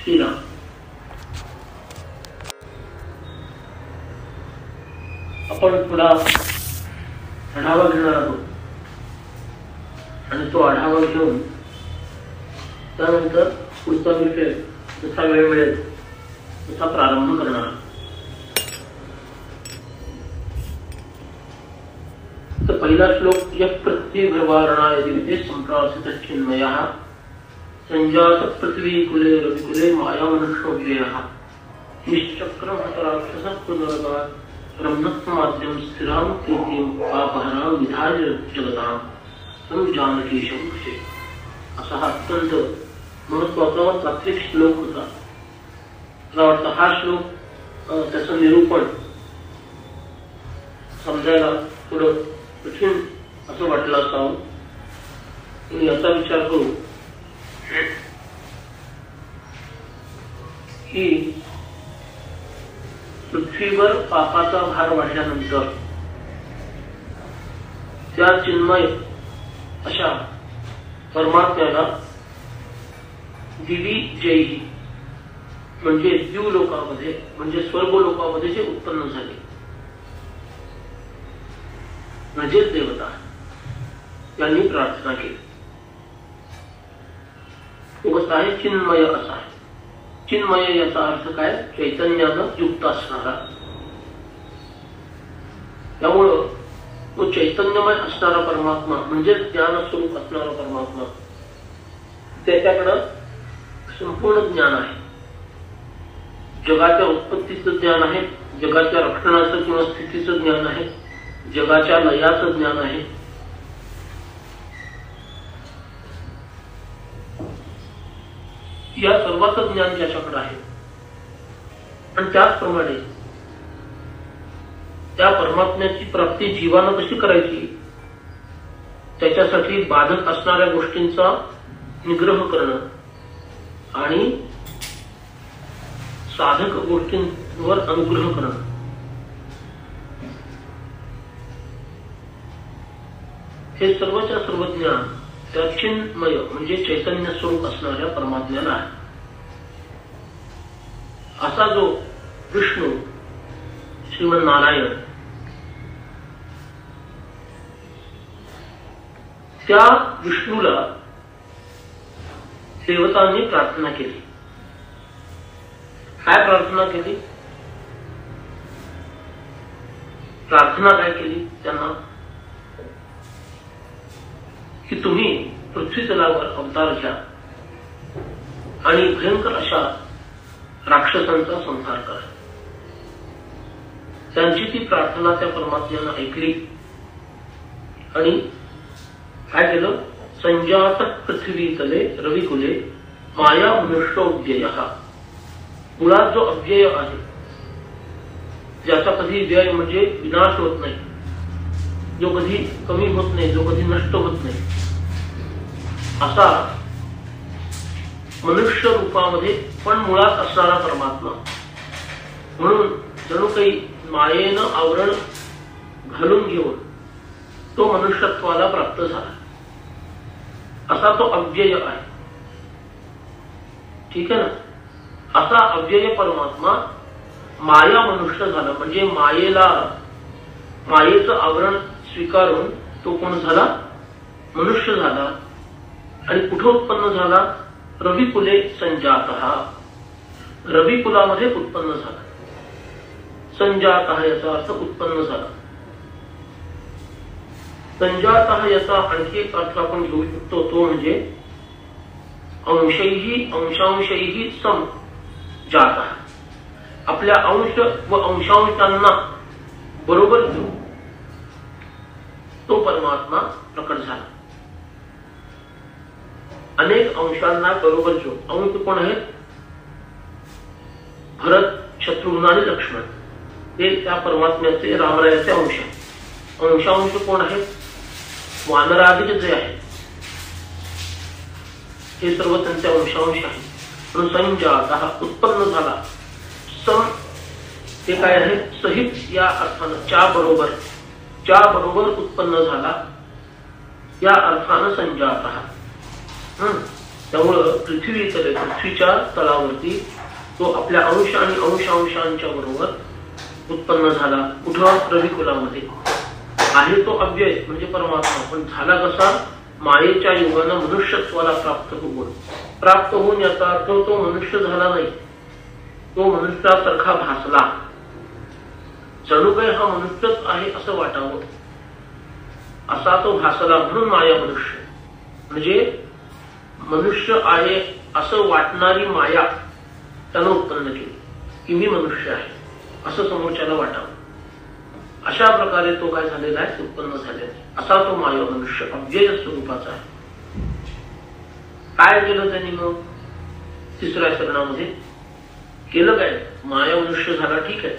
श्रीराम. आपण थोडा आढावा घेणार आहोत आणि तो आढावा घेऊन त्यानंतर पुढचा विषय जसा वेळ मिळेल तसा प्रारंभ करणार. तर पहिला श्लोक यः पृथ्वीर्वारणाय दिविते सम्प्रासितः चिन्मयः संजात पृथ्वी कुले रविकुले माया मनुष्योऽव्ययः निश्चक्रं हतराक्षसः पुनरगा ब्रह्मत्वमाद्यं स्थिरां कीर्तिं पापहरां विधाय जगतां संजानकीशं कृषे. असा हा अत्यंत महत्वाचा तात्विक श्लोक होता. मला वाटतं हा श्लोक त्याचं निरूपण समजायला थोडं कठीण असं वाटलं असावं. मी याचा विचार करू की पृथ्वीवर पापाचा भार वाढल्यानंतर त्या चिन्मय अशा परमात्म्याला दिवी जयी म्हणजे दिव लोकामध्ये म्हणजे स्वर्ग लोकामध्ये जे उत्पन्न झाले म्हणजेच देवता यांनी प्रार्थना केली. तो कसा आहे? चिन्मय असा आहे. चिन्मय याचा अर्थ काय? चैतन्यानं युक्त असणारा. त्यामुळं तो चैतन्यमय असणारा परमात्मा म्हणजे ज्ञान स्वरूप असणारा परमात्मा, त्याच्याकडं संपूर्ण ज्ञान आहे. जगाच्या उत्पत्तीचं ज्ञान आहे, जगाच्या रक्षणाचं किंवा स्थितीचं ज्ञान आहे, जगाच्या लयाचं ज्ञान आहे. या सर्वांचं ज्ञान ज्याच्याकडे आहे. आणि त्याचप्रमाणे त्या परमात्म्याची प्राप्ती जीवानं कशी करायची त्याच्यासाठी बाधक असणाऱ्या गोष्टींचा निग्रह करणं आणि साधक गोष्टींवर अनुग्रह करणं, हे सर्वच्या सर्व ज्ञान त्या चिन्मय म्हणजे चैतन्य स्वरूप असणाऱ्या परमात्म्याला आहे. असा जो विष्णू श्रीमन नारायण त्या विष्णूला देवतांनी प्रार्थना केली. काय प्रार्थना केली? प्रार्थना काय केली त्यांना की तुम्ही पृथ्वी तलावर अवतार घ्या आणि भयंकर अशा राक्षसांचा संहार करा. त्यांची ती प्रार्थना त्या परमात्म्यानं ऐकली आणि काय केलं? संजात पृथ्वी तले रविकुले माया मनुष्योऽव्ययः. मुळात जो अव्यय आहे, ज्याचा कधी व्यय म्हणजे विनाश होत नाही, जो कधी कमी होत नाही, जो कधी नष्ट होत नाही, असा मनुष्य रूपामध्ये पण मुळात असणारा परमात्मा म्हणून जणू काही मायेनं आवरण घालून घेऊन तो मनुष्यत्वाला प्राप्त झाला. असा तो अव्यय आहे. ठीक आहे ना? असा अव्यय परमात्मा माया मनुष्य झाला म्हणजे मायेचं आवरण स्वीकारून तो कोण झाला? मनुष्य झाला. आणि कुठे उत्पन्न झाला? रविकुले संजातः. रविकुलामध्ये उत्पन्न झाला. संजातः याचा अर्थ उत्पन्न झाला. संजातः याचा आणखी एक अर्थ आपण घेऊ शकतो, तो म्हणजे अंशैहि अंशांशैहि सम जातः. आपल्या अंश व अंशांशांना बरोबर घेऊन तो परमात्मा प्रकट झाला. अनेक अंशांना बरोबर घेऊन. अंश कोण आहेत? भरत, शत्रुघ्न आणि लक्ष्मण हे त्या परमात्म्याचे रामरायाचे अंश. अंशांश कोण आहेत? वानरादिक जे आहेत हे सर्व त्यांचे अंशांश आहेत. म्हणून संजातः उत्पन्न झाला. सम हे काय आहे? सहित या अर्थानं च्या बरोबर उत्पन्न झाला या अर्थानं संजातः. त्यामुळं पृथ्वीतले पृथ्वीच्या तलावरती तो आपल्या अंश आणि अंशांच्या बरोबर उत्पन्न झाला. कुठं? रविकुलामध्ये आहे तो अव्यय म्हणजे परमात्मा. पण झाला कसा? मायेच्या योगानं मनुष्यत्वाला प्राप्त होऊन याचा अर्थ तो मनुष्य झाला नाही, तो मनुष्यासारखा भासला. जणू काही हा मनुष्यच आहे असं वाटावं असा तो भासला, म्हणून माया मनुष्य. म्हणजे मनुष्य आहे असं वाटणारी माया त्यानं उत्पन्न केली की मी मनुष्य आहे असं समोरच्याला वाटावं. अशा प्रकारे तो काय झालेला आहे? उत्पन्न झालेला आहे. असा तो माया मनुष्य अव्यय स्वरूपाचा आहे. काय केलं त्यांनी मग तिसऱ्या चरणामध्ये? केलं काय? माया मनुष्य झाला, ठीक आहे.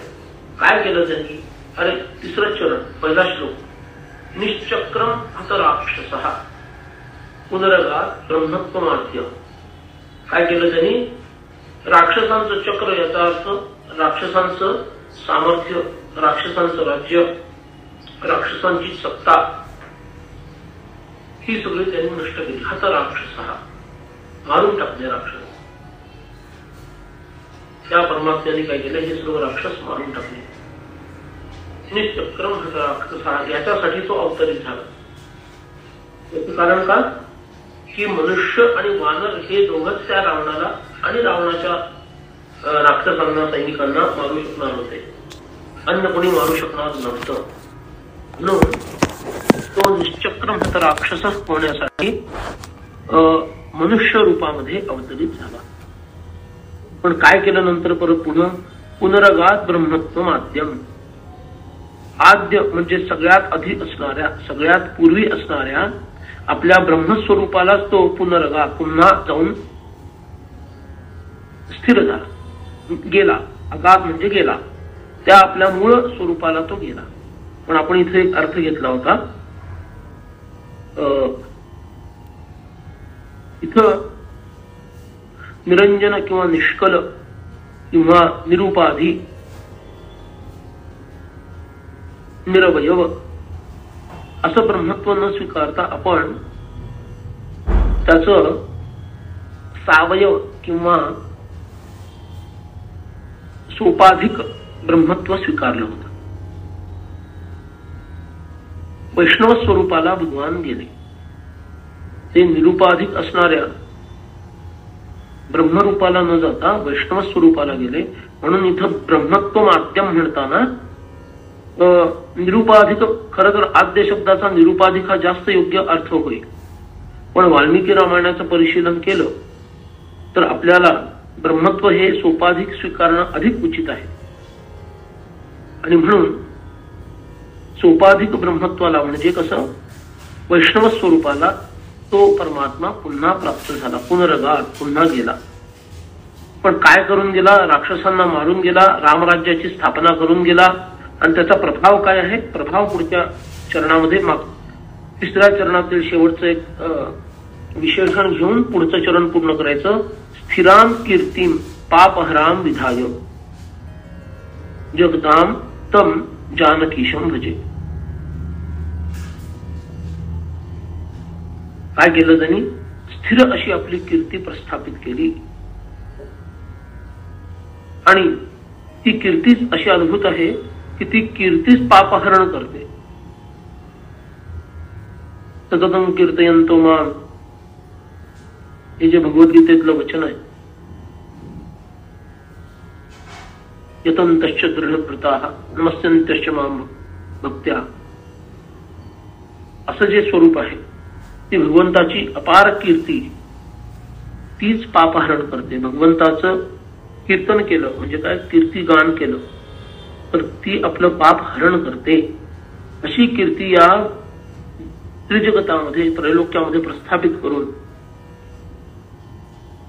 काय केलं त्यांनी? अरे तिसरं चरण, पहिला श्लोक, निश्चक्रम हतराक्षसः पुनरगात ब्रह्मत्वमाद्य. काय केलं त्यांनी? राक्षसांचं चक्र, याचा अर्थ राक्षसांचं सामर्थ्य, राक्षसांचं राज्य, राक्षसांची सत्ता ही सगळी त्यांनी नष्ट केली. हतराक्षसः मारून टाकले राक्षस. त्या परमात्म्याने काय केलं? हे सर्व राक्षस मारून टाकले. निश्चक्रम हतराक्षसः याच्यासाठी तो अवतरित झाला. याचं कारण का? की मनुष्य आणि वानर हे दोघच त्या रावणाला आणि रावणाच्या राक्षसांना, सैनिकांना मारू शकणार होते. अन्य कोणी मारू शकणार नव्हतं. म्हणून तो निश्चक्रम हतराक्षस होण्यासाठी मनुष्य रूपामध्ये अवतरित झाला. पण काय केलं नंतर? परत पुन्हा पुनरगात ब्रह्मत्व आद्यम. आद्य म्हणजे सगळ्यात आधी असणाऱ्या, सगळ्यात पूर्वी असणाऱ्या आपल्या ब्रह्मस्वरूपालाच तो पुनरगा पुन्हा जाऊन स्थिर झाला, गेला. अगाध म्हणजे गेला, त्या आपल्या मूळ स्वरूपाला तो गेला. पण आपण इथे एक अर्थ घेतला होता. इथं निरंजन किंवा निष्कल किंवा निरुपाधी निरवयव असं ब्रह्मत्व न स्वीकारता आपण त्याचं सावयव किंवा सोपाधिक ब्रह्मत्व स्वीकारलं होतं. वैष्णव स्वरूपाला भगवान गेले. ते निरुपाधिक असणाऱ्या ब्रह्मरूपाला न जाता वैष्णव स्वरूपाला गेले. म्हणून इथं ब्रह्मत्व माध्यम म्हणताना निरुपाधिक, खरं तर आद्य शब्दाचा निरुपाधिक हा जास्त योग्य अर्थ होईल. पण वाल्मिकी रामायणाचं परिशीलन केलं तर आपल्याला ब्रह्मत्व हे सोपाधिक स्वीकारणं अधिक उचित आहे. आणि म्हणून सोपाधिक ब्रह्मत्वाला म्हणजे कसं? वैष्णव स्वरूपाला तो परमात्मा पुन्हा प्राप्त झाला, पुनरगात पुन्हा गेला. पण काय करून गेला? राक्षसांना मारून गेला, रामराज्याची स्थापना करून गेला. आणि त्याचा प्रभाव काय आहे? प्रभाव पुढच्या चरणामध्ये, तिसऱ्या चरणातील शेवटचं एक विशेषण घेऊन पुढचं चरण पूर्ण करायचं. स्थिराम कीर्तीम पापहराम विधाय जगदाम तम जानकीशम भजे. काय केलं त्यांनी? स्थिर अशी आपली कीर्ती प्रस्थापित केली. आणि ती कीर्तीच अशी अद्भुत आहे की ती कीर्तीच पापहरण करते. सततम कीर्तयंतो माम हे जे भगवद्गीतेतलं वचन आहे, यतंतश्च दृढव्रताः नमस्यन्त्यश्च माम भक्त्या, असं जे स्वरूप आहे ती भगवंताची अपार कीर्ती तीच पापहरण करते. भगवंताचं कीर्तन केलं म्हणजे काय? कीर्ती गान केलं तर ती आपलं पाप हरण करते. अशी कीर्ती या त्रिजगतामध्ये, त्रैलोक्यामध्ये प्रस्थापित करून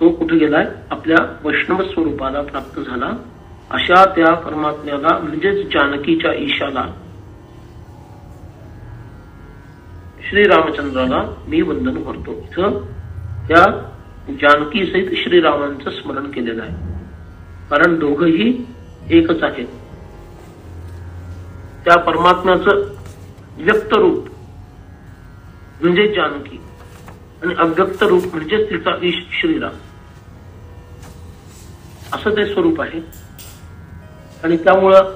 तो कुठे गेलाय? आपल्या वैष्णव स्वरूपाला प्राप्त झाला. अशा त्या परमात्म्याला म्हणजेच जानकीच्या ईशाला, श्रीरामचंद्राला मी वंदन करतो. इथं त्या जानकी सहित श्रीरामांचं स्मरण केलेलं आहे. कारण दोघही एकच आहेत. त्या परमात्म्याचं व्यक्त रूप म्हणजे जानकी आणि अव्यक्त रूप म्हणजे तिचा ईश श्रीराम, असं ते स्वरूप आहे. आणि त्यामुळं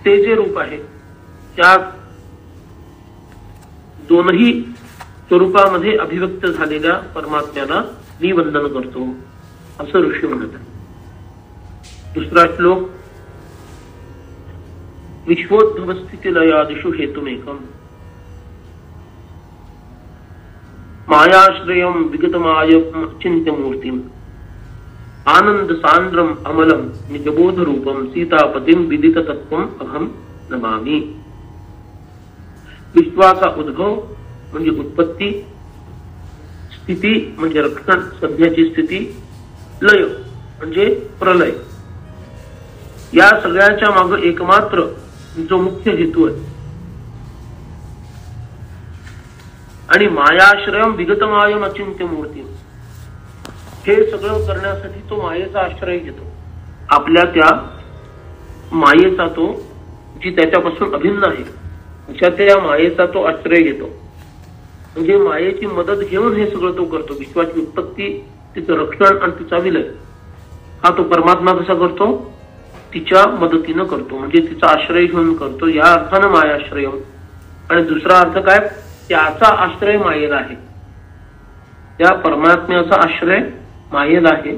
ते जे रूप आहे त्या दोनही स्वरूपामध्ये अभिव्यक्त झालेल्या परमात्म्याला मी वंदन करतो, असं ऋषी म्हणत आहे. दुसरा श्लोक, विश्वोद्भव स्थिती लयादिषु हेतुमेकम मायाश्रयम विगतमायम चिंत्यमूर्तिम आनंद सांद्रम अमलम निजबोध रूपम सीतापतिम विदित तत्वम अहम नमामि. विश्वाचा उद्भव म्हणजे उत्पत्ती, स्थिती म्हणजे रक्षण, सध्याची स्थिती, लय म्हणजे प्रलय, या सगळ्याच्या मागे एकमात्र जो मुख्य हेतू आहे. आणि मायाश्रयम विगतमायम अचिंत्य मूर्ती, हे सगळं करण्यासाठी तो मायेचा आश्रय घेतो. आपल्या त्या मायेचा तो, जी त्याच्यापासून अभिन्न आहे अशा त्या मायेचा तो आश्रय घेतो. म्हणजे मायेची मदत घेऊन हे सगळं तो करतो. विश्वाची उत्पत्ती, तिचं रक्षण आणि तिचा विलय हा तो परमात्मा कसा करतो? तिच्या मदतीनं करतो, म्हणजे तिचा आश्रय घेऊन करतो. या अर्थानं मायाश्रय. आणि दुसरा अर्थ काय? त्याचा आश्रय मायेला आहे, त्या परमात्म्याचा आश्रय मायेला आहे.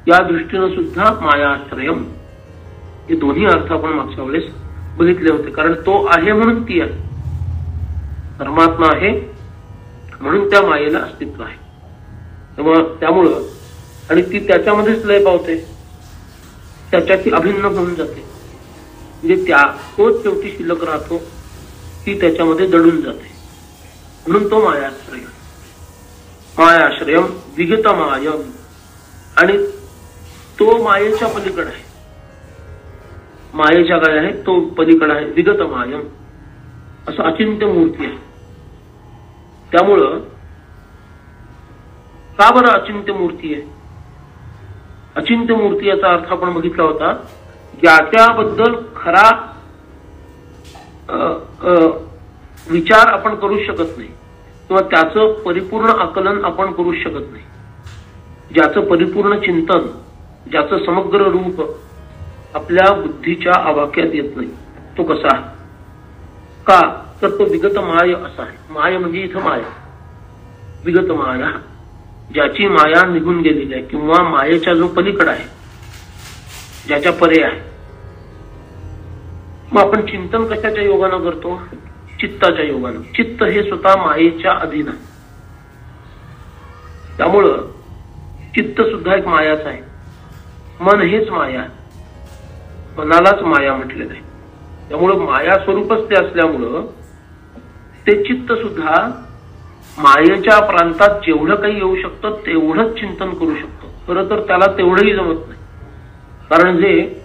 या दृष्टीनं सुद्धा मायाश्रयम, हे दोन्ही अर्थ आपण मागच्या वेळेस बघितले होते. कारण तो आहे म्हणून ती आहे, परमात्मा आहे म्हणून त्या मायेला अस्तित्व आहे. त्यामुळं आणि ती त्याच्यामध्येच लय पावते, त्याच्याची अभिन्न होऊन जाते. म्हणजे तोच शेवटी शिल्लक राहतो, ती त्याच्यामध्ये दडून जाते. म्हणून तो मायाश्रय. मायाश्रयम विगतमायम, आणि तो मायेच्या पलीकडे आहे. मायेच्या काय आहे? तो पलीकडे आहे. विगतमायम असं अचिंत्य मूर्ती आहे. त्यामुळं का बरं अचिंत्य मूर्ती आहे? अचिंत्य मूर्ती याचा अर्थ आपण बघितला होता, ज्याच्याबद्दल खरा विचार आपण करू शकत नाही किंवा त्याचं परिपूर्ण आकलन आपण करू शकत नाही, ज्याचं परिपूर्ण चिंतन, ज्याचं समग्र रूप आपल्या बुद्धीच्या आवाक्यात येत नाही, तो कसा आहे? का तर तो विगत माय असा आहे. माय म्हणजे इथं माया, विगत माया, ज्याची माया निघून गेलेली आहे किंवा मायेच्या जो पलीकडे आहे, ज्याच्या परे आहे. मग आपण चिंतन कशाच्या योगानं करतो? चित्ताच्या योगानं. चित्त हे स्वतः मायेच्या अधीन आहे. त्यामुळं चित्त सुद्धा एक मायाच आहे. मन हेच माया आहे, मनालाच माया म्हटलेलं आहे. त्यामुळं माया स्वरूपच ते असल्यामुळं ते चित्त सुद्धा मायेच्या प्रांतात जेवढं काही येऊ शकतं तेवढंच चिंतन करू शकतो. खरं तर त्याला तेवढंही जमत नाही, कारण जे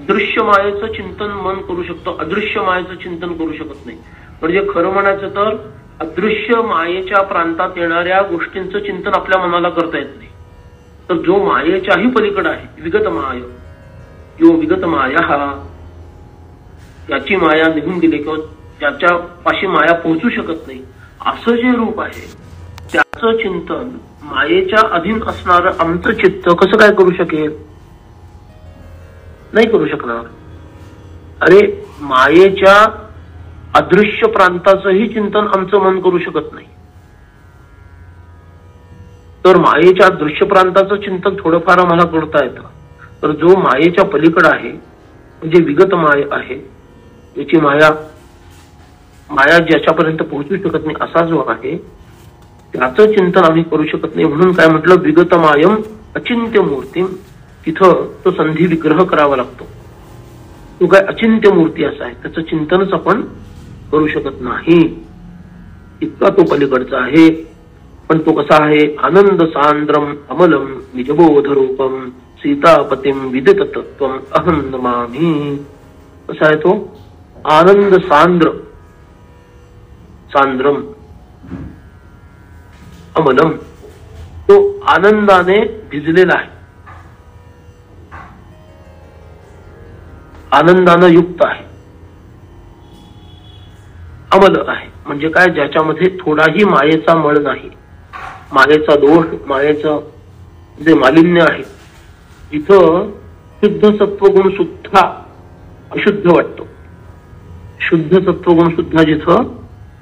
दृश्य मायेचं चिंतन मन करू शकतो, अदृश्य मायेचं चिंतन करू शकत नाही. म्हणजे खरं म्हणायचं तर अदृश्य मायेच्या प्रांतात येणाऱ्या गोष्टींचं चिंतन आपल्या मनाला करता येत नाही. तर जो मायेच्याही पलीकडे आहे, विगत माय, जो विगत माया हा, याची माया निघून गेली किंवा ज्याच्या पाशी माया पोहोचू शकत नाही असं जे रूप आहे, त्याचं चिंतन मायेच्या अधीन असणारं आमचं चित्त कसं काय करू शकेल? नाही करू शकणार. अरे मायेच्या अदृश्य प्रांताचंही चिंतन आमचं मन करू शकत नाही. तर मायेच्या दृश्य प्रांताचं चिंतन थोडंफार आम्हाला करता येतं. तर जो मायेच्या पलीकडे आहे, म्हणजे विगत माय आहे, त्याची माया ज्याच्यापर्यंत पोहोचू शकत नाही असा जो आहे, त्याचं चिंतन आम्ही करू शकत नाही. म्हणून काय म्हटलं? विगतमायम अचिंत्य मूर्ती. तिथं तो संधी विग्रह करावा लागतो. तो काय अचिंत्य मूर्ती असा आहे, त्याचं चिंतनच आपण करू शकत नाही, इतका तो पलीकडचा आहे. पण तो कसा आहे? आनंद सांद्रम अमलम निजबोध रूपम सीतापतिम विदित तत्वम अहं नमामि. कसा आहे तो? आनंद सांद्र, सांद्रम अमलम, तो आनंदाने भिजलेला आहे, आनंदानं युक्त आहे, अमल आहे. म्हणजे काय, ज्याच्यामध्ये थोडाही मायेचा मळ नाही, मायेचा दोष, मायेचं जे मालिन्य आहे, जिथं शुद्ध सत्वगुण सुद्धा अशुद्ध वाटतो, शुद्ध सत्वगुण सुद्धा जिथं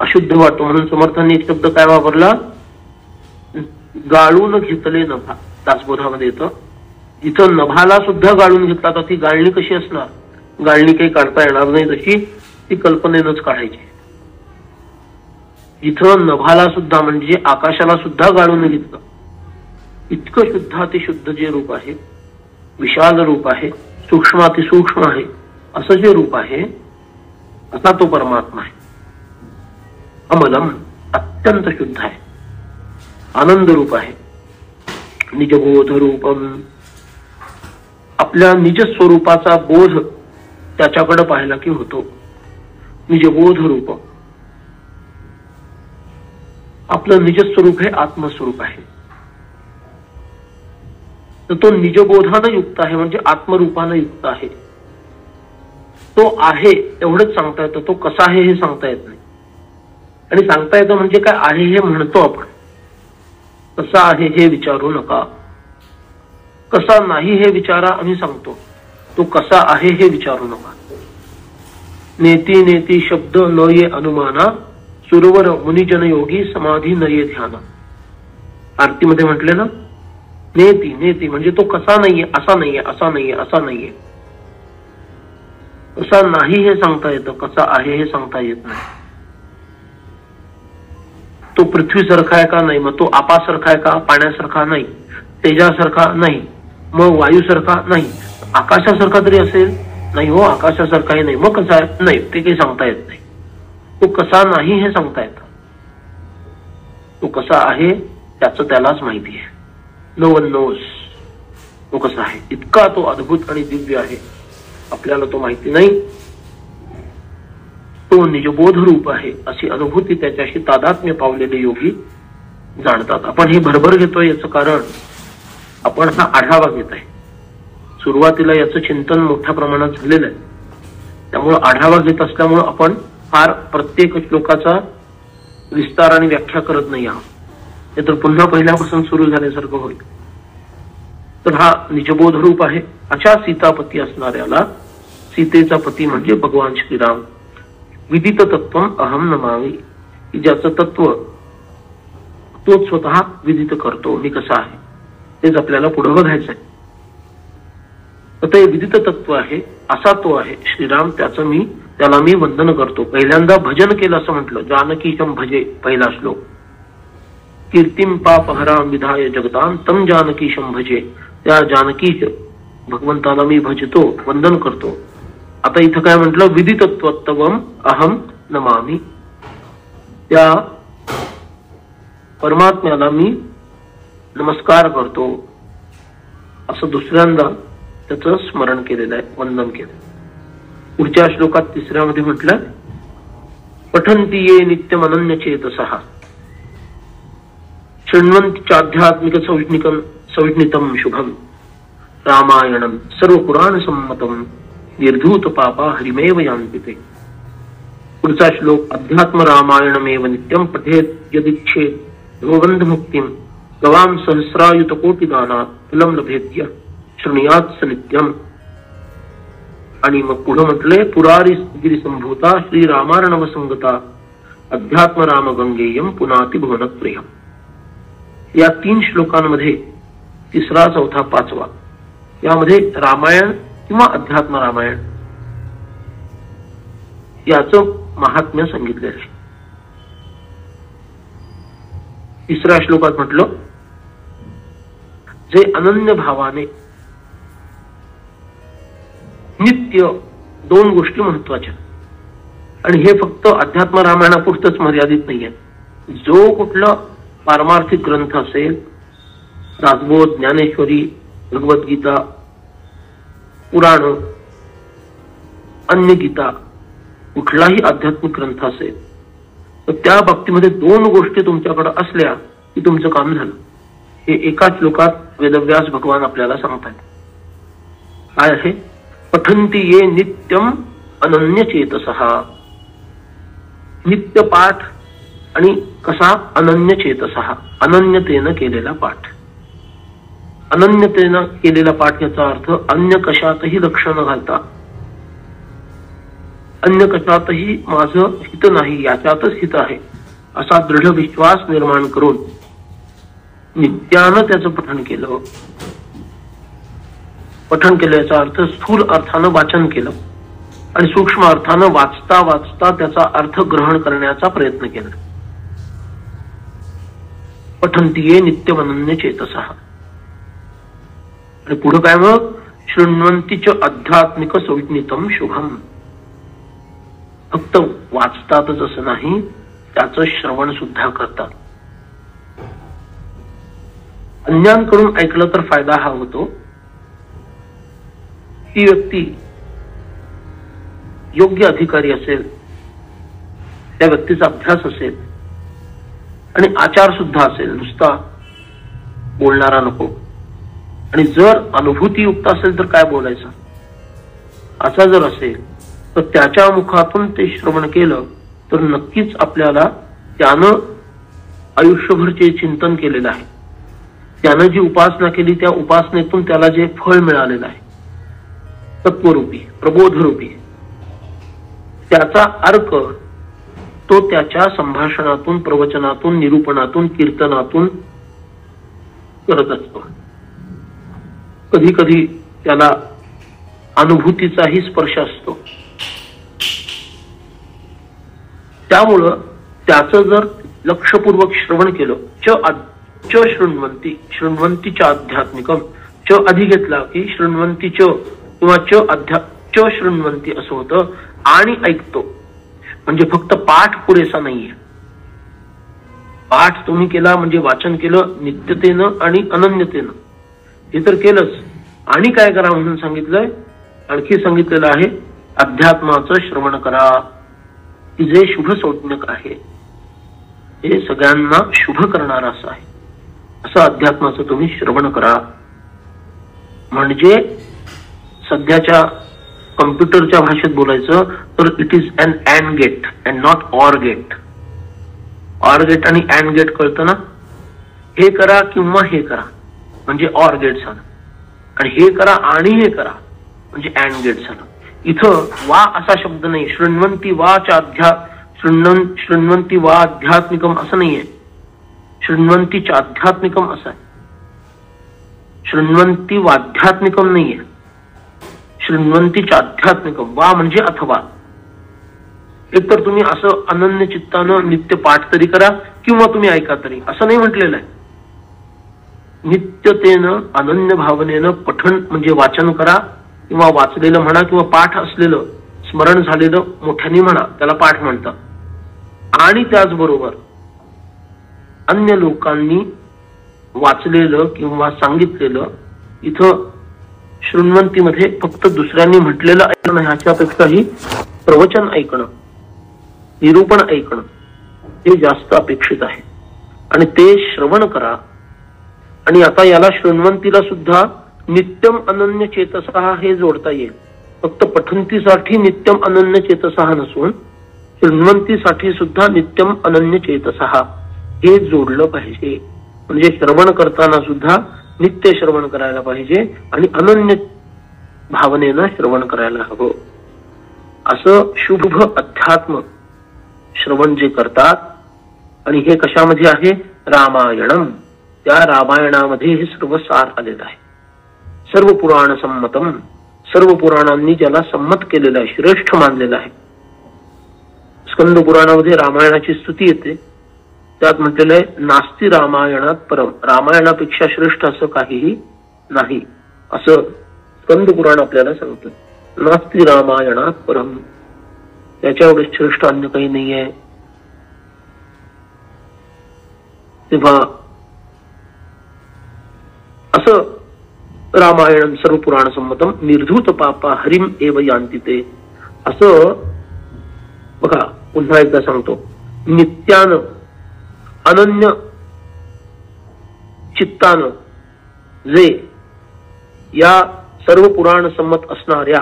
अशुद्ध वाटतो. म्हणून समर्थांनी एक शब्द काय वापरला, गाळून घेतले नभा. दासबोधामध्ये येतं, जिथं नभाला सुद्धा गाळून घेतला तर ती गाळणी कशी असणार, गाळणी काही काढता येणार नाही तशी ती कल्पनेनंच काढायची. जिथं नभाला सुद्धा म्हणजे आकाशाला सुद्धा गाळून घेतलं, इतकं शुद्धातिशुद्ध जे रूप आहे, विशाल रूप आहे, सूक्ष्मातिसूक्ष्म आहे, असं जे रूप आहे, असा तो परमात्मा आहे. अमलम, अत्यंत शुद्ध आहे, आनंद रूप आहे. निजबोध रूपम, आपल्या निज स्वरूपाचा बोध त्याच्याकडे पाहिला की होतो. निजबोध रूप, आपलं निजस्वरूप हे आत्मस्वरूप आहे. तर तो निजबोधानं युक्त आहे, म्हणजे आत्मरूपानं युक्त आहे. तो आहे एवढंच सांगता येतं, तो कसा आहे हे सांगता येत नाही. आणि सांगता येतं म्हणजे काय, आहे हे म्हणतो आपण, कसा आहे हे विचारू नका, कसा नाही हे विचारा आम्ही सांगतो, तो कसा आहे हे विचारू नका. नेती नेती शब्द न ये अनुमाना, सुरवर मुनिजन योगी समाधी न ये ध्याना. आरतीमध्ये म्हटले ना, नेती नेती म्हणजे तो कसा नाहीये, असा नाहीये, असा नाहीये, असा नाहीये. कसा नाही हे सांगता येतं, कसा आहे हे सांगता येत नाही. तो पृथ्वीसारखा आहे का, नाही. मग तो आपासारखा आहे का, पाण्यासारखा नाही. तेजासारखा नाही. मग वायूसारखा नाही. आकाशासारखा तरी असेल, नाही हो, आकाशासारखाही नाही. मग कसा आहे, नाही, ते काही सांगता येत नाही. तो कसा नाही हे सांगता येतं. तो कसा आहे त्याचं त्यालाच माहिती आहे. नो वन नोज तो कसा आहे. इतका तो अद्भुत आणि दिव्य आहे, आपल्याला तो माहिती नाही. तो निजबोध रूप आहे अशी अनुभूती त्याच्याशी तादात्म्य पावलेले योगी जाणतात. आपण हे भरभर घेतोय याचं कारण, आपण हा आढावा घेत आहे. सुरुवातीला याचं चिंतन मोठ्या प्रमाणात झालेलं आहे, त्यामुळे आढावा घेत असल्यामुळे आपण फार प्रत्येक श्लोकाचा विस्तार आणि व्याख्या करत नाही आहोत, हे तर पुन्हा पहिल्यापासून सुरू झाल्यासारखं होईल. तर हा निजबोध रूप आहे. अशा सीतापती असणाऱ्याला, सीतेचा पती म्हणजे भगवान श्रीराम, विदित तत्व अहम नमामी, की ज्याचं तत्व तोच स्वतः विदित करतो, मी कसा आहे तेच आपल्याला पुढे बघायचं आहे. आता हे विदित तत्व आहे, असा तो आहे श्रीराम, त्याला मी वंदन करतो. पहिल्यांदा भजन केलं असं म्हटलं, जानकीशम भजे, पहिला श्लोक. कीर्तिम पापहराम विधाय जगताम तम जानकीशम भजे, त्या जानकीश भगवंताला मी भजतो, वंदन करतो. आता इथं काय म्हटलं, विदितत्वम अहम नमामी, त्या परमात्म्याला मी नमस्कार करतो, असं दुसऱ्यांदा त्याचं स्मरण केलेलं आहे, वंदन केलं. पुढच्या श्लोकात तिसऱ्यामध्ये म्हटलं, पठन्ति ये नित्यम अनन्य चेतसः शृण्वन्ति चाध्यात्मिक सौज्ञितम शुभम रामायणम सर्व पुराण सम्मतम निर्धूत पापा हरिमेव यान्ति ते. पुढचा श्लोक, अध्यात्म रामायणमेव नित्यम पठेत यदिच्छेत भवबंध मुक्तिम गवाम सहस्रायुत कोटि दानात फलम लभेत्य शृणुयात स नित्यम. आणि मग पुढे म्हटले, पुरारी गिरी संभूता श्री रामार्णव संगता अध्यात्म राम गंगेयम पुनाति भुवनप्रियम. या 3 श्लोकांमध्ये तिसरा, चौथा, पाचवा यामध्ये रामायण किंवा अध्यात्म रामायण याचं महात्म्य सांगितले आहे. तिसऱ्या श्लोकात म्हटलं, जे अनन्य भावाने नित्य 2 गोष्टी महत्वाच्या, आणि हे फक्त अध्यात्म रामायणापुरतच मर्यादित नाहीये. जो कुठला पारमार्थिक ग्रंथ असेल, दासबोध, ज्ञानेश्वरी, भगवद्गीता, पुराण, अन्य गीता, कुठलाही आध्यात्मिक ग्रंथ असेल तर त्या बाबतीमध्ये 2 गोष्टी तुमच्याकडे असल्या की तुमचं काम झालं. हे एकाच श्लोकात वेदव्यास भगवान आपल्याला सांगतात. काय आहे, पठन्ति ये नित्यम अनन्य चेतसः. नित्य पाठ आणि कसा अनन्य चेतसः अनन्यतेनं केलेला पाठ. अनन्यतेनं केलेला पाठ याचा अर्थ अन्य कशातही लक्ष न घालता, अन्य कशातही माझं हित नाही याच्यातच हित आहे असा दृढ विश्वास निर्माण करून नित्यानं त्याचं पठण केलं. पठण केल्याचा अर्थ स्थूल अर्थानं वाचन केलं आणि सूक्ष्म अर्थानं वाचता वाचता त्याचा अर्थ ग्रहण करण्याचा प्रयत्न केला. पठंतीये नित्यमनन्य चेतसः. आणि पुढे काय मग शृण्वन्तीच आध्यात्मिक संज्ञितम शुभम. फक्त वाचतातच असं नाही, त्याचं श्रवण सुद्धा करतात. अन्यांकडून ऐकलं तर फायदा हा होतो. ती व्यक्ती योग्य अधिकारी असेल, त्या व्यक्तीचा अभ्यास असेल आणि आचार सुद्धा असेल, नुसता बोलणारा नको. आणि जर अनुभूतीयुक्त असेल तर काय बोलायचं असा जर असेल तर त्याच्या मुखातून ते श्रवण केलं तर नक्कीच आपल्याला त्यानं आयुष्यभरचे चिंतन केलेलं आहे, त्यानं जी उपासना केली त्या उपासनेतून त्याला जे फळ मिळालेलं आहे तत्वरूपी प्रबोधरूपी, त्याचा अर्क तो त्याच्या संभाषणातून, प्रवचनातून, निरूपणातून, कीर्तनातून करत असतो. कधी कधी त्याला अनुभूतीचाही स्पर्श असतो. त्यामुळं त्याचं जर लक्षपूर्वक श्रवण केलं, च शृण्वन्ती, शृण्वन्तीच्या आध्यात्मिकम, च आधी घेतला की शृण्वन्तीच किंवा च शृण्वन्ती असं होतं. आणि ऐकतो म्हणजे फक्त पाठ पुरेसा नाहीये. पाठ तुम्ही केला म्हणजे वाचन केलं नित्यतेनं आणि अनन्यतेनं, हे तर केलंच. आणि काय करा म्हणून सांगितलंय, आणखी सांगितलेलं आहे अध्यात्माचं श्रवण करा की जे शुभ संज्ञक आहे, हे सगळ्यांना शुभ करणारा असं आहे. असं अध्यात्माचं तुम्ही श्रवण करा. म्हणजे सध्याच्या कम्प्युटरच्या भाषेत बोलायचं तर it is an and gate and not or gate. Or gate आणि अँड गेट कळतं ना, हे करा किंवा हे करा म्हणजे ऑर गेट झालं, आणि हे करा आणि हे करा म्हणजे अँड गेट झालं. इथं वा असा शब्द नाही. शृण्वन्ती वाच्या शृण्वन्ती वा आध्यात्मिकम असं नाहीये, शृण्वन्तीच्या आध्यात्मिकम असं आहे. शृण्वन्ती वाध्यात्मिकम नाहीये, शृण्वन्तीच्या आध्यात्मिकम. वा म्हणजे अथवा. एकतर तुम्ही असं अनन्य चित्तानं नित्य पाठ तरी करा किंवा तुम्ही ऐका तरी, असं नाही म्हटलेलं आहे. नित्यतेनं अनन्य भावनेनं पठण म्हणजे वाचन करा किंवा वाचलेलं म्हणा किंवा पाठ असलेलं स्मरण झालेलं मोठ्याने म्हणा, त्याला पाठ म्हणतात. आणि त्याचबरोबर अन्य लोकांनी वाचलेलं किंवा सांगितलेलं, इथं शृण्वंतीमध्ये फक्त दुसऱ्यांनी म्हटलेलं ऐकणं ह्याच्यापेक्षाही प्रवचन ऐकणं, निरूपण ऐकणं हे जास्त अपेक्षित आहे. आणि ते श्रवण करा. आणि आता याला शृण्वंतीला सुद्धा नित्यम अनन्य चेतसः हे जोडता येईल. फक्त पठंतीसाठी नित्यम अनन्य चेतसः नसून शृण्वंतीसाठी सुद्धा नित्यम अनन्य चेतसः हे जोडलं पाहिजे. म्हणजे श्रवण करताना सुद्धा नित्य श्रवण करायला पाहिजे आणि अनन्य भावनेनं श्रवण करायला हवं. असं शुभ अध्यात्म श्रवण जे करतात. आणि हे कशामध्ये आहे, रामायणम. त्या रामायणामध्ये हे सर्व सार आलेलं आहे. सर्व पुराण संमतम, सर्व पुराणांनी ज्याला संमत केलेलं आहे, श्रेष्ठ मानलेलं आहे. स्कंद पुराणामध्ये रामायणाची स्तुती येते. त्यात म्हटलेलं आहे नास्ति रामायणात परम, रामायणापेक्षा श्रेष्ठ असं काहीही नाही असं स्कंद पुराण आपल्याला सांगतं. नास्ति रामायणात परम, त्याच्या एवढे श्रेष्ठ अन्य काही नाही आहे. तेव्हा असं रामायण सर्व पुराण संमतम निर्धूत पापा हरिम एव यान्ति ते. असं बघा, पुन्हा एकदा सांगतो, नित्यानं अनन्य चित्तानं जे या सर्व पुराण संमत असणाऱ्या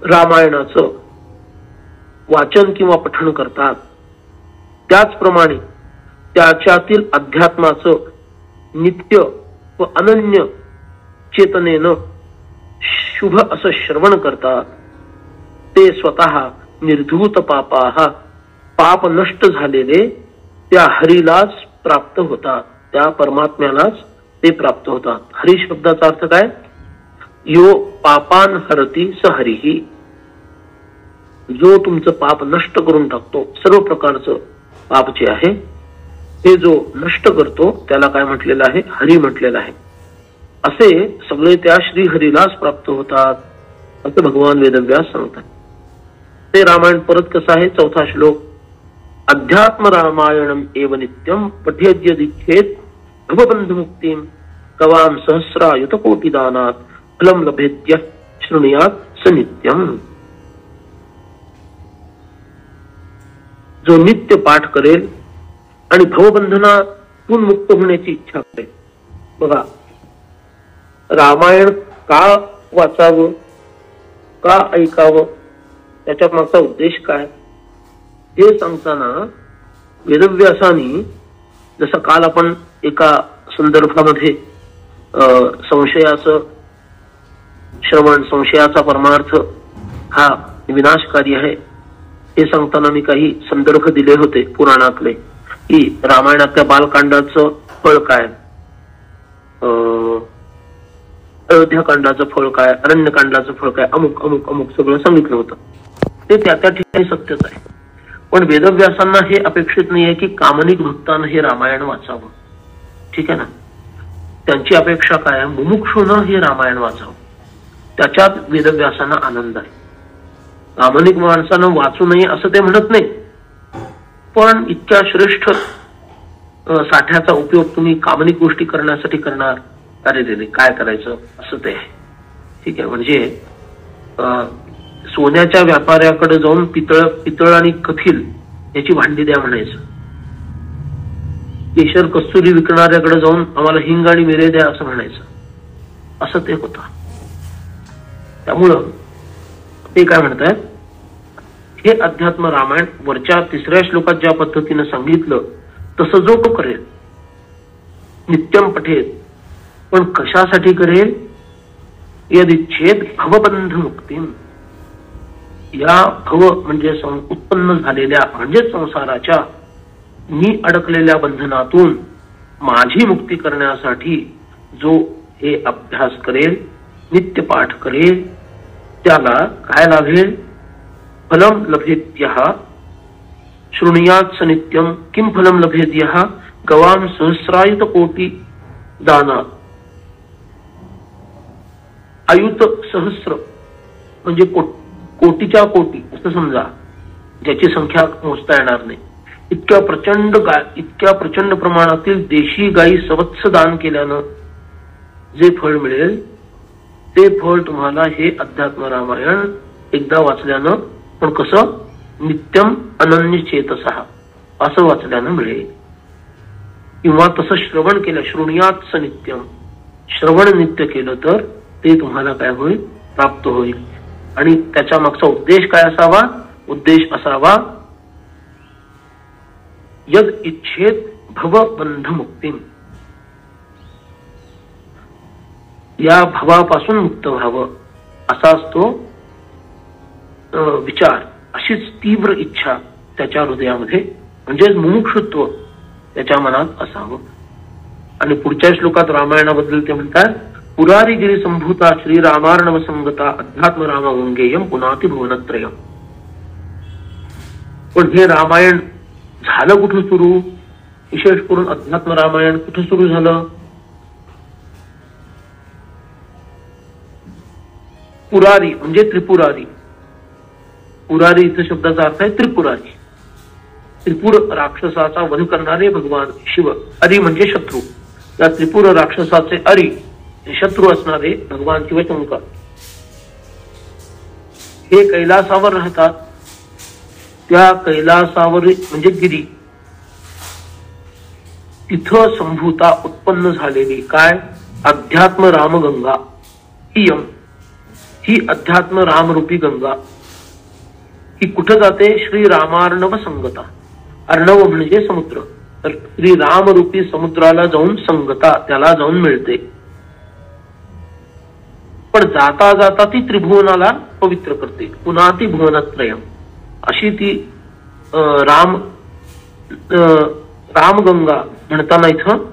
रामायणाचं वाचन किंवा पठण करतात त्याचप्रमाणे त्याच्यातील अध्यात्माचं नित्य व अनन्य चेतनेनं शुभ असं श्रवण करतात ते स्वतः निर्धूत पापाहा पाप नष्ट झालेले त्या हरीलाच प्राप्त होतात, त्या परमात्म्यालाच ते प्राप्त होतात. हरी शब्दाचा अर्थ काय? यो पापान हरती स हरिही, जो तुमचं पाप नष्ट करून टाकतो. सर्व प्रकारचं पाप जे आहे ते जो नष्ट करतो त्याला काय म्हटलेलं आहे? हरी म्हटलेलं आहे. असे सगळे त्या श्री हरीलाच प्राप्त होतात असं भगवान वेदव्यास सांगतात. ते रामायण परत कसं आहे? चौथा श्लोक. अध्यात्म रामायणम एव नित्यम पठेद्यदिच्छेत भवबंध मुक्तिम कवाम सहस्रायुत कोटी दानात फलम लभेद्य शृणुयात स नित्यम. जो नित्य पाठ करेल आणि भवबंधनातून मुक्त होण्याची इच्छा करेल. बघा, रामायण का वाचावं, का ऐकावं, त्याच्या मागचा उद्देश काय हे सांगताना वेदव्यासानी, जसं काल आपण एका संदर्भामध्ये संशयाचं श्रवण, संशयाचा परमार्थ हा विनाशकारी आहे हे सांगताना मी काही संदर्भ दिले होते पुराणातले, की रामायणातल्या बालकांडाचं फळ काय, अयोध्याकांडाचं फळ काय, अरण्यकांडाचं फळ काय, अमुक अमुक अमुक सगळं सांगितलं होतं. ते त्या त्या ठिकाणी सत्यच आहे. पण वेदव्यासांना हे अपेक्षित नाहीये की कामनिक भक्तानं हे रामायण वाचावं. ठीक आहे ना? त्यांची अपेक्षा काय? मुमुक्षुनं हे रामायण वाचावं. त्याच्यात वेदव्यासांना आनंद आहे. कामनिक माणसानं वाचू नये असं ते म्हणत नाही, पण इतक्या श्रेष्ठ साठ्याचा उपयोग तुम्ही कामनिक गोष्टी करण्यासाठी करणार, अरे रे काय करायचं असं ते आहे. ठीक आहे? म्हणजे सोन्याच्या व्यापाऱ्याकडे जाऊन पितळ आणि कथील याची भांडी द्या म्हणायचं. केशर कस्तुरी विकणाऱ्याकडे जाऊन आम्हाला हिंग आणि मिरे द्या असं म्हणायचं. असं ते होतं. त्यामुळं ते काय म्हणतात, हे अध्यात्म रामायण वरच्या 3ऱ्या श्लोकात ज्या पद्धतीनं सांगितलं तसं जो तो करेल, नित्यम पठेत, पण कशासाठी करेल? यदिच्छेद भवबंध मुक्तीम, या भव म्हणजे उत्पन्न झालेल्या म्हणजे संसाराच्या मी अडकलेल्या बंधनातून माझी मुक्ती करण्यासाठी जो हे अभ्यास करेल, नित्य पाठ करेल, त्याला काय लाभेल? फलम लभेद्यः शृणुयात स नित्यम. किम फलम लभेद्यः? गवाम सहस्रायुत कोटी दानात. आयुत सहस्र म्हणजे कोटीच्या कोटी असं समजा, ज्याची संख्या मोजता येणार नाही. इतक्या प्रचंड प्रमाणातील देशी गायी सवत्स दान केल्यानं जे फळ मिळेल ते फळ तुम्हाला हे अध्यात्म रामायण एकदा वाचल्यानं, पण कसं? नित्यम अनन्य चेतसः असं वाचल्यानं मिळेल. किंवा तसं श्रवण केलं, शृणुयात स नित्यम, श्रवण नित्य केलं तर ते तुम्हाला काय होईल? प्राप्त होईल. आणि त्याच्या मागचा उद्देश काय असावा? उद्देश असावा यद इच्छेत भवबंध मुक्तीम, या भवापासून मुक्त व्हावं असा असतो विचार. अशीच तीव्र इच्छा त्याच्या हृदयामध्ये म्हणजे मुमुक्षुत्व त्याच्या मनात असावं. आणि पुढच्या श्लोकात रामायणाबद्दल ते म्हणतात, पुरारीगिरी संभूता श्रीरामार्णव संगता अध्यात्म राम वंगेयम पुनाती भुवनत्रयम. पण हे रामायण झालं कुठं सुरू? विशेष करून अध्यात्म रामायण कुठं सुरू झालं? पुरारी म्हणजे त्रिपुरारी. पुरारी इथं शब्दाचा अर्थ आहे त्रिपुरारी. त्रिपुर राक्षसाचा वध करणारे भगवान शिव. अरी म्हणजे शत्रू. या त्रिपुर राक्षसाचे अरी शत्रू असणारे भगवान शिवशंकर हे कैलासावर राहतात. त्या कैलासावर म्हणजे गिरी, तिथं संभूता उत्पन्न झालेली काय? अध्यात्म रामगंगा. ही अध्यात्म रामरूपी गंगा ही कुठं जाते? श्री रामार्णव संगता. अर्णव म्हणजे समुद्र. तर श्री रामरूपी समुद्राला जाऊन संगता, त्याला जाऊन मिळते. पण जाता जाता ती त्रिभुवनाला पवित्र करते. पुन्हा ती भुवनत्रयम अशी ती रामगंगा म्हणताना इथं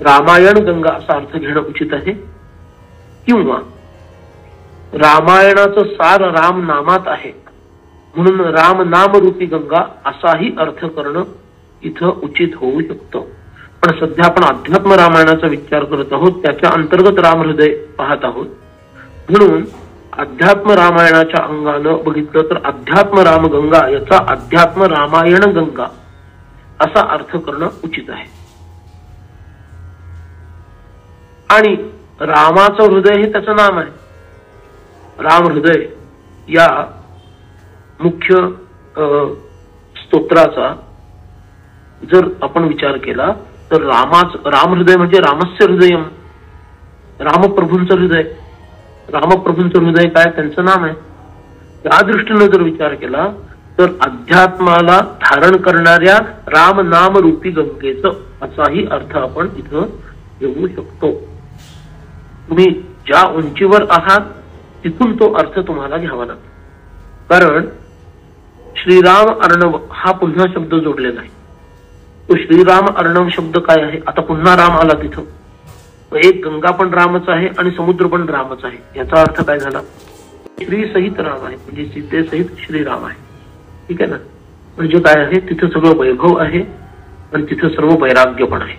रामायण गंगा असा अर्थ घेणं उचित आहे. किंवा रामायणाचं सार राम नामात आहे म्हणून राम नाम रूपी गंगा असाही अर्थ करणं इथं उचित होऊ शकतं. पण सध्या आपण अध्यात्म रामायणाचा विचार करत आहोत, त्याच्या अंतर्गत राम हृदय पाहत आहोत. म्हणून अध्यात्म रामायणाच्या अंगानं बघितलं तर अध्यात्म राम गंगा याचा अध्यात्म रामायण गंगा असा अर्थ करणं उचित आहे. आणि रामाचं हृदय हे त्याचं नाम आहे. राम हृदय या मुख्य स्तोत्राचा जर आपण विचार केला तर राम हृदय म्हणजे रामस्य हृदयम, रामप्रभूंचं हृदय. रामप्रभूंचं हृदय काय, त्यांचं नाम आहे. त्या दृष्टीने जर विचार केला तर अध्यात्माला धारण करणाऱ्या राम नाम रूपी गंगेचं असाही अर्थ आपण इथं घेऊ शकतो. तुम्ही ज्या उंचीवर आहात तिथून तो अर्थ तुम्हाला घ्यावा लागतो. कारण श्रीराम अर्णव हा पुन्हा शब्द जोडलेला आहे. तो श्रीराम अर्णव शब्द काय आहे, आता पुन्हा राम आला तिथं. एक गंगा पण रामच आहे आणि समुद्र पण रामच आहे. याचा अर्थ काय झाला, श्री सहित राम आहे म्हणजे सीतेसहित श्रीराम आहे. ठीक आहे ना. म्हणजे काय आहे, तिथं सगळं वैभव आहे आणि तिथं सर्व वैराग्य पण आहे.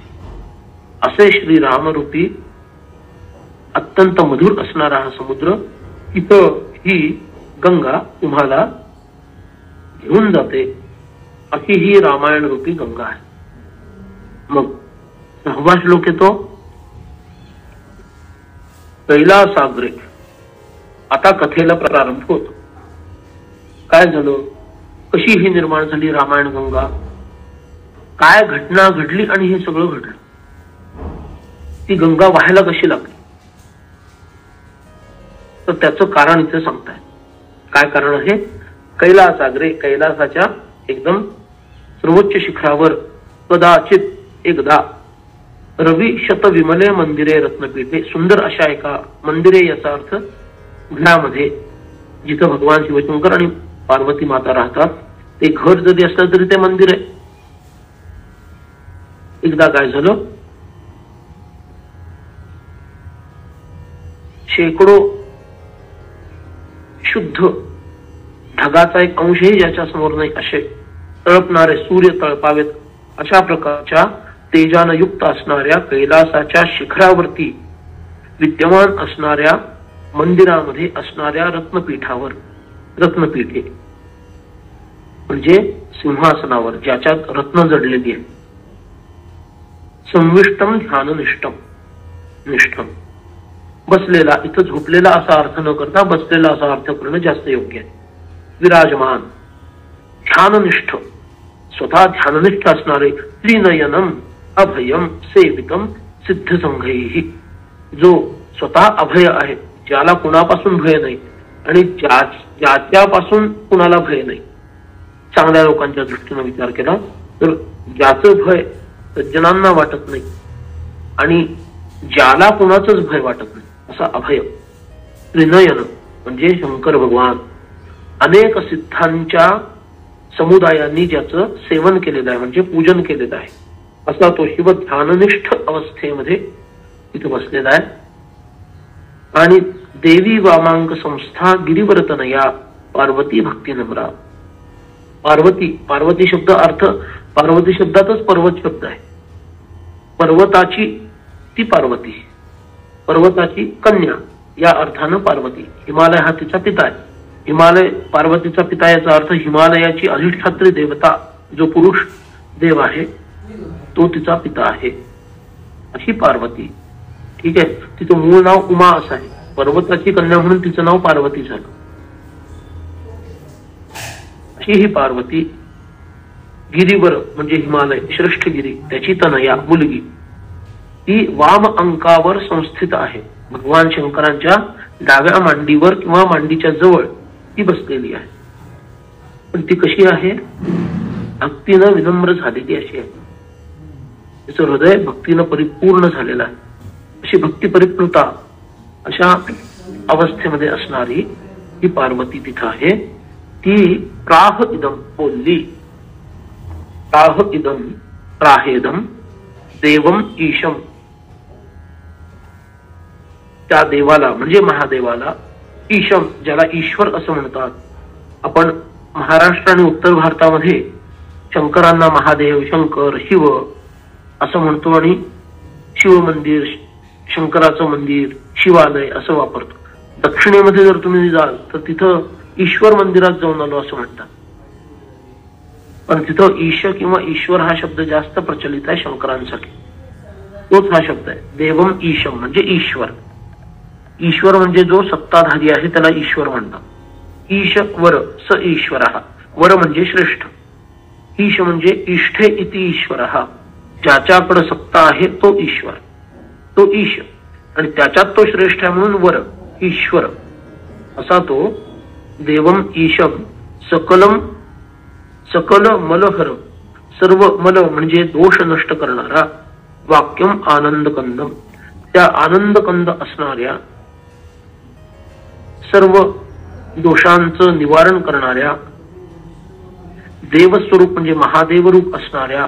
असे श्रीराम रूपी अत्यंत मधुर असणारा हा समुद्र, तिथं ही गंगा तुम्हाला घेऊन जाते. अशी ही रामायण रूपी गंगा आहे. मग 6वा श्लोक येतो, कैलासाग्रे. आता कथेला प्रारंभ होतो. काय झालं, कशी ही निर्माण झाली रामायण गंगा, काय घटना घडली आणि हे सगळं घडलं, ती गंगा वाहायला कशी लागली, तर त्याचं कारण इथे सांगताय. काय कारण आहे, कैलासाग्रे, कैलासाच्या एकदम सर्वोच्च शिखरावर कदाचित एकदा रवी शत विमले मंदिरे रत्नपीठे, सुंदर अशा एका मंदिरे याचा अर्थ घरामध्ये जिथं भगवान शिवशंकर आणि पार्वती माता राहतात, ते घर जरी असलं तरी ते मंदिर आहे. एकदा काय झालं, शेकडो शुद्ध ढगाचा एक अंशही ज्याच्या समोर नाही असे तळपणारे सूर्य तळपावेत अशा प्रकारच्या तेजानं युक्त असणाऱ्या कैलासाच्या शिखरावरती विद्यमान असणाऱ्या मंदिरामध्ये असणाऱ्या रत्नपीठावर, रत्नपीठे म्हणजे सिंहासनावर ज्याच्यात रत्न जडलेली आहे, संविष्टम ध्याननिष्ठम, निष्ठम बसलेला, इथं झोपलेला असा अर्थ न करता बसलेला असा अर्थ करणं जास्त योग्य आहे. विराजमान, ध्याननिष्ठ, स्वतः ध्याननिष्ठ असणारे, त्रिनयनम अभयम सेवितम सिद्ध संघही, जो स्वतः अभय आहे, ज्याला कुणापासून भय नाही आणि ज्याच्यापासून कुणाला भय नाही. चांगल्या लोकांच्या दृष्टीने विचार केला तर ज्याचं भय सज्जनांना वाटत नाही आणि ज्याला कुणाचंच भय वाटत नाही असा अभय. त्रिनयन म्हणजे शंकर भगवान अनेक सिद्धांच्या समुदायांनी ज्याचं सेवन केलेलं आहे म्हणजे पूजन केलेलं आहे असा तो शिव ध्याननिष्ठ अवस्थेमध्ये तिथे बसलेला आहे. आणि देवी वामांक संस्था गिरिवर्तनया पार्वती भक्ती नम्रा. पार्वती, पार्वती शब्द अर्थ, पार्वती शब्दातच पर्वत शब्द आहे. पर्वताची ती पार्वती, पर्वताची कन्या या अर्थानं पार्वती. हिमालय हा तिचा पिता आहे. हिमालय पार्वतीचा पिता याचा अर्थ हिमालयाची अधिष्ठात्री देवता जो पुरुष देव आहे तो तिचा पिता आहे, अशी पार्वती. ठीक आहे. तिचं मूळ नाव उमा असं आहे. पर्वताची कन्या म्हणून तिचं नाव पार्वती झालं. अशी ही पार्वती गिरीवर म्हणजे हिमालय श्रेष्ठ गिरी त्याची तनया मुलगी ती वाम अंकावर संस्थित आहे. भगवान शंकरांच्या डाव्या मांडीवर किंवा मांडीच्या जवळ ती बसलेली आहे. पण ती कशी आहे, भक्तीनं विनम्र झालेली अशी आहे. तिचं हृदय भक्तीनं परिपूर्ण झालेलं आहे. अशी भक्ती परिपूर्णता अशा अवस्थेमध्ये असणारी ही पार्वती तिथं आहे. ती प्राह इदम बोलली. प्राह इदम प्राहेदम देवम ईशम. त्या देवाला म्हणजे महादेवाला, ईशम ज्याला ईश्वर असं म्हणतात. आपण महाराष्ट्र आणि उत्तर भारतामध्ये शंकरांना महादेव, शंकर, शिव असं म्हणतो आणि शिव मंदिर, शंकराचं मंदिर, शिवालय असं वापरतो. दक्षिणेमध्ये जर तुम्ही जाल तर तिथं ईश्वर मंदिरात जाऊन आलो असं म्हणतात. पण तिथं ईश किंवा ईश्वर हा शब्द जास्त प्रचलित आहे शंकरांसाठी. तोच हा शब्द आहे. देवम ईशम म्हणजे ईश्वर. ईश्वर म्हणजे जो सत्ताधारी आहे त्याला ईश्वर म्हणतात. ईश वर स ईश्वर. वर म्हणजे श्रेष्ठ. ईश म्हणजे इष्ठे इति ईश्वर. ज्याच्याकडे सत्ता आहे तो ईश्वर, तो ईश. आणि त्याच्यात तो श्रेष्ठ आहे म्हणून वर ईश्वर असा तो. देवम ईशम सकलम सकल मलहर. सर्व मल म्हणजे दोष नष्ट करणारा. वाक्यम आनंदकंदम. त्या आनंदकंद असणाऱ्या, सर्व दोषांचं निवारण करणाऱ्या, देवस्वरूप म्हणजे महादेव रूप असणाऱ्या,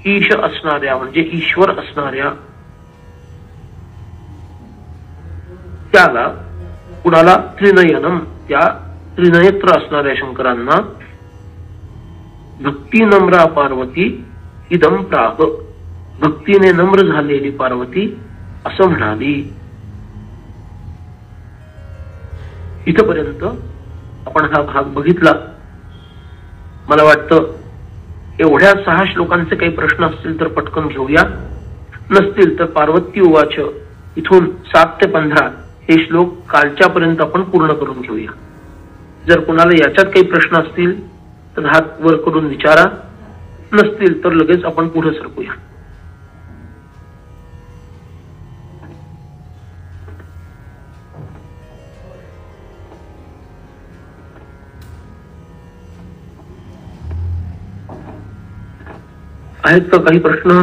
ईश असणाऱ्या म्हणजे ईश्वर असणाऱ्या त्याला, कुणाला, त्रिनयनम त्या त्रिनयत्र असणाऱ्या शंकरांना भक्ती नम्रा पार्वती इदम प्राह. भक्तीने नम्र झालेली पार्वती असं म्हणाली. इथपर्यंत आपण हा भाग बघितला. मला वाटतं एवढ्या 6 श्लोकांचे काही प्रश्न असतील तर पटकन घेऊया. नसतील तर पार्वती उवाच इथून 7 ते 15 हे श्लोक कालच्या पर्यंत आपण पूर्ण करून घेऊया. जर कुणाला याच्यात काही प्रश्न असतील तर हात वर करून विचारा. नसतील तर लगेच आपण पुढे सरकूया. आहेत का काही प्रश्न?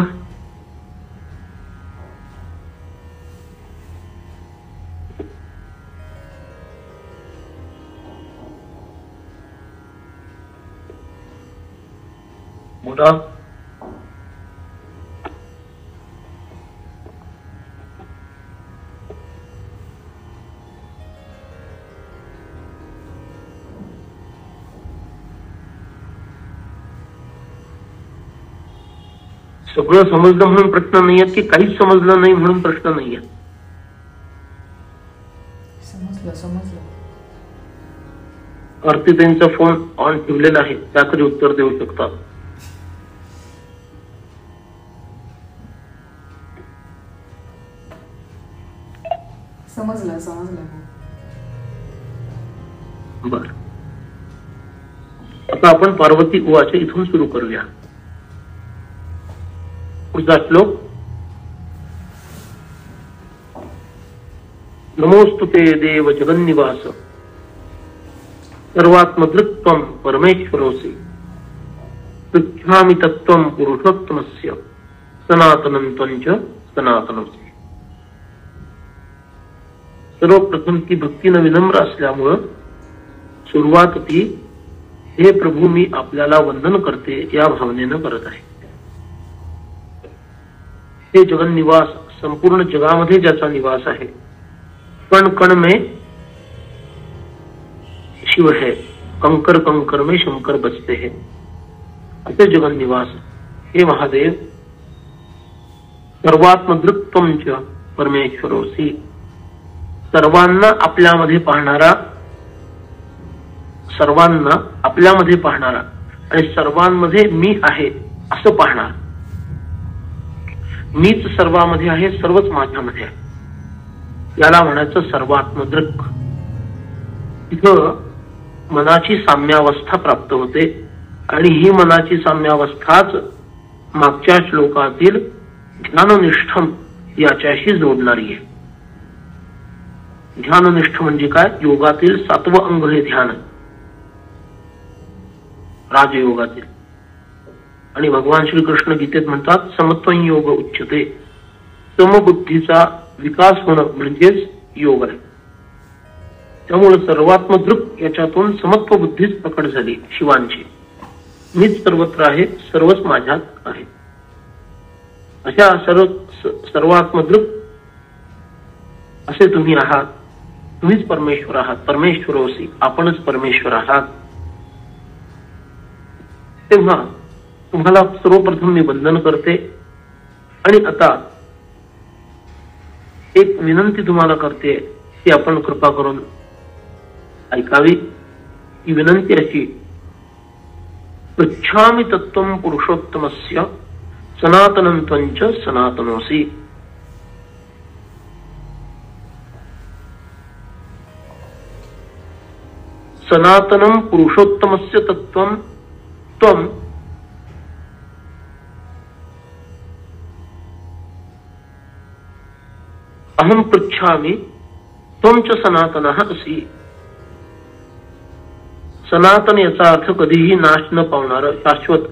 बोला. सगळं समजलं म्हणून प्रश्न नाही आहेत की काहीच समजलं नाही म्हणून प्रश्न नाही आहे? समजलं. आरतीताईंचा फोन ऑन ठेवलेला आहे, त्याकडे उत्तर देऊ शकतात. समजलं. बर, आता आपण पार्वती उवाच इथून सुरू करूया. पुढचा श्लोक. नमोस्तुते देव जगन्निवास सर्वात्मदृक्त्वं परमेश्वरोऽसि पृच्छामि तत्त्वं पुरुषोत्तमस्य सनातनं त्वं च सनातनमसि. सर्वप्रथम ती भक्तीनं विनम्र असल्यामुळं सुरुवात ती हे प्रभू मी आपल्याला वंदन करते या भावनेनं करत आहे. हे जगन्निवास संपूर्ण जगामध्ये ज्याचा निवास आहे. कण कण में शिव है, कंकर कंकर में शंकर बसते हैं. असे जगन्निवास हे महादेव. सर्वात्मदृक्त्वं च परमेश्वरोऽसि. सर्वांना आपल्यामध्ये पाहणारा, सर्वांना आपल्यामध्ये पाहणारा आणि सर्वांमध्ये मी आहे असं पाहणार. मीच सर्वांमध्ये आहे, सर्वच माझ्यामध्ये आहे, याला म्हणायचं सर्वात्मदृक्. इथं मनाची साम्यावस्था प्राप्त होते आणि ही मनाची साम्यावस्थाच मागच्या श्लोकातील ध्याननिष्ठम याच्याशी जोडणारी आहे. ध्याननिष्ठ म्हणजे काय? योगातील 7वं अंग हे ध्यान, राजयोगातील. आणि भगवान श्रीकृष्ण गीतेत म्हणतात समत्वं योग उच्यते. समबुद्धीचा विकास होणं म्हणजेच योग आहे. त्यामुळे सर्वात्मदृक याच्यातून समत्व बुद्धीच प्रकट झाली शिवांची. मीच सर्वत्र आहे, सर्वच माझ्यात आहे. अशा सर्वात्मदृक असे तुम्ही आहात. तुम्हीच परमेश्वर आहात. परमेश्वरोसी, आपणच परमेश्वर आहात. तेव्हा तुम्हाला सर्वप्रथम मी वंदन करते आणि आता एक विनंती तुम्हाला करते की आपण कृपा करून ऐकावी. ही विनंती अशी, पृच्छामि तत्त्वं पुरुषोत्तमस्य सनातनं त्वञ्च सनातनोऽसि. सनातनं पुरुषोत्तमस्य तत्त्वं त्वं अहं पृच्छामि त्वं च सनातनः असि. सनातन याचा अर्थ कधीही नाश न पावणार, शाश्वत.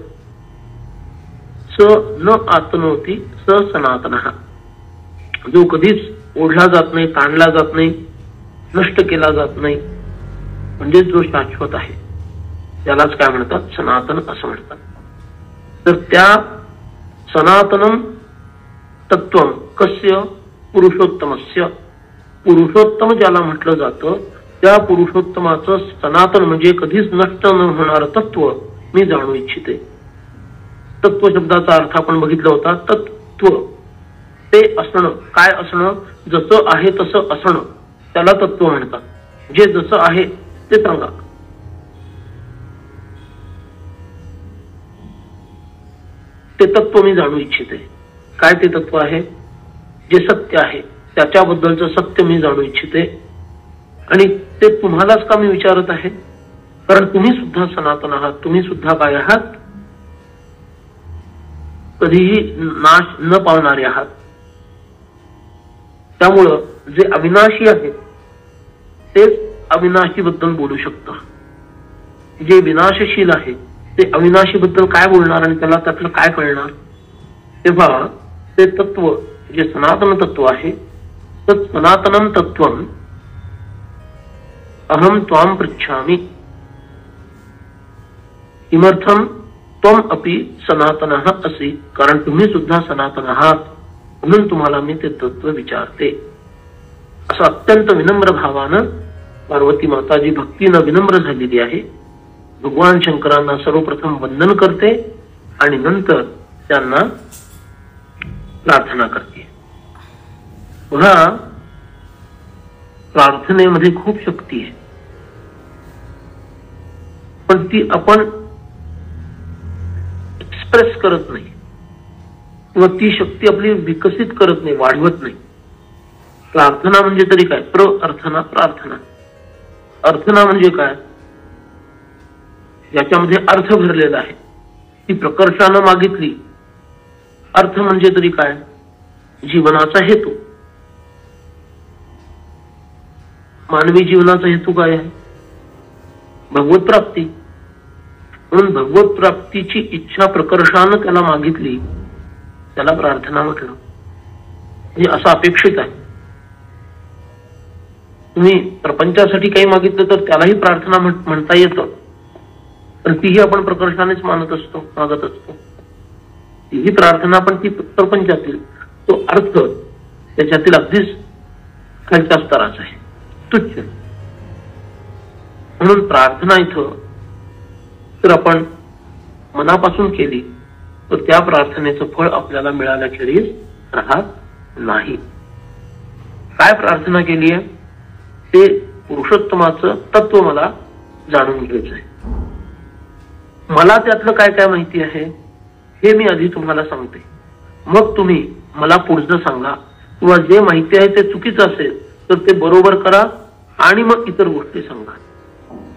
स न आतनोती स सनातनः, जो कधीच ओढला जात नाही, ताणला जात नाही, नष्ट केला जात नाही, म्हणजे जो शाश्वत आहे त्यालाच काय म्हणतात, सनातन असं म्हणतात. तर त्या सनातनम तत्वम कस्य, पुरुषोत्तमस्य. पुरुषोत्तम ज्याला म्हटलं जातं त्या पुरुषोत्तमाचं सनातन म्हणजे कधीच नष्ट न होणारं तत्व मी जाणू इच्छिते. तत्व शब्दाचा अर्थ आपण बघितला होता. तत्व ते असणं, काय असणं, जसं आहे तसं असणं, त्याला तत्व म्हणतात. जे जसं आहे ते सांगा. ते तत्व मी जाणू इच्छिते. काय ते तत्व आहे? जे सत्य आहे त्याच्याबद्दलचं सत्य मी जाणू इच्छिते. आणि ते तुम्हालाच का मी विचारत आहे? कारण तुम्ही सुद्धा सनातन आहात. तुम्ही सुद्धा काय आहात? कधीही नाश न पावणारे आहात. त्यामुळं जे अविनाशी आहे तेच अविनाशी बद्दल बोलू शकतं. जे विनाशशील आहे ते अविनाशी बद्दल काय बोलणार आणि त्याला त्यातलं काय कळणार? तेव्हा ते तत्व जे सनातन तत्व आहे, तत् सनातनम तत्वम अहम त्वाम पृच्छामि. किमर्थम त्वम अपि सनातनः असि. कारण तुम्ही सुद्धा सनातन आहात म्हणून तुम्हाला मी ते तत्व विचारते. असं अत्यंत विनम्र भावानं पार्वती माता जी भक्तीनं विनम्र झालेली आहे, भगवान शंकरांना सर्वप्रथम वंदन करते आणि नंतर त्यांना प्रार्थना करते. बघा, प्रार्थनेमध्ये खूप शक्ती आहे, पण ती आपण एक्सप्रेस करत नाही किंवा ती शक्ती आपली विकसित करत नाही, वाढवत नाही. प्रार्थना म्हणजे तरी काय? अर्थ प्रार्थना. अर्चना म्हणजे काय? याच्यामध्ये अर्थ भरलेला आहे. ती प्रकर्षानं मागितली. अर्थ म्हणजे तरी काय? जीवनाचा हेतू. मानवी जीवनाचा हेतू काय आहे? भगवत प्राप्ती. म्हणून भगवत प्राप्तीची इच्छा प्रकर्षानं त्याला मागितली, त्याला प्रार्थना म्हटलं. म्हणजे असं अपेक्षित आहे. तुम्ही प्रपंचासाठी काही मागितलं तर त्यालाही प्रार्थना म्हणता येतं, पण तीही आपण प्रकर्षानेच मागत असतो. तीही प्रार्थना, पण ती प्रपंचातील तो अर्थ त्याच्यातील अगदीच खालच्या स्तराचा आहे, तुच्छ. म्हणून प्रार्थना इथं तर आपण मनापासून केली तर त्या प्रार्थनेचं फळ आपल्याला मिळाल्याखेरीज राहत नाही. काय प्रार्थना केली आहे? ते पुरुषोत्तमाचं तत्व मला जाणून घ्यायचंय. मला त्यातलं काय काय माहिती आहे हे मी आधी तुम्हाला सांगते, मग तुम्ही मला पुढचं सांगा. किंवा जे माहिती आहे ते चुकीचं असेल तर ते बरोबर करा आणि मग इतर गोष्टी सांगा.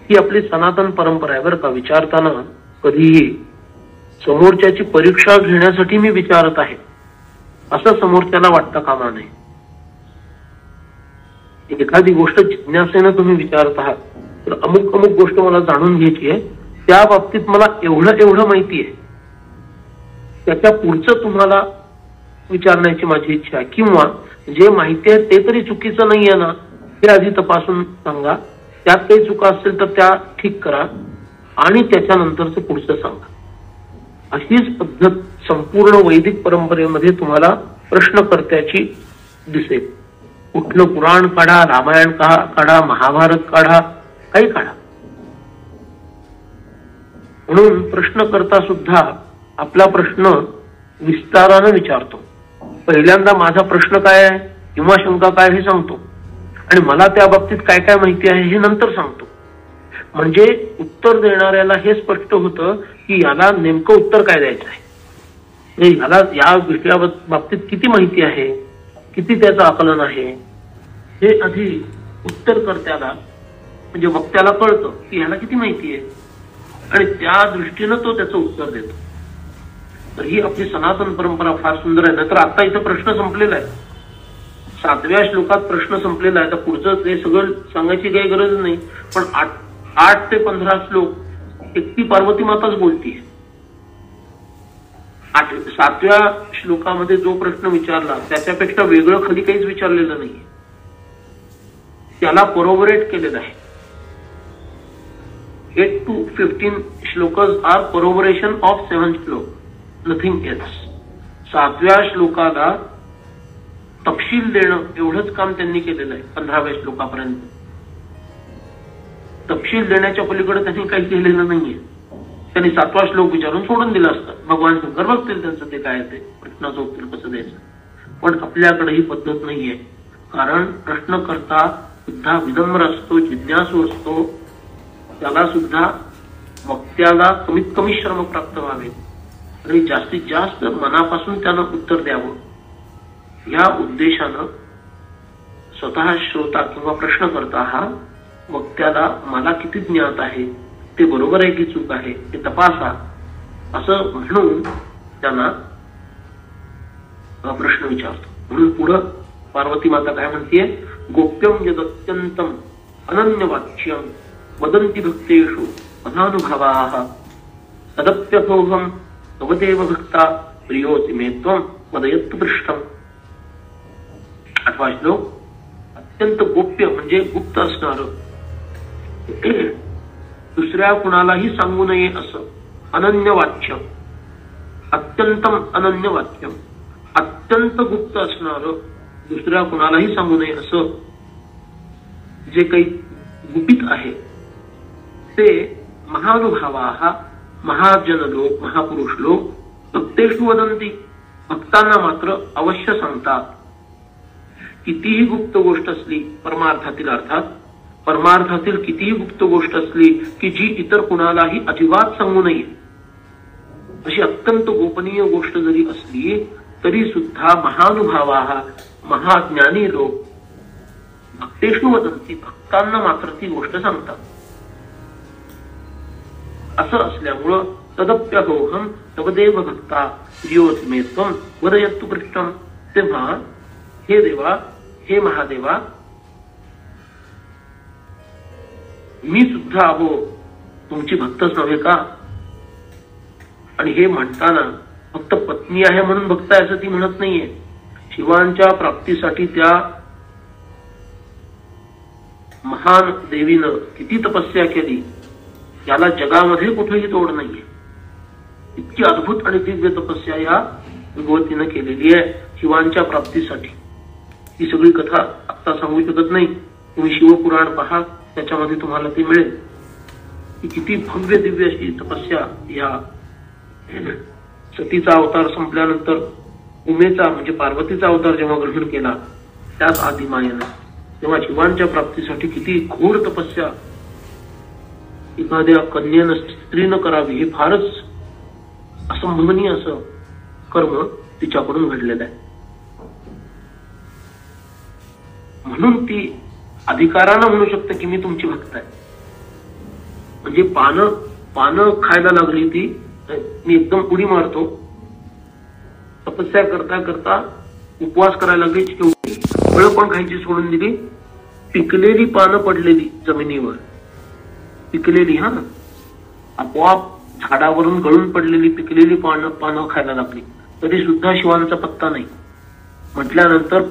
ही आपली सनातन परंपरा आहे बरं का. विचारताना कधीही समोरच्याची परीक्षा घेण्यासाठी मी विचारत आहे असं समोरच्याला वाटतं कामा नये. एखादी गोष्ट जिज्ञासेनं तुम्ही विचारत आहात तर अमुक गोष्ट मला जाणून घ्यायची आहे, त्या बाबतीत मला एवढं माहिती आहे त्याच्या पुढचं तुम्हाला विचारण्याची माझी इच्छा आहे, किंवा जे माहिती आहे ते तरी चुकीचं नाहीये ना हे आधी तपासून सांगा. त्यात काही चुका असतील तर त्या ठीक करा आणि त्याच्यानंतरचं पुढचं सांगा. अशीच पद्धत संपूर्ण वैदिक परंपरेमध्ये तुम्हाला प्रश्नकर्त्याची दिसेल. कुठलं पुराण काढा, रामायण काढा, महाभारत काढा, काही काढा. म्हणून प्रश्नकर्ता सुद्धा आपला प्रश्न विस्तारानं विचारतो. पहिल्यांदा माझा प्रश्न काय आहे किंवा शंका काय हे सांगतो आणि मला त्या बाबतीत काय काय माहिती आहे हे नंतर सांगतो. म्हणजे उत्तर देणाऱ्याला हे स्पष्ट होतं की याला नेमकं उत्तर काय द्यायचं आहे, याला या विषया बाबतीत किती माहिती आहे, किती त्याचं आकलन आहे हे आधी उत्तरकर्त्याला म्हणजे वक्त्याला कळतं की ह्याला किती माहिती आहे आणि त्या दृष्टीनं तो त्याचं उत्तर देतो. तर ही आपली सनातन परंपरा फार सुंदर आहे. नंतर आता इथं प्रश्न संपलेला आहे, 7व्या श्लोकात प्रश्न संपलेला आहे. तर पुढचं ते सगळं सांगायची काही गरज नाही. पण 8 ते 15 श्लोक एकटी पार्वती माताच बोलतीये. 7व्या श्लोकामध्ये जो प्रश्न विचारला त्याच्यापेक्षा वेगळं खाली काहीच विचारलेलं नाहीये, त्याला कोरोबरेट केलेलं आहे. 8 to 15 श्लोकस आर कोरोबरेशन ऑफ 7th श्लोक, नथिंग एल्स. 7व्या श्लोकाला तपशील देणं एवढंच काम त्यांनी केलेलं आहे. 15व्या श्लोकापर्यंत तपशील देण्याच्या पलीकडे त्यांनी काही केलेलं नाहीये. त्यांनी 7वा श्लोक विचारून सोडून दिला असतं. भगवान शंकर बघतील त्यांचं ते काय ते प्रश्नाचं उत्तर कसं द्यायचं. पण आपल्याकडे ही पद्धत नाहीये, कारण प्रश्नकर्ता सुद्धा विनम्र असतो, जिज्ञासू असतो. त्याला सुद्धा वक्त्याला कमीत कमी श्रम प्राप्त व्हावे आणि जास्तीत जास्त मनापासून त्यानं उत्तर द्यावं या उद्देशानं स्वतः श्रोता किंवा प्रश्नकर्ता हा वक्त्याला मला किती ज्ञात आहे, ते बरोबर आहे की चूक आहे ते तपासा असं म्हणून त्यांना प्रश्न विचारतो. म्हणून पुढं पार्वती माता काय म्हणतीये, गोप्यम यदत्यंतम अनन्यवाच्यम वदन्ति भक्तेषु अनानुभवाः तदप्यथोहम तवदेव भक्ता प्रियोऽसि मे त्वं वदयतु पृष्ठम. 8वा श्लोक अत्यंत गोप्य म्हणजे गुप्त असणार, दुसऱ्या कुणालाही सांगू नये असं. अनन्य वाच्य, अत्यंतम अनन्य वाच्यम, अत्यंत गुप्त असणार, दुसऱ्या कुणालाही सांगू नये असं जे काही गुपित आहे ते महानुभावाः महाजन लोक, महापुरुष लोक भक्तेषु वदन्ति, भक्तांना मात्र अवश्य सांगतात. कितीही गुप्त गोष्ट असली परमार्थातील, अर्थात परमार्थातील कितीही गुप्त गोष्ट असली की जी इतर कुणालाही अजिबात सांगू नये अशी अत्यंत गोपनीय गोष्ट जरी असली तरी सुद्धा महानुभावाः महाज्ञानी लोक भक्तेषु वदन्ति, भक्तांना मात्र ती गोष्ट सांगतात. असं असल्यामुळं तदप्यहोहम तवदेव भक्ता प्रियोऽसि मे त्वं वदयतु पृष्ठम. तेव्हा हे देवा, हे महादेवा, मी सुद्धा अहो तुमची भक्तच नव्हे का. आणि हे म्हणताना फक्त पत्नी आहे म्हणून भक्त आहे असं ती म्हणत नाहीये. शिवांच्या प्राप्तीसाठी त्या महान देवीनं किती तपस्या केली याला जगामध्ये कुठेही तोड नाहीये. इतकी अद्भुत आणि दिव्य तपस्या या भगवतीनं केलेली आहे शिवांच्या प्राप्तीसाठी. ही सगळी कथा आता सांगू शकत नाही, तुम्ही शिवपुराण पहा, त्याच्यामध्ये तुम्हाला ती मिळेल की किती भव्य दिव्य अशी तपस्या या सतीचा अवतार संपल्यानंतर उमेचा म्हणजे पार्वतीचा अवतार जेव्हा ग्रहण केला त्याच आदिमायेनं, तेव्हा शिवांच्या प्राप्तीसाठी किती घोर तपस्या एखाद्या कन्येनं स्त्रीनं करावी हे फारच असंभवनीय असं कर्म तिच्याकडून घडलेलं आहे. म्हणून ती अधिकारानं म्हणू शकते की मी तुमची भक्त आहे. म्हणजे पानं खायला लागली ती, मी एकदम उडी मारतो, तपस्या करता करता उपवास करायला लागली, फळं पण खायची सोडून दिली, पिकलेली पानं पडलेली जमिनीवर, पिकलेली, हा आपोआप झाडावरून गळून पडलेली पिकलेली पानं खायला लागली, तरी सुद्धा शिवांचा पत्ता नाही. म्हटल्यानंतर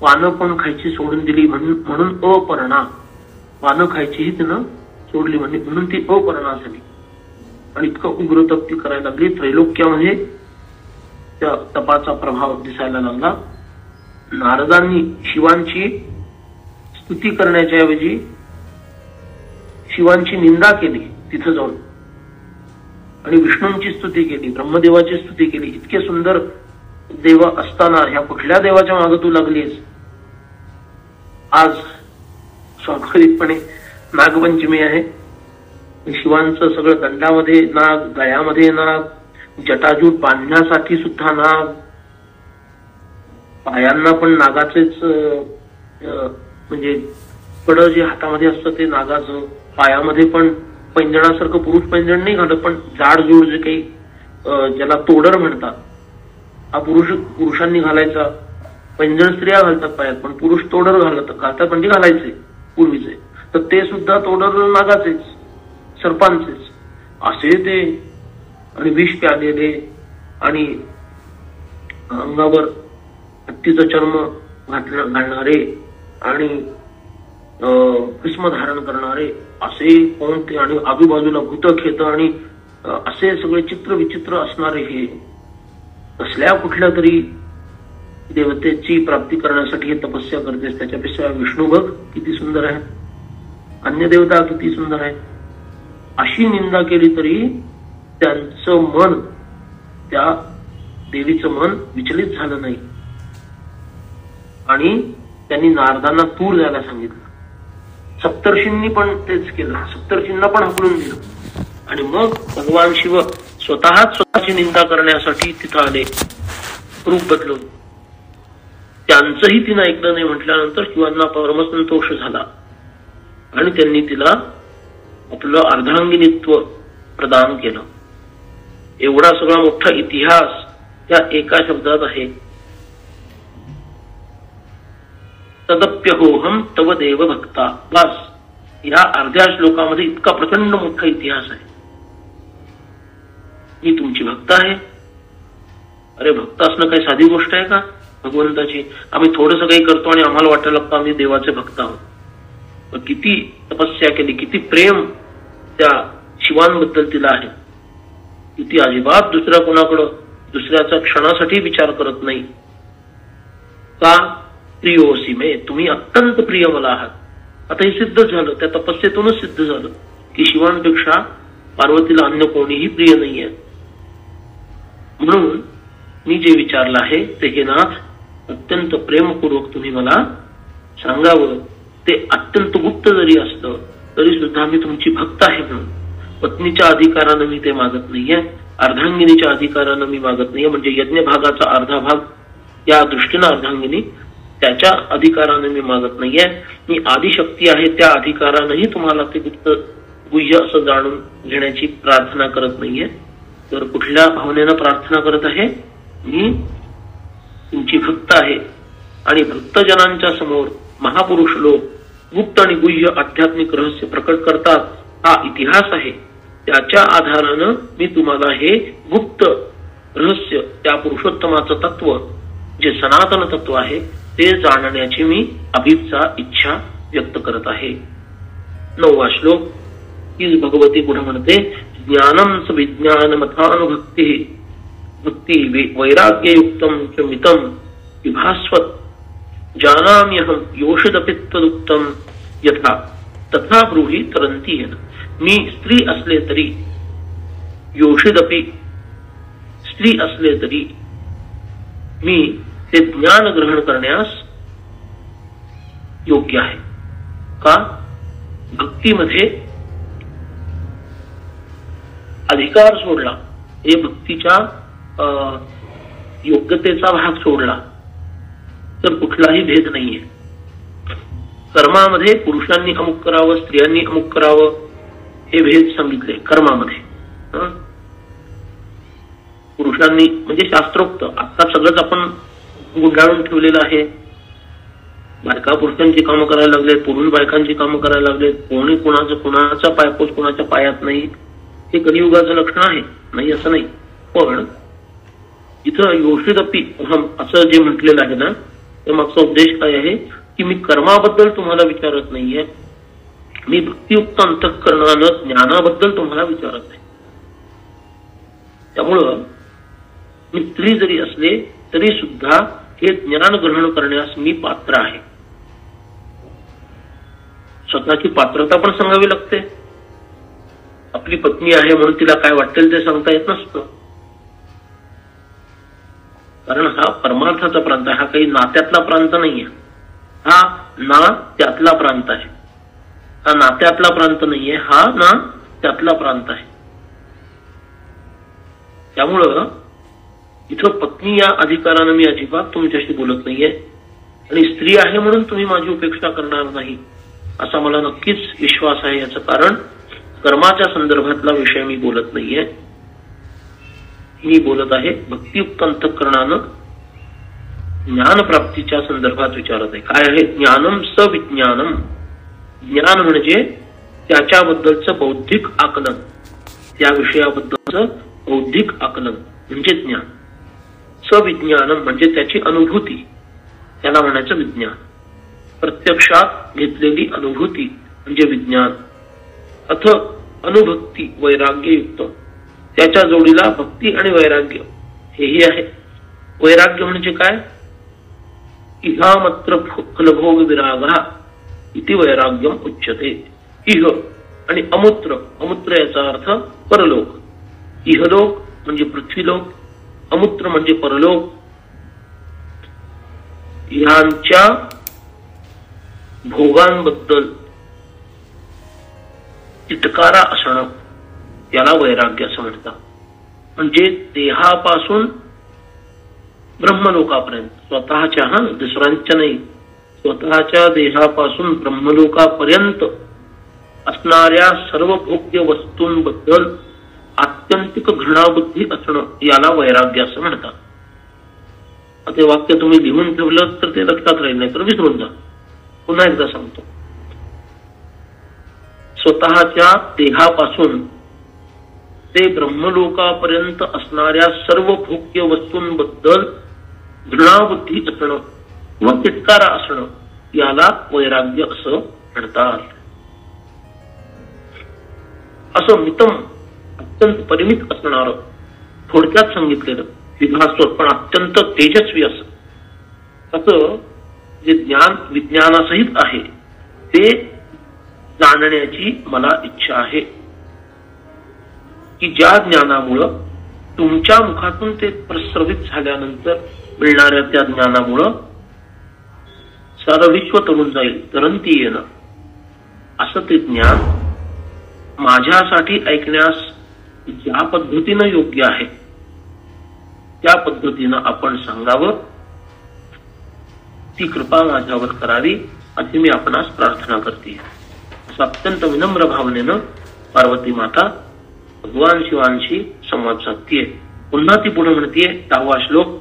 पानं पण खायची सोडून दिली, म्हणून अपर्णा, पानं खायचीही तिनं सोडली, म्हणून ती अपर्णा झाली. आणि इतकं उग्र तप ती करायला लागली. त्रैलोक्यामध्ये त्या तपाचा प्रभाव दिसायला लागला. नारदांनी शिवांची स्तुती करण्याच्या ऐवजी शिवांची निंदा केली तिथं जाऊन, आणि विष्णूंची स्तुती केली, ब्रह्मदेवाची स्तुती केली. इतके सुंदर देव असताना ह्या कुठल्या देवाच्या मागे तू लागलीस? आज स्वाभाविकपणे नागपंचमी आहे. शिवांचं सगळं दंडामध्ये नाग, गळ्यामध्ये नाग, जटाजूट बांधण्यासाठी सुद्धा नाग, पायांना पण नागाचेच म्हणजे कड जे हातामध्ये असतं ते नागाचं, पायामध्ये पण पैंजणासारखं पुरुष पैंजण नाही घालत, पण जाडजूड जे काही ज्याला तोडर म्हणतात, हा पुरुषांनी घालायचा. पैंजण स्त्रिया घालतात पायात, पण पुरुष तोडर घालतात म्हणजे घालायचे पूर्वीचे, तर ते सुद्धा तोडर नागाचेच, सर्पांचेच असे ते. आणि विष प्यालेले आणि अंगावर हत्तीचा चर्म घालणारे आणि भस्म धारण करणारे असे कोणते, आणि आजूबाजूला भूत खेत आणि असे सगळे चित्र विचित्र असणारे हे असल्या कुठल्या तरी देवतेची प्राप्ती करण्यासाठी हे तपस्या करतेस. त्याच्यापेक्षा विष्णू बघ किती सुंदर आहे, अन्य देवता किती सुंदर आहे. अशी निंदा केली तरी त्यांचं मन, त्या देवीचं मन विचलित झालं नाही. आणि त्यांनी नारदांना तूर द्यायला सांगितलं. सप्तर्षींनी पण तेच केलं, सप्तर्षींना पण हाकलून दिलं. आणि मग भगवान शिव स्वतःची निंदा करण्यासाठी तिथं आले, रूप बदलून. त्यांचंही तिनं ऐकलं नाही. म्हटल्यानंतर शिवांना परमसंतोष झाला आणि त्यांनी तिला आपलं अर्धांगिनीत्व प्रदान केलं. एवढा सगळा मोठा इतिहास त्या एका शब्दात आहे. तदप्यहोहम तव देव भक्ता. बस या अर्ध्या श्लोकामध्ये इतका प्रचंड मोठा इतिहास आहे. मी तुमची भक्त आहे. अरे भक्त असणं काही साधी गोष्ट आहे का भगवंताची? आम्ही थोडंसं काही करतो आणि आम्हाला वाटायला लागतं आम्ही देवाचे भक्त आहोत. किती तपस्या केली, किती प्रेम त्या शिवांबद्दल तिला आहे. किती अजिबात दुसऱ्याचा क्षणासाठी विचार करत नाही. का? प्रियोसी मे, तुम्ही अत्यंत प्रिय मला आहात. आता हे सिद्ध झालं, त्या तपस्येतूनच सिद्ध झालं की शिवांपेक्षा पार्वतीला अन्य कोणीही प्रिय नाहीये. म्हणून मी जे विचारलं आहे ते हे नाथ अत्यंत प्रेमपूर्वक तुम्ही मला सांगावं. ते अत्यंत गुप्त जरी असलं तरी सुद्धा मी तुमची भक्त आहे म्हणून. पत्नीच्या अधिकारानं मी ते मागत नाहीये, अर्धांगिनीच्या अधिकारानं मी मागत नाहीये. म्हणजे यज्ञ भागाचा अर्धा भाग या दृष्टीनं अर्धांगिनी, त्याच्या अधिकारानं मी मागत नाहीये. मी आदिशक्ती आहे, त्या अधिकारानंही तुम्हाला ते गुप्त गुह्य असं जाणून घेण्याची प्रार्थना करत नाहीये. तर कुठल्या भावनेनं प्रार्थना करत आहे? मी तुमची भक्त आहे. आणि भक्तजनांच्या समोर महापुरुष लोक गुप्त आणि गुह्य आध्यात्मिक रहस्य प्रकट करतात. हा इतिहास आहे. त्याच्या आधारानं मी तुम्हाला हे गुप्त रहस्य, त्या पुरुषोत्तमाचं तत्व जे सनातन तत्व आहे ते जाणण्याची मी अभिप्सा इच्छा व्यक्त करत आहे. 9वा श्लोक. ही भगवती पुढे म्हणते, ज्ञानम स विज्ञानमथानुभक्ती भक्ती वैराग्ययुक्तम च मितम विभास्वत जानाम्यहं योषदपि तदुक्तम यथा तथा ब्रूहि तरंती येन. मी स्त्री असले तरी, योषदपि स्त्री असले तरी मी ते ज्ञान ग्रहण करण्यास योग्य आहे. का? भक्तीमध्ये अधिकार सोडला, हे भक्तीच्या योग्यतेचा भाग सोडला तर कुठलाही भेद नाहीये. कर्मामध्ये पुरुषांनी अमुक करावं, स्त्रियांनी अमुक करावं हे भेद सांगितले कर्मामध्ये. पुरुषांनी म्हणजे शास्त्रोक्त. आता सगळंच आपण गुंडाळून ठेवलेलं आहे. बायका पुरुषांची कामं करायला लागलेत, पुरुष बायकांची कामं करायला लागलेत. कोणी कुणाचा पायपोच कुणाच्या पायात नाही. हे कलियुगाचं लक्षण आहे, नाही असं नाही. पण इथं योषिदपि अहम असं जे म्हटलेलं आहे ना, तर मागचा उद्देश काय आहे की मी कर्माबद्दल तुम्हाला विचारत नाहीये, मी भक्तियुक्त अंतःकरणानं ज्ञानाबद्दल तुम्हाला विचारत नाही. त्यामुळं मी स्त्री जरी असले तरी सुद्धा हे ज्ञान ग्रहण करण्यास मी पात्र आहे. स्वतःची पात्रता पण सांगावी लागते. आपली पत्नी आहे म्हणून तिला काय वाटेल ते सांगता येत नसतं. कारण हा परमार्थाचा प्रांत आहे, हा काही नात्यातला प्रांत नाहीये. हा ना त्यातला प्रांत आहे. हा नात्यातला प्रांत नाहीये, हा ना त्यातला प्रांत आहे. त्यामुळं इथं पत्नी या अधिकारानं मी अजिबात तुमच्याशी बोलत नाहीये, आणि स्त्री आहे म्हणून तुम्ही माझी उपेक्षा करणार नाही असा मला नक्कीच विश्वास आहे. याचं कारण कर्माच्या संदर्भातला विषय मी बोलत नाहीये, मी बोलत आहे भक्तियुक्त अंतःकरणानं ज्ञानप्राप्तीच्या संदर्भात विचारत आहे. काय आहे? ज्ञानम सविज्ञानम. ज्ञान म्हणजे त्याच्याबद्दलचं बौद्धिक आकलन, त्या विषयाबद्दलचं बौद्धिक आकलन म्हणजे ज्ञान. सविज्ञानम म्हणजे त्याची अनुभूती, त्याला म्हणायचं विज्ञान. प्रत्यक्षात घेतलेली अनुभूती म्हणजे विज्ञान. अथ अनुभक्ती वैराग्ययुक्त, त्याच्या जोडीला भक्ती आणि वैराग्य हेही आहे. वैराग्य म्हणजे काय? इहामत्र फलभोग विरागः इति वैराग्यम उच्यते. इह आणि अमुत्र, अमुत्र याचा अर्थ परलोक. इहलोक म्हणजे पृथ्वीलोक, अमुत्र म्हणजे परलोक. ह्यांच्या भोगांबद्दल तिटकारा असणं याला वैराग्य असं म्हणतात. म्हणजे देहापासून ब्रह्मलोकापर्यंत, स्वतःच्या, दुसऱ्यांच्या नाही, स्वतःच्या देहापासून ब्रह्मलोकापर्यंत असणाऱ्या सर्व भोग्य वस्तूंबद्दल आत्यंतिक घृणाबुद्धी असणं याला वैराग्य असं म्हणतात. ते वाक्य तुम्ही लिहून ठेवलं तर ते लक्षात राहील, नाही तर विसरून जा. पुन्हा एकदा सांगतो. स्वतःच्या देहापासून ते ब्रह्मलोकापर्यंत असणाऱ्या सर्व भोग्य वस्तूंबद्दल घृणाबुद्धी असणं व तिटकारा असणं याला वैराग्य असं म्हणतात. असं मितम, अत्यंत परिमित असणार, थोडक्यात सांगितलेलं विभास्वत पण अत्यंत तेजस्वी असं जे ज्ञान विज्ञानासहित आहे ते जाणण्याची मला इच्छा आहे. की ज्या ज्ञानामुळं तुमच्या मुखातून ते प्रस्रवित झाल्यानंतर मिळणाऱ्या त्या ज्ञानामुळं सारं विश्व तरुण जाईल, तरंती येणं, असं ते ज्ञान माझ्यासाठी ऐकण्यास ज्या पद्धतीनं योग्य आहे त्या पद्धतीनं आपण सांगावं, ती कृपा माझ्यावर करावी अशी मी आपणास प्रार्थना करते. असं अत्यंत विनम्र भावनेनं पार्वती माता भगवान शिवांशी संवाद साधतीये. पुन्हा ती पुढे म्हणतीये 10वा श्लोक.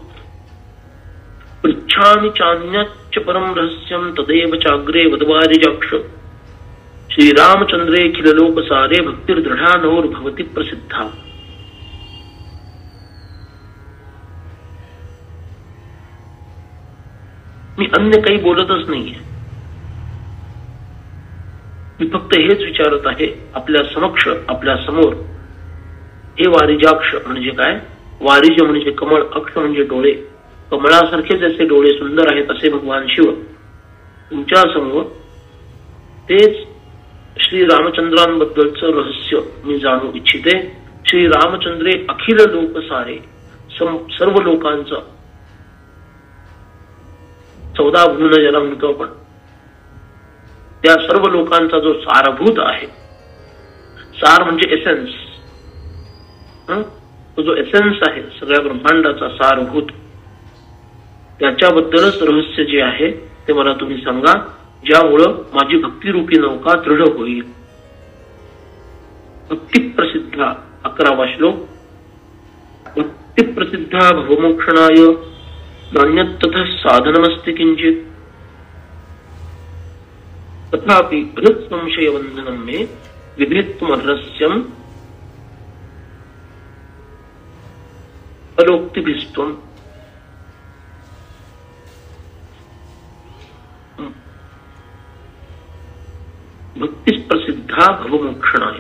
पृच्छामि चान्यच्च परम रहस्यं तदेव चाग्रे वदवारिजाक्ष श्रीरामचंद्रे खिल लोकसारे भक्तिर्दृढा नौर्भवति प्रसिद्धा. मी अन्य काही बोलतच नाहीये, मी फक्त हेच विचारत आहे आपल्या समक्ष, आपल्या समोर. हे वारिजाक्ष म्हणजे काय? वारिज म्हणजे कमळ, अक्ष म्हणजे डोळे. कमळासारखे जसे डोळे सुंदर आहेत असे भगवान शिव तुमच्या समोर तेच श्री रामचंद्रांबद्दलचं रहस्य मी जाणू इच्छिते. श्री रामचंद्रे अखिल लोकसारे, सर्व लोकांचं, 14 भुवन ज्याला म्हणतो आपण, त्या सर्व लोकांचा जो सारभूत आहे, सार म्हणजे एसेन्स, तो जो एसेन्स आहे सगळ्या ब्रह्मांडाचा सारभूत, त्याच्याबद्दलच रहस्य जे आहे ते मला तुम्ही सांगा, ज्यामुळं माझी भक्तिरूपी नौका दृढ होईल. भक्ती प्रसिद्धा 11वा श्लोक. भक्ती प्रसिद्धा भवमोक्षणाय नान्यतः साधनमस्ति किंचित तथापि बृहत् संशय वंदनम मे विभेत्तुमर्हस्यं अलोक्तिभिस्त्वम् भक्तीस प्रसिद्धा भवमोक्षणाय.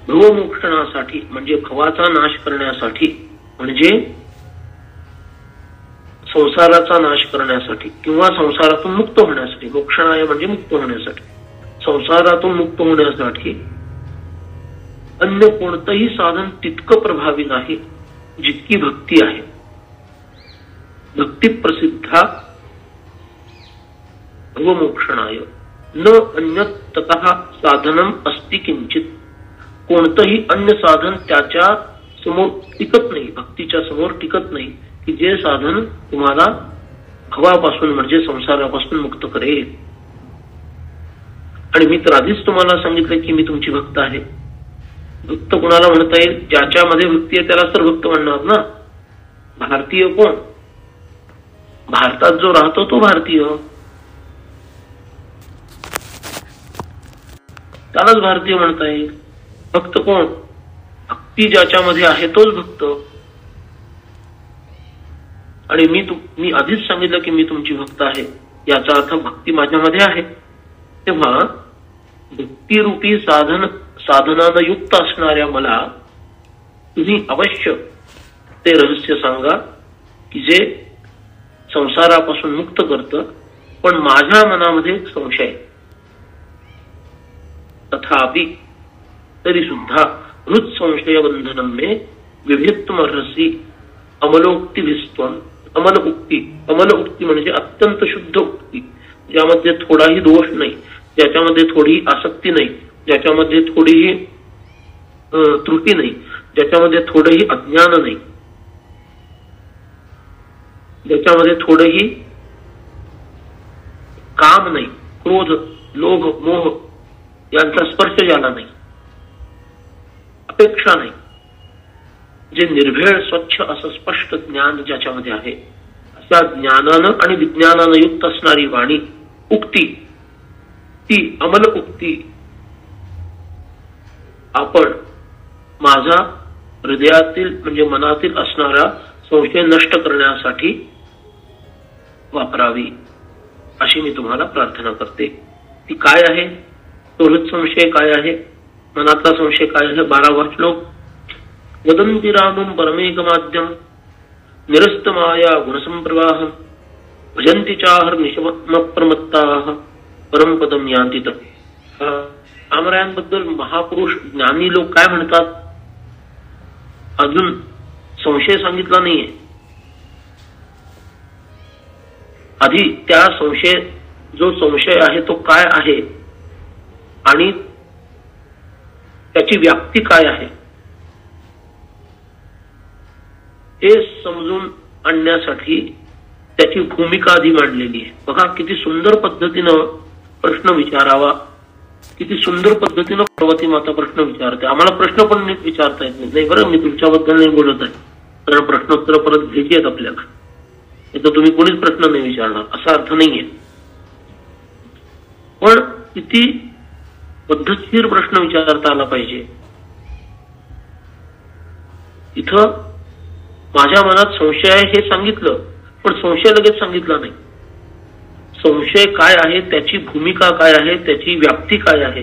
भवमोक्षणासाठी म्हणजे भवाचा नाश करण्यासाठी, म्हणजे संसाराचा नाश करण्यासाठी किंवा संसारातून मुक्त होण्यासाठी. मोक्षणाय म्हणजे मुक्त होण्यासाठी. संसारातून मुक्त होण्यासाठी अन्य कोणतंही साधन तितकं प्रभावी नाही जितकी भक्ती आहे. भक्ती प्रसिद्धा भवमोक्षणाय न अन्यतः साधनम अस्ति किंचित. कोणतंही अन्य साधन त्याच्या समोर टिकत नाही, भक्तीच्या समोर टिकत नाही, की जे साधन तुम्हाला भवापासून म्हणजे संसारापासून मुक्त करेल. आणि मी तर आधीच तुम्हाला सांगितलं की मी तुमची भक्त आहे. भक्त कोणाला म्हणता येईल? ज्याच्यामध्ये भक्ती आहे त्यालाच तर भक्त म्हणणार ना. भारतीय कोण? भारतात जो राहतो तो भारतीय, त्यालाच भारतीय म्हणता येईल. भक्त कोण? भक्ती ज्याच्यामध्ये आहे तोच भक्त. आणि मी आधीच सांगितलं की मी तुमची भक्त आहे, याचा अर्थ भक्ती माझ्यामध्ये आहे. तेव्हा भक्तिरूपी साधनानं युक्त असणाऱ्या मला तुम्ही अवश्य ते रहस्य सांगा की जे संसारापासून मुक्त करतं. पण माझ्या मनामध्ये संशय, तथापि तरी सुद्धा हृद संशय बंधनम मे विभित्तमर्हसी अमलोक्तिभिस्त्वम्. अमल उक्ती म्हणजे अत्यंत शुद्ध उक्ती, ज्यामध्ये थोडाही दोष नाही, ज्याच्यामध्ये थोडी आसक्ती नाही, ज्याच्यामध्ये थोडीही त्रुटी नाही, ज्याच्यामध्ये थोडंही अज्ञान नाही, ज्याच्यामध्ये थोडंही काम नाही, क्रोध, लोभ, मोह यांचा स्पर्श झाला नाही, अपेक्षा नाही, जे निर्भेळ स्वच्छ असं स्पष्ट ज्ञान ज्याच्यामध्ये आहे, अशा ज्ञानानं आणि विज्ञानानं युक्त असणारी वाणी, उक्ती, ती अमल उक्ती आपण माझा हृदयातील म्हणजे मनातील असणारा संशय नष्ट करण्यासाठी वापरावी, अशी मी तुम्हाला प्रार्थना करते. ती काय आहे? तो हृद संशय काय आहे? मनातला संशय काय आहे? 12वा श्लोक. वदन्ति रामं परमेकमाद्यं निरस्तमाया गुणसंप्रवाहं भजन्ति चाहर्निशमप्रमत्ताः परम पदम यान्ति तत्. रामरायांबद्दल महापुरुष ज्ञानी लोक काय म्हणतात? अजून संशय सांगितला नाहीये. आधी त्या जो संशय आहे तो काय आहे आणि त्याची व्याप्ती काय आहे हे समजून आणण्यासाठी त्याची भूमिका आधी मांडलेली आहे. बघा किती सुंदर पद्धतीनं प्रश्न विचारावा, किती सुंदर पद्धतीनं पार्वती माता प्रश्न विचारते. आम्हाला प्रश्न पण नीट विचारता येत नाही. बरं, मी तुमच्याबद्दल नाही बोलत आहे, कारण प्रश्नोत्तर परत घ्यायची आहेत आपल्याला. तर तुम्ही कोणीच प्रश्न नाही विचारणार असा अर्थ नाहीये, पण किती पद्धतशीर प्रश्न विचारता आला पाहिजे. इथं माझ्या मनात संशय आहे हे सांगितलं, पण संशय लगेच सांगितला नाही. संशय काय आहे, त्याची भूमिका काय आहे, त्याची व्याप्ती काय आहे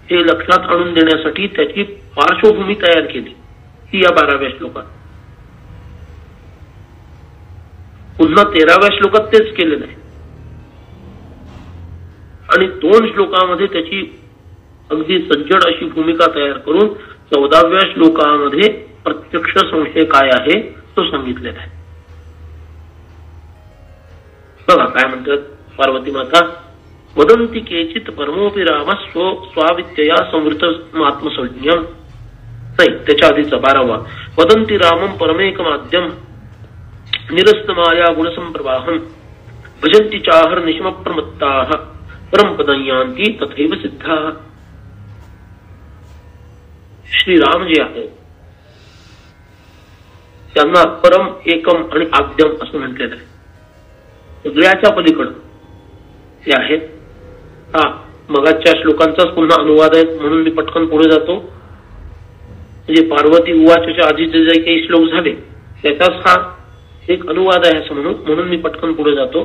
हे लक्षात आणून देण्यासाठी त्याची पार्श्वभूमी तयार केली, ती या 12व्या श्लोकात. पुन्हा 13व्या श्लोकात तेच केलेलं आहे आणि 2 श्लोकामध्ये त्याची अगदी सज्जड अशी भूमिका तयार करून 14व्या श्लोकामध्ये प्रत्यक्ष संशय काय आहे तो सांगितलेला आहे. बघा काय म्हणतात पार्वती माता. वदन्ति केचित परमोपि राम स्वावित्यया संवृत आत्मसंज्ञम. नाही, त्याच्या आधीचा 12वा. वदन्ति रामं परमेकमाद्यं निरस्तमाया गुणसंप्रवाहं भजन्ति चाहर्निशमप्रमत्ताः परमपदं यान्ति तथैव सिद्धाः. श्रीराम जे आहे त्यांना परम, एकम आणि आद्यम असं म्हटलेलं आहे. सगळ्याच्या पलीकडं ते आहेत. मगाच्या श्लोकांचाच पुन्हा अनुवाद आहे म्हणून मी पटकन पुढे जातो. म्हणजे पार्वती उवाचच्या आधीचे जे काही श्लोक झाले त्याचाच हा एक अनुवाद आहे असं म्हणून मी पटकन पुढे जातो.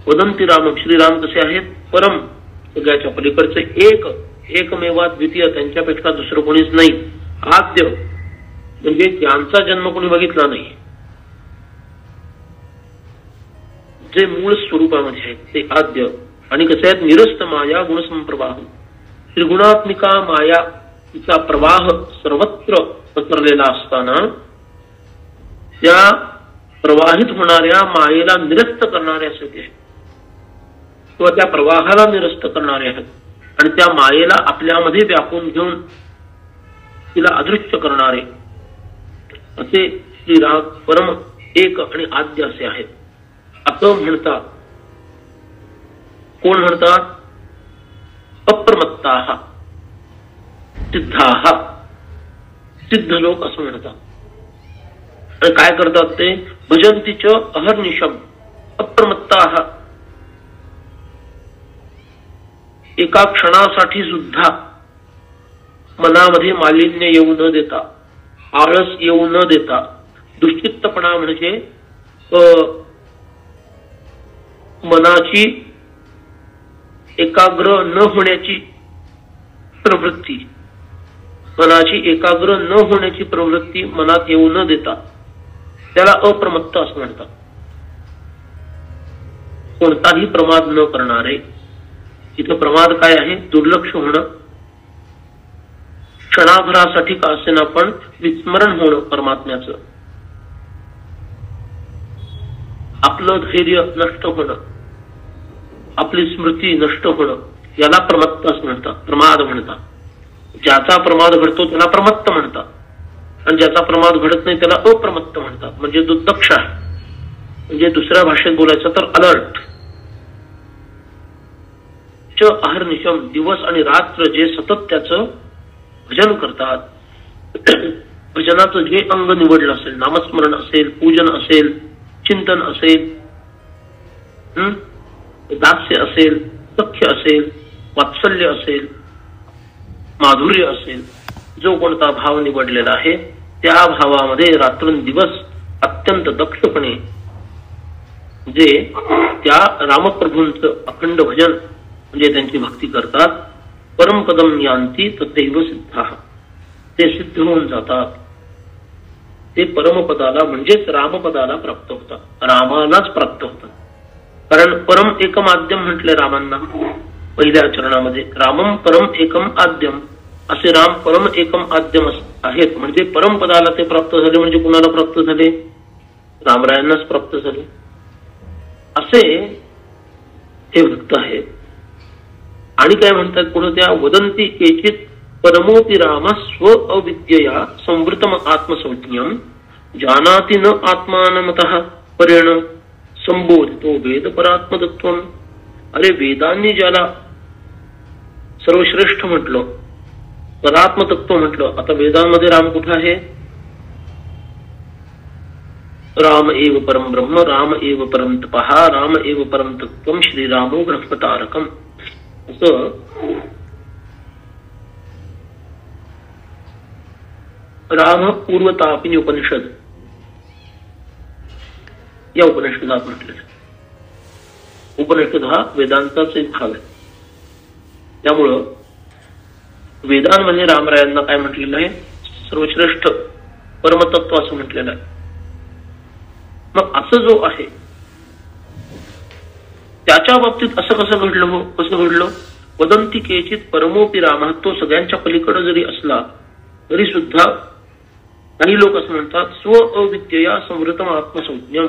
वदंती राम, श्रीराम कसे आहेत? परम, सगळ्याच्या पलीकडचे, एकमेवा द्वितीय, त्यांच्यापेक्षा दुसरं कोणीच नाही. आद्य म्हणजे त्यांचा जन्म कोणी बघितला नाही, जे मूळ स्वरूपामध्ये आहेत ते आद्य. आणि कसे आहेत? निरस्त माया गुणसंप्रवाह, त्रिगुणात्मिका माया तिचा प्रवाह सर्वत्र पसरलेला असताना त्या प्रवाहित होणाऱ्या मायेला निरस्त करणारे असे ते, किंवा त्या प्रवाहाला निरस्त करणारे आहेत, आणि त्या मायेला आपल्यामध्ये व्यापून घेऊन तिला अदृश्य करणारे असे श्रीराम परम एक आणि आद्य असे आहेत. असं म्हणतात. कोण म्हणतात? अप्रमत्ताः, सिद्धाः, सिद्ध लोक असं म्हणतात. आणि काय करतात ते? भजन्ति च अहर्निशम अप्रमत्ताः, एका क्षणासाठी सुद्धा मनामध्ये मालिन्य येऊ न देता, आळस येऊ न देता, दुश्चित्तपणा म्हणजे मनाची एकाग्र न होण्याची प्रवृत्ती, मनाची एकाग्र न होण्याची प्रवृत्ती मनात येऊ न देता त्याला अप्रमत्त असं म्हणतात. कोणताही प्रमाद न करणारे. इथं प्रमाद काय आहे? दुर्लक्ष होणं, क्षणाभरासाठी का असेना पण विस्मरण होणं परमात्म्याचं, आपलं धैर्य नष्ट होणं, आपली स्मृती नष्ट होणं, याला प्रमत्त असं म्हणतात, प्रमाद म्हणतात. ज्याचा प्रमाद घडतो त्याला प्रमत्त म्हणतात, आणि ज्याचा प्रमाद घडत नाही त्याला अप्रमत्त म्हणतात. म्हणजे दुर्दक्ष आहे. म्हणजे दुसऱ्या भाषेत बोलायचं तर अलर्ट. च अहर्निशम, दिवस आणि रात्र जे सतत त्याचं भजन करतात. भजनाचं जे अंग निवडलं असेल, नामस्मरण असेल, पूजन असेल, चिंतन असेल, दास्य असेल, सख्य असेल, वात्सल्य असेल, माधुर्य असेल, जो कोणता भाव निवडलेला आहे त्या भावामध्ये रात्रंदिवस अत्यंत दक्षपणे जे त्या रामप्रभूंचं अखंड भजन म्हणजे त्यांची भक्ती करतात. परमपदम यांती तथैव सिद्धाः, ते सिद्ध होऊन जातात. ते परमपदाला म्हणजेच रामपदाला प्राप्त होतात, रामालाच प्राप्त होतात. कारण परम एकम आद्यम म्हटले रामांना पहिल्या चरणामध्ये. रामम परम एकम आद्यम, असे राम परम एकम आद्यम आहेत. म्हणजे परमपदाला ते प्राप्त झाले. म्हणजे कुणाला प्राप्त झाले? रामरायांनाच प्राप्त झाले असे हे भक्त आहेत. आणि काय म्हणतात पुढे? त्या वदंती केचित परमोपि राम स्व अविद्यया संवृतम आत्मसंज्ञम जानाति न आत्मानमतः परेण संबोधितो वेद परात्मतत्वम. अरे वेदांनी ज्याला सर्वश्रेष्ठ म्हटलं, परात्मतत्व म्हटलं, आता वेदांमध्ये राम कुठं आहे? राम एव परम ब्रह्म, राम एव परम तपः, राम एव परम तत्वम, श्रीरामो ब्रह्मतारकम. असं राम पूर्वतापिनी उपनिषद या उपनिषदात म्हटलेलं. उपनिषद हा वेदांताचा एक भाग आहे. त्यामुळं वेदांमध्ये रामरायांना काय म्हटलेलं आहे? सर्वश्रेष्ठ परमतत्व असं म्हटलेलं आहे. मग असं जो आहे त्याच्या बाबतीत असं कसं घडलं हो? कसं घडलं? वदंती केचित परमोपि राम, तो सगळ्यांच्या पलीकडे जरी असला तरी सुद्धा काही लोक असं म्हणतात स्व अविद्यया संवृतम आत्मसंज्ञम,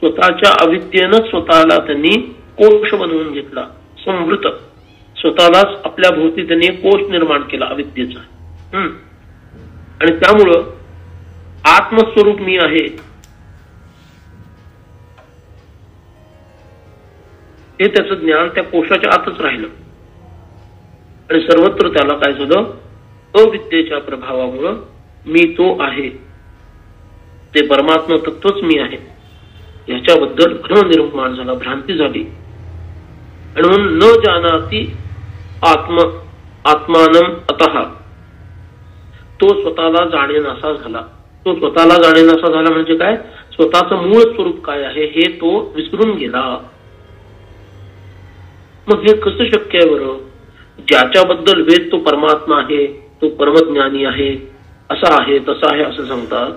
स्वतःच्या अविद्येनं स्वतःला त्यांनी कोश बनवून घेतला. संवृत, स्वतःलाच आपल्या भोवती त्यांनी कोश निर्माण केला अविद्येचा. आणि त्यामुळं आत्मस्वरूप मी आहे हे त्याचं ज्ञान त्या कोशाच्या आतच राहिलं. आणि सर्वत्र त्याला काय झालं? अविद्येच्या प्रभावामुळं मी तो आहे, ते परमात्मा तत्वच मी आहे याच्याबद्दल भ्रम निर्माण झाला, भ्रांती झाली. आणि म्हणून न जानाती आत्मानम अतः, तो स्वतःला जाणेनासा झाला. तो स्वतःला जाणेनासा झाला म्हणजे काय? स्वतःचं मूळ स्वरूप काय आहे हे तो विसरून गेला. मग हे कसं शक्य आहे बरं? ज्याच्याबद्दल वेद तो परमात्मा आहे, तो परमज्ञानी आहे, असा आहे तसा आहे असं सांगतात.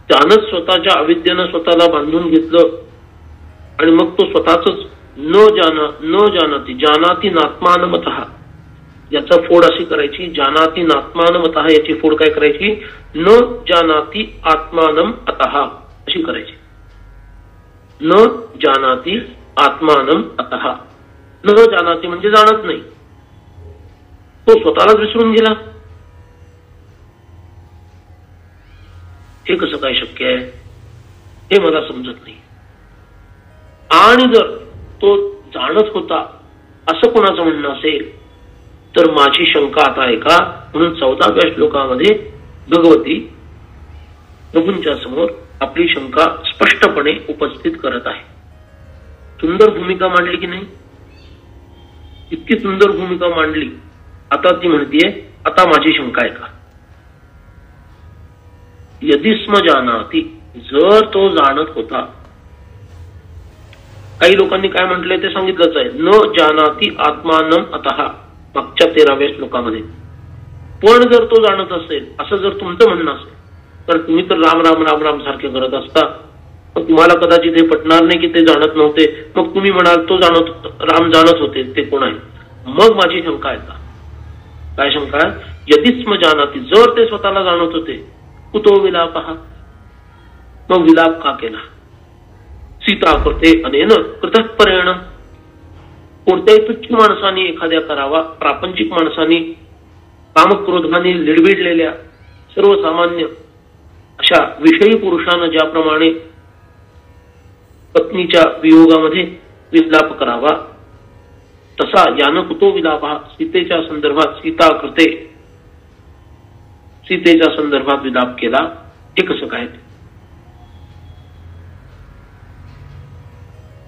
त्यानंच स्वतःच्या अविद्येनं स्वतःला बांधून घेतलं आणि मग तो स्वतःच न जानाती जानाती नात्मानमतः याचा फोड अशी करायची. जानाती नात्मानमतः याची फोड काय करायची? न जानाती आत्मानम अतः अशी करायची. न जानाती आत्मानम अतः. न जानाती म्हणजे जाणत नाही, तो स्वतःलाच विसरून गेला. हे कसं काय शक्य आहे हे मला समजत नाही. आणि जर तो जाणत होता असं कोणाचं म्हणणं असेल तर माझी शंका आता आहे का? म्हणून 14व्या श्लोकामध्ये भगवती प्रभूंच्या समोर आपली शंका स्पष्टपणे उपस्थित करत आहे. सुंदर भूमिका मांडली की नाही? इतकी सुंदर भूमिका मांडली. आता ती म्हणतीये आता माझी शंका आहे का? यदि स्म जानाति, जर तो जाणत होता. काही लोकांनी काय म्हटलंय ते सांगितलंच आहे. न जानाति आत्मानम अतः मागच्या 13व्या श्लोकामध्ये. पण जर तो जाणत असेल असं जर तुमचं म्हणणं असेल तर तुम्ही तर राम राम राम राम सारखे करत असता. मग तुम्हाला कदाचित हे पटणार नाही की ते जाणत नव्हते. मग तुम्ही म्हणाल तो जाणत, राम जाणत होते, ते कोण आहे? मग माझी शंका आहे का? काय शंका आहे? यदि स्म जानाति, जर ते स्वतःला जाणत होते, कुतो विलापः, मग विलाप का केला? सीता कृते अनेन कृतःपरेण. कोणत्याही तुच्छ माणसाने एखाद्या करावा, प्रापंचिक माणसाने कामक्रोधाने लिडबिडलेल्या सर्वसामान्य अशा विषयी पुरुषानं ज्याप्रमाणे पत्नीच्या वियोगामध्ये विलाप करावा तसा यानं कुतो विलाप, सीतेच्या संदर्भात सीता कृते, सीतेच्या संदर्भात विलाप केला. हे कसं काय?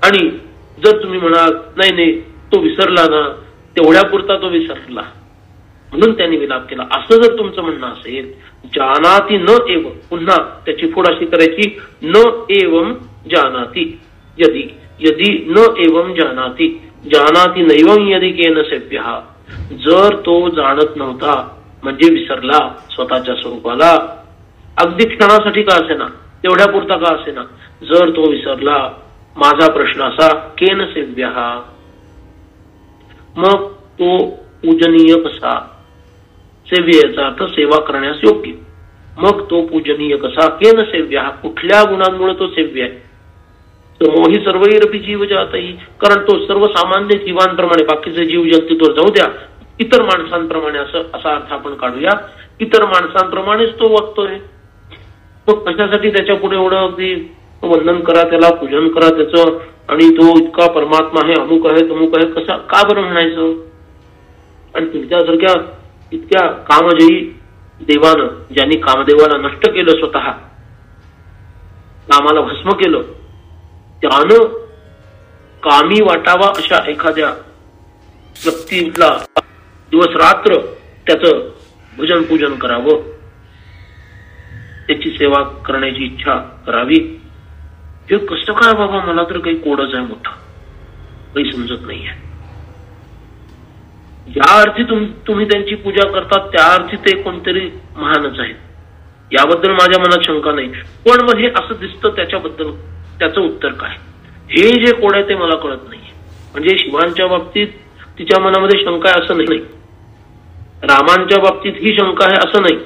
आणि जर तुम्ही म्हणाल नाही नाही तो विसरला ना, तेवढ्या पुरता तो विसरला म्हणून त्यांनी विलाप केला, असं जर तुमचं म्हणणं असेल, जानाति न एव, पुन्हा त्याची फोड अशी करायची. न एवं जानाति यदि, यदि न एवं जानाति, जानाति नैवं यदि केन सेव्यः, जर तो जाणत नव्हता म्हणजे विसरला स्वतःच्या स्वरूपाला, अगदी क्षणासाठी का असेना, तेवढ्या पुरता का असेना, जर तो विसरला, माझा प्रश्न असा, केन सेव्यः, मग तो पूजनीय कसा? सेव्य याचा अर्थ सेवा करण्यास योग्य. मग तो पूजनीय कसा? केन सेव्यः, कुठल्या गुणांमुळे तो सेव्य आहे? मोही सर्वैरपि जीव जातही, कारण तो सर्वसामान्य जीवांप्रमाणे, बाकीचे जीव जगतीवर जाऊ द्या, इतर माणसांप्रमाणे असा अर्थ आपण काढूया. इतर माणसांप्रमाणेच तो वागतोय. मग कशासाठी त्याच्या पुढे एवढं अगदी वंदन करा, त्याला पूजन करा त्याचं, आणि तो इतका परमात्मा आहे, अमुक आहे तमुक आहे, कसा का बरं म्हणायचं? आणि तुमच्यासारख्या इतक्या कामजयी देवानं, ज्यांनी कामदेवाला नष्ट केलं, स्वतः कामाला भस्म केलं, त्यानं कामी वाटावा अशा एखाद्या व्यक्तीला दिवस रात्र त्याचं भजन पूजन करावं, त्याची सेवा करण्याची इच्छा करावी. हे कसं काय बाबा? मला तर काही कोडच आहे मोठा, काही समजत नाहीये. ज्या अर्थी तुम्ही त्यांची पूजा करतात त्या अर्थी ते कोणतरी महानच आहेत, याबद्दल माझ्या मनात शंका नाही. पण मग हे असं दिसतं, त्याच्याबद्दल त्याचं उत्तर काय? हे जे कोड आहे ते मला कळत नाहीये. म्हणजे शिवांच्या बाबतीत तिच्या मनामध्ये शंका आहे असं नाही, रामांच्या बाबतीत ही शंका आहे असं नाही.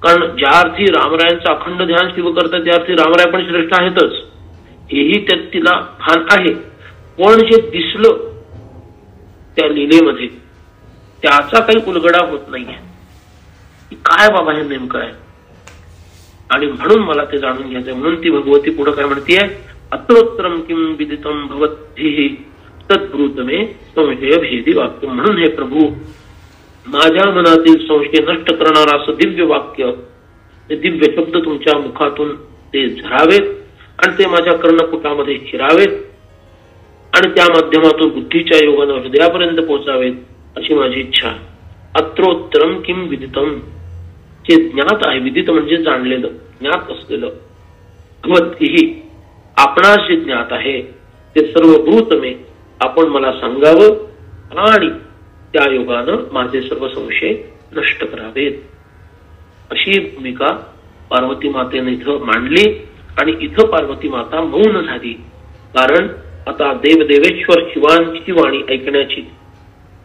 कारण ज्या अर्थी रामरायांचं अखंड ध्यान शिव करतात त्या अर्थी रामराय पण श्रेष्ठ आहेतच, हेही त्यात तिला भान आहे. पण जे दिसलं त्या लीलेमध्ये त्याचा काही उलगडा होत नाहीये. काय बाबा हे नेमकं आहे? आणि म्हणून मला ते जाणून घ्यायचंय. म्हणून ती भगवती पुढे काय म्हणतीये? अत्रोत्तरम किम विदितम भवद्भिः तद्ब्रूतमे संशय भेदी वाक्य. म्हणून हे प्रभू, माझ्या मनातील संशय नष्ट करणारा असं दिव्य वाक्य, ते दिव्य शब्द तुमच्या मुखातून ते झरावेत आणि ते माझ्या कर्णपुटामध्ये शिरावेत आणि त्या माध्यमातून बुद्धीच्या योगानं हृदयापर्यंत पोहोचावेत अशी माझी इच्छा. अत्रोत्तरम किम विदितम, जे ज्ञात आहे, विदित म्हणजे जाणलेलं, ज्ञात असलेलं, भगवतीही आपणास जे ज्ञात आहे ते सर्व भूत मे आपण मला सांगावं आणि त्या योगानं माझे सर्व संशय नष्ट करावेत, अशी भूमिका पार्वती मातेने इथं मांडली. आणि इथं पार्वती माता मौन झाली, कारण आता देवदेवेश्वर शिवांची वाणी ऐकण्याची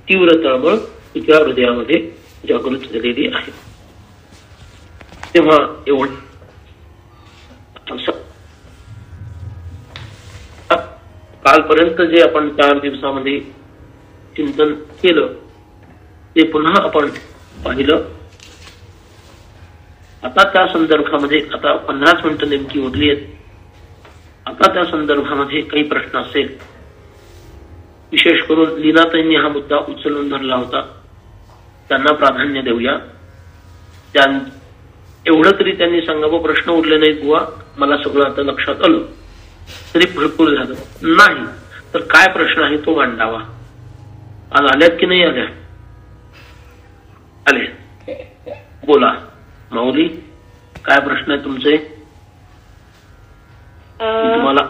तीव्र तळमळ तिच्या हृदयामध्ये जागृत झालेली आहे. तेव्हा एवढं कालपर्यंत जे आपण 4 दिवसामध्ये चिंतन केलं ते पुन्हा आपण पाहिलं. आता त्या संदर्भामध्ये आता 50 मिनिटं नेमकी उरली आहेत. आता त्या संदर्भामध्ये काही प्रश्न असेल, विशेष करून लीनाताईंनी हा मुद्दा उचलून धरला होता, त्यांना प्राधान्य देऊया. एवढं तरी त्यांनी सांगावं, प्रश्न उरले नाहीत बुवा, मला सगळं आता लक्षात आलं, तरी भरपूर झालं. नाही तर काय प्रश्न आहे तो मांडावा. आज आल्यात की नाही आल्या? आले. बोला माऊली, काय प्रश्न आहे तुमचे? तुम्हाला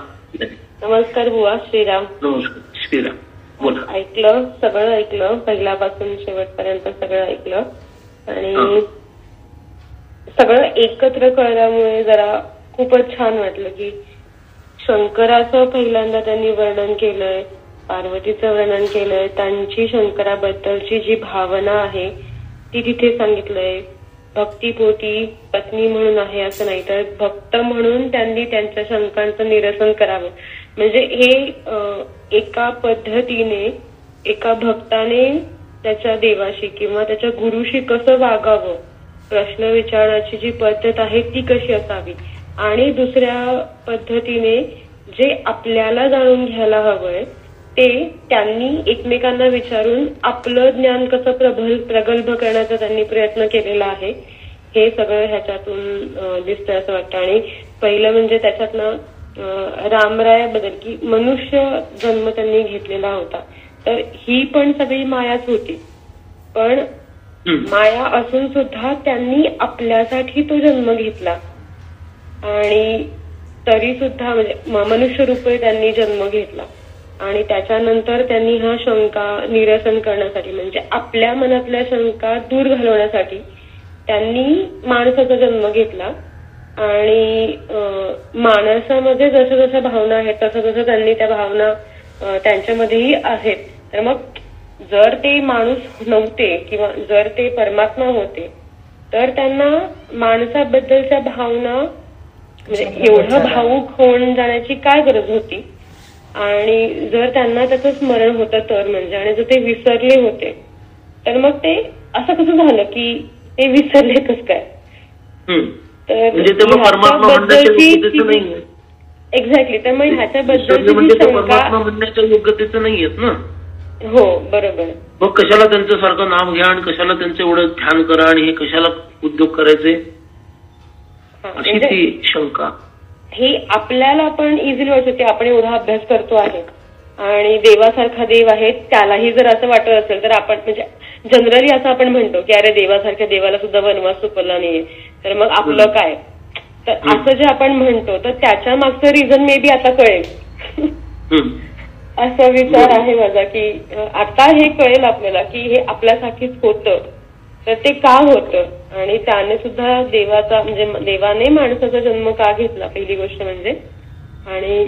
नमस्कार बुवा. श्रीराम. नमस्कार श्रीराम. बोला. ऐकलं, सगळं ऐकलं, पहिल्यापासून शेवटपर्यंत सगळं ऐकलं आणि सगळं एकत्र कळल्यामुळे जरा खूपच छान वाटलं की शंकराचं पहिल्यांदा त्यांनी वर्णन केलंय, पार्वतीचं वर्णन केलंय, त्यांची शंकराबद्दलची जी भावना आहे ती तिथे सांगितलंय. भक्तीपोटी पत्नी म्हणून आहे असं नाही, तर भक्त म्हणून त्यांनी त्यांच्या शंकांचं निरसन करावं. म्हणजे हे एका पद्धतीने एका भक्ताने त्याच्या देवाशी किंवा त्याच्या गुरुशी कसं वागावं, प्रश्न विचारण्याची जी पद्धत आहे ती कशी असावी, आणि दुसऱ्या पद्धतीने जे आपल्याला जाणून घ्यायला हवंय ते त्यांनी एकमेकांना विचारून आपलं ज्ञान कसं प्रगल्भ करण्याचा त्यांनी प्रयत्न केलेला आहे, हे सगळं ह्याच्यातून दिसतंय असं वाटतं. आणि पहिलं म्हणजे त्याच्यातनं रामरायाबद्दल की मनुष्य जन्म त्यांनी घेतलेला होता, तर ही पण सगळी मायाच होती, पण माया असून सुद्धा त्यांनी आपल्यासाठी तो जन्म घेतला आणि तरी सुद्धा म्हणजे मनुष्य रूपे त्यांनी जन्म घेतला आणि त्याच्यानंतर त्यांनी हा शंका निरसन करण्यासाठी म्हणजे आपल्या मनातल्या शंका दूर घालवण्यासाठी त्यांनी माणसाचा जन्म घेतला. आणि माणसामध्ये जशा जशा भावना आहेत तसं तसं त्यांनी त्या भावना त्यांच्यामध्येही आहेत. तर मग जर ते माणूस नव्हते किंवा जर ते परमात्मा होते तर त्यांना माणसाबद्दलच्या भावना म्हणजे एवढं भावूक होऊन जाण्याची काय गरज होती. आणि जर त्यांना त्याचं स्मरण होतं तर म्हणजे, आणि जर ते विसरले होते तर मग ते असं कसं झालं की ते विसरले कसं काय. तर एक्झॅक्टली, तर मग ह्याच्याबद्दलची शंका योग्यतेचं नाहीयेत ना. हो बरोबर. मग कशाला त्यांचं सारखं नाव घ्या आणि कशाला त्यांचं एवढं ध्यान करा आणि हे कशाला उद्योग करायचे, अशी ती शंका. हे आपल्याला पण इझिली वाटत होती. आपण एवढा अभ्यास करतो आहे आणि देवासारखा देव आहे, त्यालाही जर असं वाटत असेल तर आपण म्हणजे जनरली असं आपण म्हणतो की अरे देवासारख्या देवाला सुद्धा वनवास चुकवला नाहीये, तर मग आपलं काय. तर असं जे आपण म्हणतो तर त्याच्या मागचं रिझन मे बी आता कळेल असा विचार आहे माझा की आता हे कळेल आपल्याला की हे आपल्यासाठीच होतं, तर ते का होतं आणि त्याने सुद्धा देवाचा म्हणजे देवाने माणसाचा जन्म का घेतला पहिली गोष्ट म्हणजे. आणि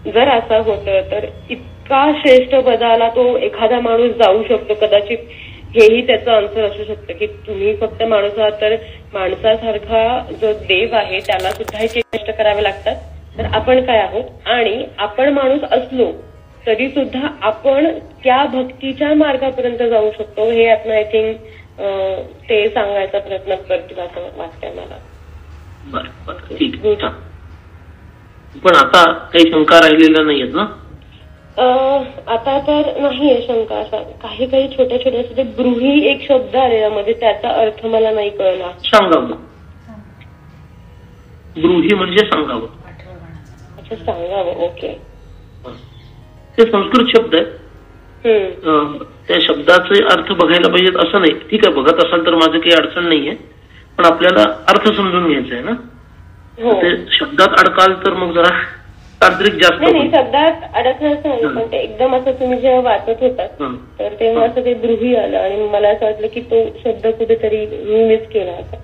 जर असं होतं तर इतका श्रेष्ठ पदाला तो एखादा माणूस जाऊ शकतो, कदाचित हेही त्याचं आन्सर असू शकतं की तुम्ही फक्त माणूस आहात तर माणसासारखा जो देव आहे त्याला सुद्धा हे कष्ट करावे लागतात, तर आपण काय आहोत. आणि आपण माणूस असलो तरी सुद्धा आपण त्या भक्तीच्या मार्गापर्यंत जाऊ शकतो, हे आपण आय थिंक ते सांगायचा प्रयत्न करतील असं वाटतंय मला. बरं ठीक आहे. पण आता काही शंका राहिलेल्या नाहीयेत ना? आता तर नाहीये शंका. असा काही काही छोट्या छोट्या असे ब्रूही एक शब्द आलेला मध्ये, त्याचा अर्थ मला नाही कळला. सांगावं. ब्रूही म्हणजे सांगावं. अच्छा सांगावं. ओके. ते संस्कृत शब्द आहे. त्या शब्दाचे अर्थ बघायला पाहिजेत असं नाही. ठीक आहे, बघत असाल तर माझं काही अडचण नाहीये, पण आपल्याला अर्थ समजून घ्यायचा आहे ना. हो ते शब्दात अडकाल तर मग जरा तांत्रिक जास्त नाही होईल. शब्दात अडकण्याचं नाही, पण ते एकदम असं तुम्ही जेव्हा वाचत होतात तर तेव्हा असं ते ब्रूही आलं आणि मला असं वाटलं की तो शब्द कुठेतरी मी मिस केला होता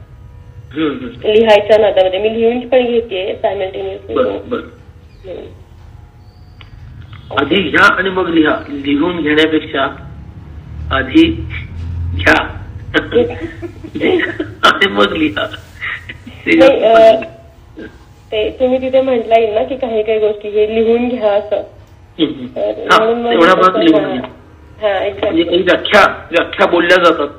लिहायच्या नादामध्ये. मी लिहून पण घेतेय सायमल्टेनियसली. बरं. आधी घ्या आणि मग लिहा. लिहून घेण्यापेक्षा आधी घ्या आणि मग लिहा. ते तुम्ही तिथे म्हटलं येईल ना की काही काही गोष्टी हे लिहून घ्या असं. एवढा भाग लिहून घ्या. म्हणजे काही व्याख्या बोलल्या जातात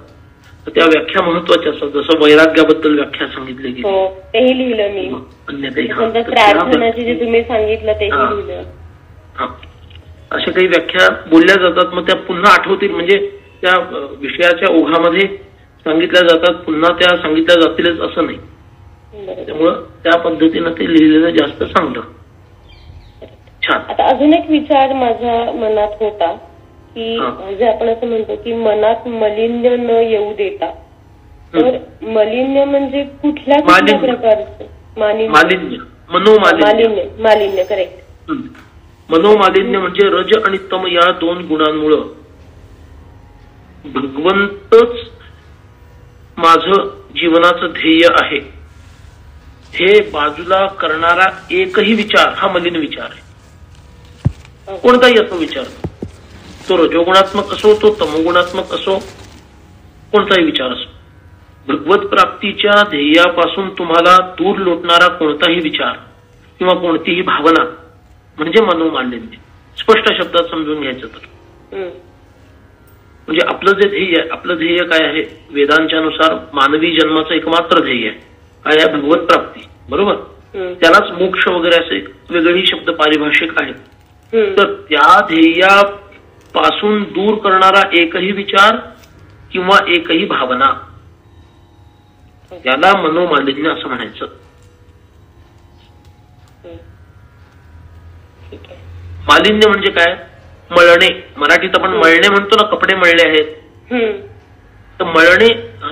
तर त्या व्याख्या महत्वाच्या असतात. जसं वैराग्याबद्दल व्याख्या सांगितली गेली तेही लिहिलं मी. अन्यथा प्रार्थनाची जे तुम्ही सांगितलं तेही लिहिलं. अशा काही व्याख्या बोलल्या जातात, मग त्या पुन्हा आठवतील. म्हणजे त्या विषयाच्या ओघामध्ये सांगितल्या जातात, पुन्हा त्या सांगितल्या जातीलच असं नाही. त्यामुळं त्या पद्धतीनं ते लिहिलेलं जास्त चांगलं. छान. आता अजून एक विचार माझ्या मनात होता की जे आपण असं म्हणतो की मनात मलिन्य न येऊ देता, तर मलिन्य म्हणजे कुठल्या प्रकारचं? मालिन्य, मनोमालिन्य. मालिन्य करेक्ट. मनोमालिन्य म्हणजे रज आणि तम या दोन गुणांमुळं भगवंतच माझं जीवनाचं ध्येय आहे हे बाजूला करणारा एकही विचार हा मलिन विचार आहे. कोणताही असो विचार, तो रजोगुणात्मक असो, तो तमोगुणात्मक असो, कोणताही विचार असो, भगवत प्राप्तीच्या ध्येयापासून तुम्हाला दूर लोटणारा कोणताही विचार किंवा कोणतीही भावना म्हणजे मनोमालिन्य. स्पष्ट शब्दात समजून घ्यायचं तर म्हणजे आपलं जे ध्येय आहे, आपलं ध्येय काय आहे? वेदांच्या नुसार मानवी जन्माचं एकमात्र ध्येय आहे काय आहे? भगवत प्राप्ती. बरोबर. त्यालाच मोक्ष वगैरे असे वेगळेही शब्द पारिभाषिक आहेत. तर त्या ध्येयापासून दूर करणारा एकही विचार किंवा एकही भावना याला मनोमालिन्य असं म्हणायचं. मालिन्य म्हणजे काय? मळणे. मराठीत आपण मळणे म्हणतो ना, कपडे मळले आहेत. तर मळणे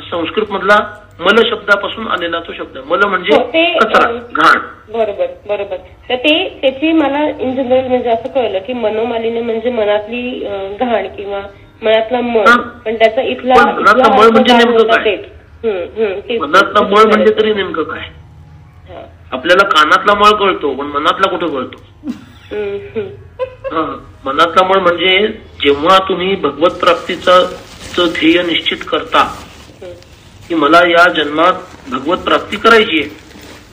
संस्कृत मधला मल शब्दापासून आलेला तो शब्द. मल म्हणजे कचरा, घाण. बरोबर बरोबर. तर ते त्याची मला इन जनरल म्हणजे असं कळलं की मनोमालिन्य म्हणजे मनातली घाण किंवा मनातला मळ. पण त्याचा इथला मळ म्हणजे नेमकं काय? मनातला मळ म्हणजे तरी नेमकं काय? आपल्याला कानातला मळ कळतो, पण मनातला कुठं कळतो? मनातला मळ म्हणजे जेव्हा तुम्ही भगवत प्राप्तीचं ध्येय निश्चित करता की मला या जन्मात भगवत प्राप्ती करायची आहे,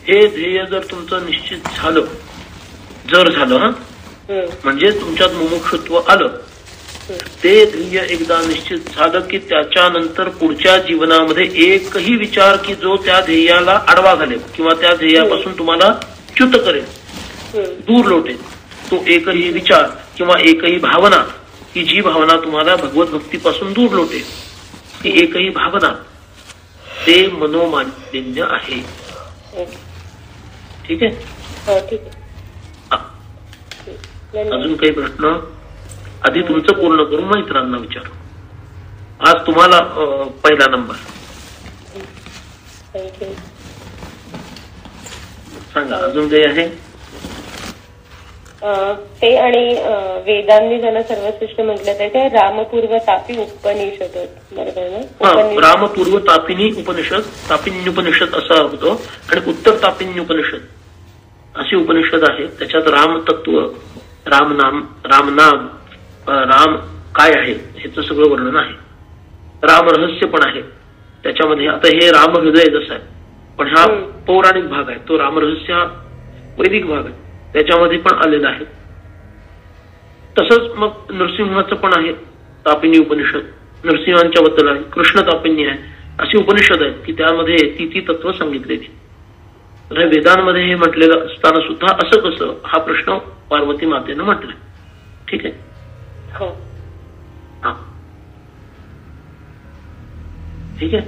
हे ध्येय जर तुमचं निश्चित झालं, जर झालं म्हणजे तुमच्यात मुमुक्षुत्व आलं, ते ध्येय एकदा निश्चित झालं की त्याच्यानंतर पुढच्या जीवनामध्ये एकही विचार की जो त्या ध्येयाला आडवा घालेल किंवा त्या ध्येयापासून तुम्हाला च्युत करेल, दूर लोटेल, तो एकही विचार किंवा एकही भावना की जी भावना तुम्हाला भगवत भक्तीपासून दूर लोटेल, ती एकही भावना ते मनोमालिन्य आहे. ठीक आहे. अजून काही प्रश्न? आधी तुमचं पूर्ण करून मग इतरांना विचारू. आज तुम्हाला पहिला नंबर. सांगा अजून काही आहे? ते आणि वेदांनी ज्याला सर्वश्रेष्ठ म्हटलं तर ते रामपूर्व तापी उपनिषद. बरोबर ना? रामपूर्व तापिनी उपनिषद, तापिनी उपनिषद असा होतो. आणि उत्तर तापिनी उपनिषद अशी उपनिषद आहे. त्याच्यात राम तत्व, रामनाम, रामनाम, राम काय आहे ह्याचं सगळं वर्णन आहे. राम रहस्य पण आहे त्याच्यामध्ये. आता हे राम हृदय जसं आहे, पण हा पौराणिक भाग आहे. तो रामरहस्य हा वैदिक भाग आहे, त्याच्यामध्ये पण आलेला आहे. तसंच मग नरसिंहाचं पण आहे तापिनी उपनिषद, नरसिंहांच्या बद्दल आहे. कृष्ण तापिनी आहे. अशी उपनिषद आहेत की त्यामध्ये ती तत्व सांगितलेली. तर वेदांमध्ये हे म्हटलेलं असताना सुद्धा असं कसं, हा प्रश्न पार्वती मातेनं म्हटलाय. ठीक आहे. हा ठीक आहे.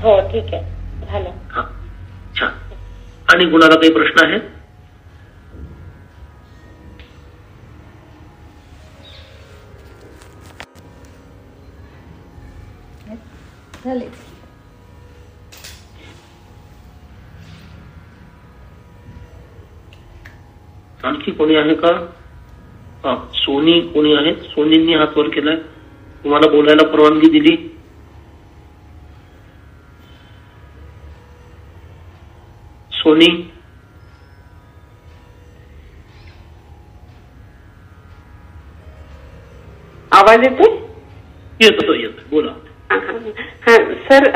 हो ठीक आहे. झालं. हा छान. आणि कुणाला काही प्रश्न आहेत? झाले. आणखी कोणी आहे का? हा, सोनी कोणी आहे? सोनींनी हात वर केलाय. तुम्हाला बोलायला परवानगी दिली. सोनी, आवाज येतोय? येतो बोला. हा सर,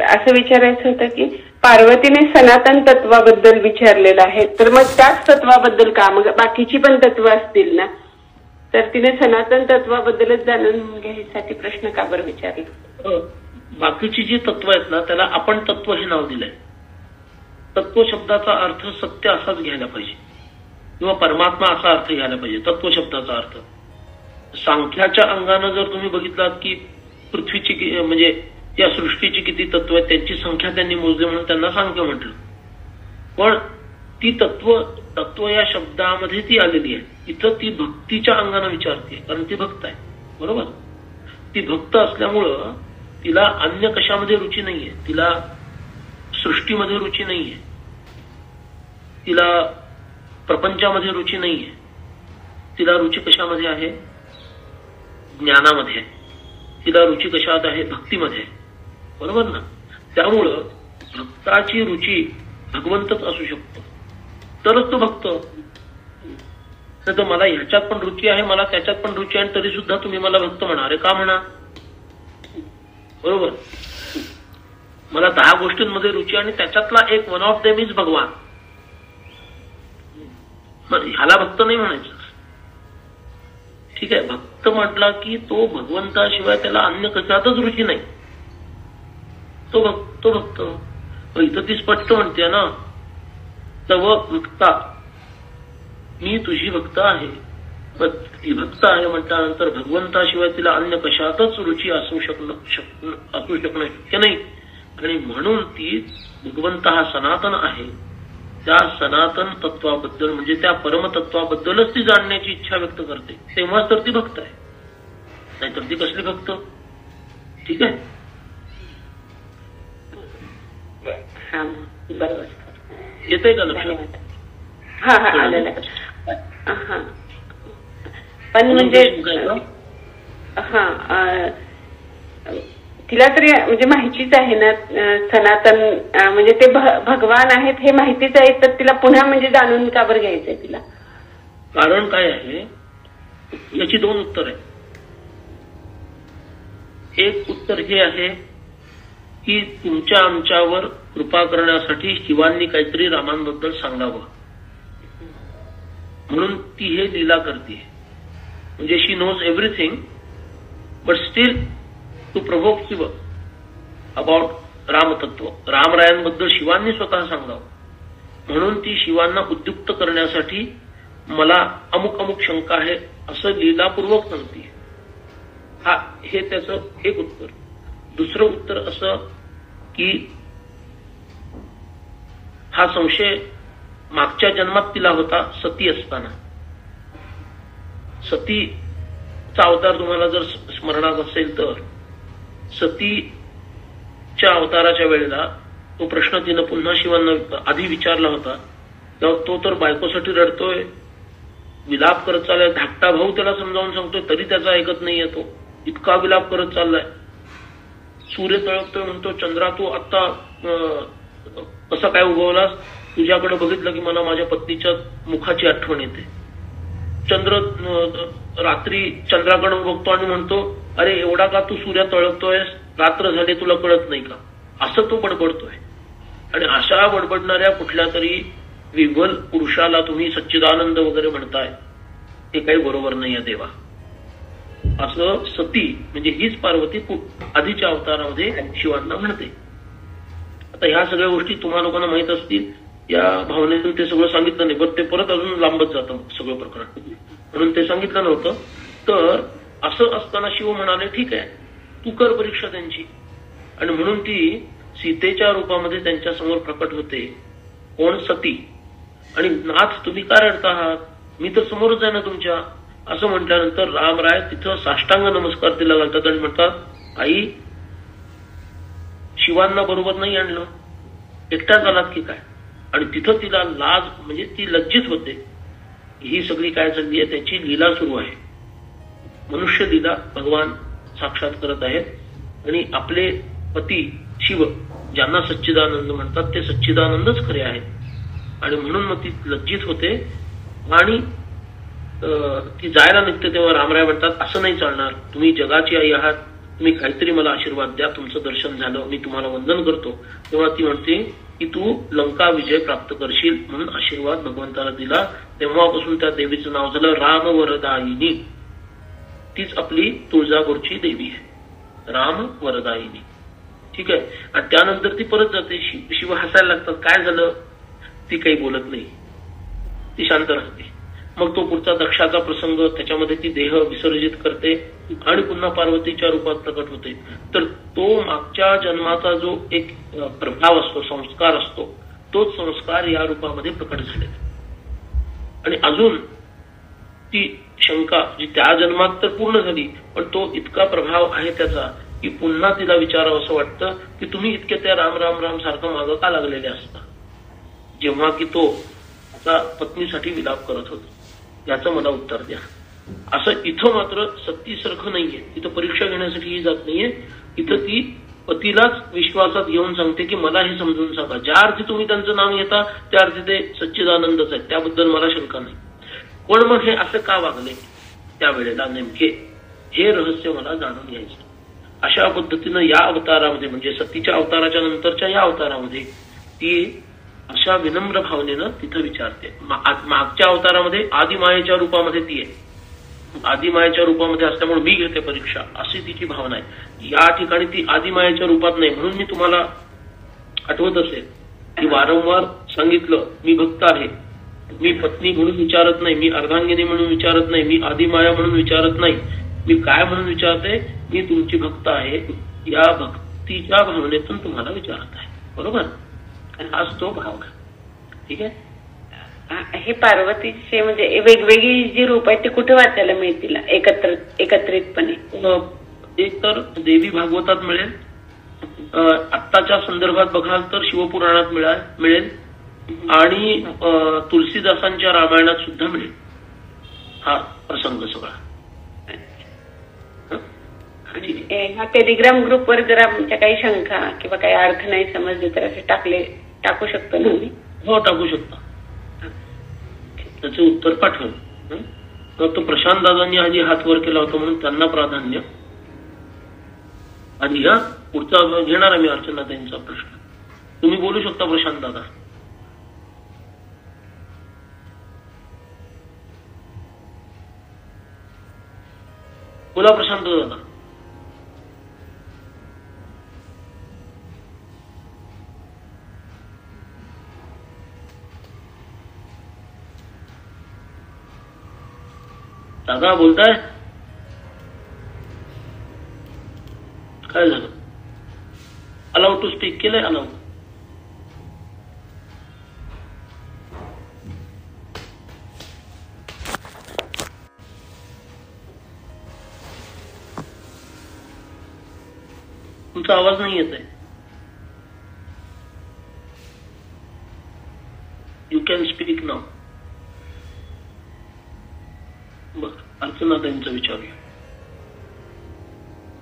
असं विचारायचं होतं की पार्वतीने सनातन तत्वाबद्दल विचारलेलं आहे, तर मग त्याच तत्वाबद्दल का? मग बाकीची पण तत्व असतील ना, तर तिने सनातन तत्वाबद्दलच जाणून घ्यायसाठी प्रश्न का बरं विचारला? बाकीची जी तत्व आहेत ना, त्याला आपण तत्व हे नाव दिलंय. तत्व शब्दाचा अर्थ सत्य असाच घ्यायला पाहिजे किंवा परमात्मा असा अर्थ घ्यायला पाहिजे. तत्व शब्दाचा अर्थ सांख्याच्या अंगानं जर तुम्ही बघितलात की पृथ्वीची म्हणजे या सृष्टीची किती तत्व आहेत त्यांची संख्या त्यांनी मोजली म्हणून त्यांना सांख्य म्हटलं. पण ती तत्व या शब्दामध्ये ती आलेली आहे. इथं ती भक्तीच्या अंगानं विचारते, कारण ती भक्त आहे. बरोबर? ती भक्त असल्यामुळं तिला अन्य कशामध्ये रुची नाहीये, तिला सृष्टीमध्ये रुची नाहीये, तिला प्रपंचामध्ये रुची नाहीये. तिला रुची कशामध्ये आहे? ज्ञानामध्ये. तिला रुची कशात आहे? भक्तीमध्ये. बरोबर ना? त्यामुळं भक्ताची रुची भगवंतच असू शकतो, तरच तो भक्त. तर मला ह्याच्यात पण रुची आहे, मला त्याच्यात पण रुची आहे, तरी सुद्धा तुम्ही मला भक्त म्हणा. अरे का म्हणा? बरोबर? मला 10 गोष्टींमध्ये रुची आणि त्याच्यातला एक वन ऑफ देम इज भगवान. ह्याला भक्त नाही म्हणायचं. ठीक आहे, भक्त म्हटला की तो भगवंताशिवाय त्याला अन्य कशातच रुची नाही, तो भक्त. इथं ती स्पष्ट म्हणते ना, तव भक्ता, मी तुझी भक्त आहे. ती भक्त आहे म्हटल्यानंतर भगवंताशिवाय तिला अन्य कशातच रुची असू शकणं शक्य नाही. आणि म्हणून ती भगवंत हा सनातन आहे, त्या सनातन तत्वाबद्दल म्हणजे त्या परमतत्वाबद्दलच ती जाणण्याची इच्छा व्यक्त करते. तेव्हाच तर ती भक्त आहे, नाहीतर ती कसली भक्त? ठीक आहे. बरोबर. येतंय का लक्षात? हा आलं लक्षात. पण म्हणजे तिला तरी म्हणजे माहितीच आहे ना सनातन म्हणजे ते भगवान आहेत हे माहितीच आहे, तर तिला पुन्हा म्हणजे जाणून का बरं घ्यायचंय तिला? कारण काय आहे याची 2 उत्तर आहे. एक उत्तर हे आहे की तुमच्या आमच्यावर कृपा करण्यासाठी शिवांनी काहीतरी रामांबद्दल सांगावं म्हणून ती हे लीला करते. म्हणजे she knows everything but still to provoke Shiv about रामतत्व. रामरायांबद्दल शिवांनी स्वतः सांगावं म्हणून ती शिवांना उद्युक्त करण्यासाठी मला अमुक अमुक शंका आहे असं लीलापूर्वक सांगते. हे त्याचं एक उत्तर. दुसरं उत्तर असं की हा संशय मागच्या जन्मात तिला होता सती असताना. सतीचा अवतार तुम्हाला जर स्मरणात असेल तर सतीच्या अवताराच्या वेळेला तो प्रश्न तिनं पुन्हा शिवांना आधी विचारला होता. तेव्हा तो तर बायकोसाठी रडतोय, विलाप करत चाललाय. धाकटा भाऊ त्याला समजावून सांगतोय तरी त्याचा ऐकत नाहीये. तो इतका विलाप करत चाललाय. सूर्य तळपतोय, म्हणतो चंद्रा तू आता कसा काय उगवलास? तुझ्याकडे बघितलं की मला माझ्या पत्नीच्या मुखाची आठवण येते. चंद्र रात्री चंद्राकडे बघतो आणि म्हणतो अरे एवढा का तू सूर्य तळपतोयस? रात्र झाले तुला कळत नाही का? असं तो बडबडतोय. आणि अशा बडबडणाऱ्या कुठल्या तरी विव्हल पुरुषाला तुम्ही सच्चिदानंद वगैरे म्हणताय, हे काही बरोबर नाहीये देवा. असं सती म्हणजे हीच पार्वती आधीच्या अवतारामध्ये शिवांना म्हणते. आता ह्या सगळ्या गोष्टी तुम्हा लोकांना माहित असतील, या भावनेतून ते सगळं सांगितलं नाही, पण ते परत अजून लांबत जातं सगळं प्रकरण, म्हणून ते सांगितलं नव्हतं. तर असं असताना शिव म्हणाले ठीक आहे तू कर परीक्षा त्यांची. आणि म्हणून ती सीतेच्या रूपामध्ये त्यांच्या समोर प्रकट होते. कोण? सती. आणि नाथ तुम्ही का रडता आहात? मी तर समोरच आहे ना तुमच्या. असं म्हटल्यानंतर रामराय तिथं साष्टांग नमस्कार तिला घालतात आणि म्हणतात आई शिवांना बरोबर नाही आणलं, एकट्याच आलात की काय? आणि तिथं तिला लाज म्हणजे ती लज्जित होते. ही सगळी काय चालली आहे, त्याची लीला सुरू आहे. मनुष्य लीला भगवान साक्षात करत आहेत आणि आपले पती शिव ज्यांना सच्चिदानंद म्हणतात ते सच्चिदानंदच खरे आहेत. आणि म्हणून मग ती लज्जित होते आणि ती जायला निघते. तेव्हा रामराय म्हणतात असं नाही चालणार, तुम्ही जगाची आई आहात, तुम्ही काहीतरी मला आशीर्वाद द्या, तुमचं दर्शन झालं, मी तुम्हाला वंदन करतो. तेव्हा ती म्हणते की तू लंका विजय प्राप्त करशील म्हणून आशीर्वाद भगवंताला दिला. तेव्हापासून त्या देवीचं नाव झालं रामवरदायिनी. तीच आपली तुळजापूरची देवी आहे, राम वरदायिनी. ठीक आहे. आणि त्यानंतर ती परत जाते. शिव हसायला लागतात, काय झालं, ती काही बोलत नाही, ती शांत राहते. मग तो पुढचा दक्षाचा प्रसंग, त्याच्यामध्ये ती देह विसर्जित करते आणि पुन्हा पार्वतीच्या रूपात प्रकट होते. तर तो मागच्या जन्माचा जो एक प्रभाव असतो, संस्कार असतो, तोच संस्कार या रूपामध्ये प्रकट झाले. आणि अजून ती शंका जी त्या जन्मात तर पूर्ण झाली, पण तो इतका प्रभाव आहे त्याचा की पुन्हा तिला विचारावं असं वाटतं की तुम्ही इतके त्या राम राम राम सारखं मागं का लागलेले असता, जेव्हा की तो आता पत्नीसाठी विलाप करत होता, याचं मला उत्तर द्या. असं इथं मात्र सत्तीसारखं नाहीये. तिथं परीक्षा घेण्यासाठी जात नाहीये. इथं ती पतीलाच विश्वासात घेऊन सांगते की मला हे समजून सांगा, ज्या अर्थी तुम्ही त्यांचं नाव घेता त्या अर्थी ते सच्चिदानंदच आहे, त्याबद्दल मला शंका नाही. पण मग हे असं का वागले त्यावेळेला नेमके, हे रहस्य मला जाणून घ्यायचं. अशा पद्धतीनं या अवतारामध्ये म्हणजे सतीच्या अवताराच्या नंतरच्या या अवतारामध्ये ती अशा विनम्र भावनेनं तिथं विचारते. मागच्या अवतारामध्ये आदिमायेच्या रूपामध्ये ती आहे, आदिमायेच्या रूपामध्ये असल्यामुळे मी घेते परीक्षा, अशी तिची भावना आहे. या ठिकाणी ती आदिमायेच्या रूपात नाही. म्हणून मी तुम्हाला आठवत असेल की वारंवार सांगितलं मी भक्त आहे, मी पत्नी म्हणून विचारत नाही, मी अर्धांगिनी म्हणून विचारत नाही, मी आदिमाया म्हणून विचारत नाही, मी काय म्हणून विचारते, मी तुमची भक्त आहे. या भक्तीच्या भावनेतून तुम्हाला विचारत आहे. बरोबर. हाच तो भाव आहे. ठीक आहे. हे पार्वतीचे म्हणजे वेगवेगळी जी रूप आहेत ते कुठे वाचायला मिळतील एकत्रितपणे? एक तर देवी भागवतात मिळेल, आत्ताच्या संदर्भात बघाल तर शिवपुराणात मिळेल आणि तुलसीदासांच्या रामायणात सुद्धा मिळेल हा प्रसंग सगळा. आणि ह्या टेलिग्राम ग्रुपवर जर आमच्या काही शंका किंवा काही अर्थ नाही समजले तर असे टाकू शकतो ना मी? हो, टाकू शकता. त्याचं उत्तर पाठवेल. तो प्रशांत दादांनी आधी हात वर केला होता म्हणून त्यांना प्राधान्य. आणि ह्या पुढचा घेणार आहे मी अर्चनाताईंचा प्रश्न. तुम्ही बोलू शकता प्रशांत दादा. बोला प्रशांत दादा. दादा बोलताय? काय झालं? अलाउ टू स्पीक केलंय? अलाउ. तुमचा आवाज नाही येत आहे. You can speak now. बघ, अर्चनाताईंचा विचारूया.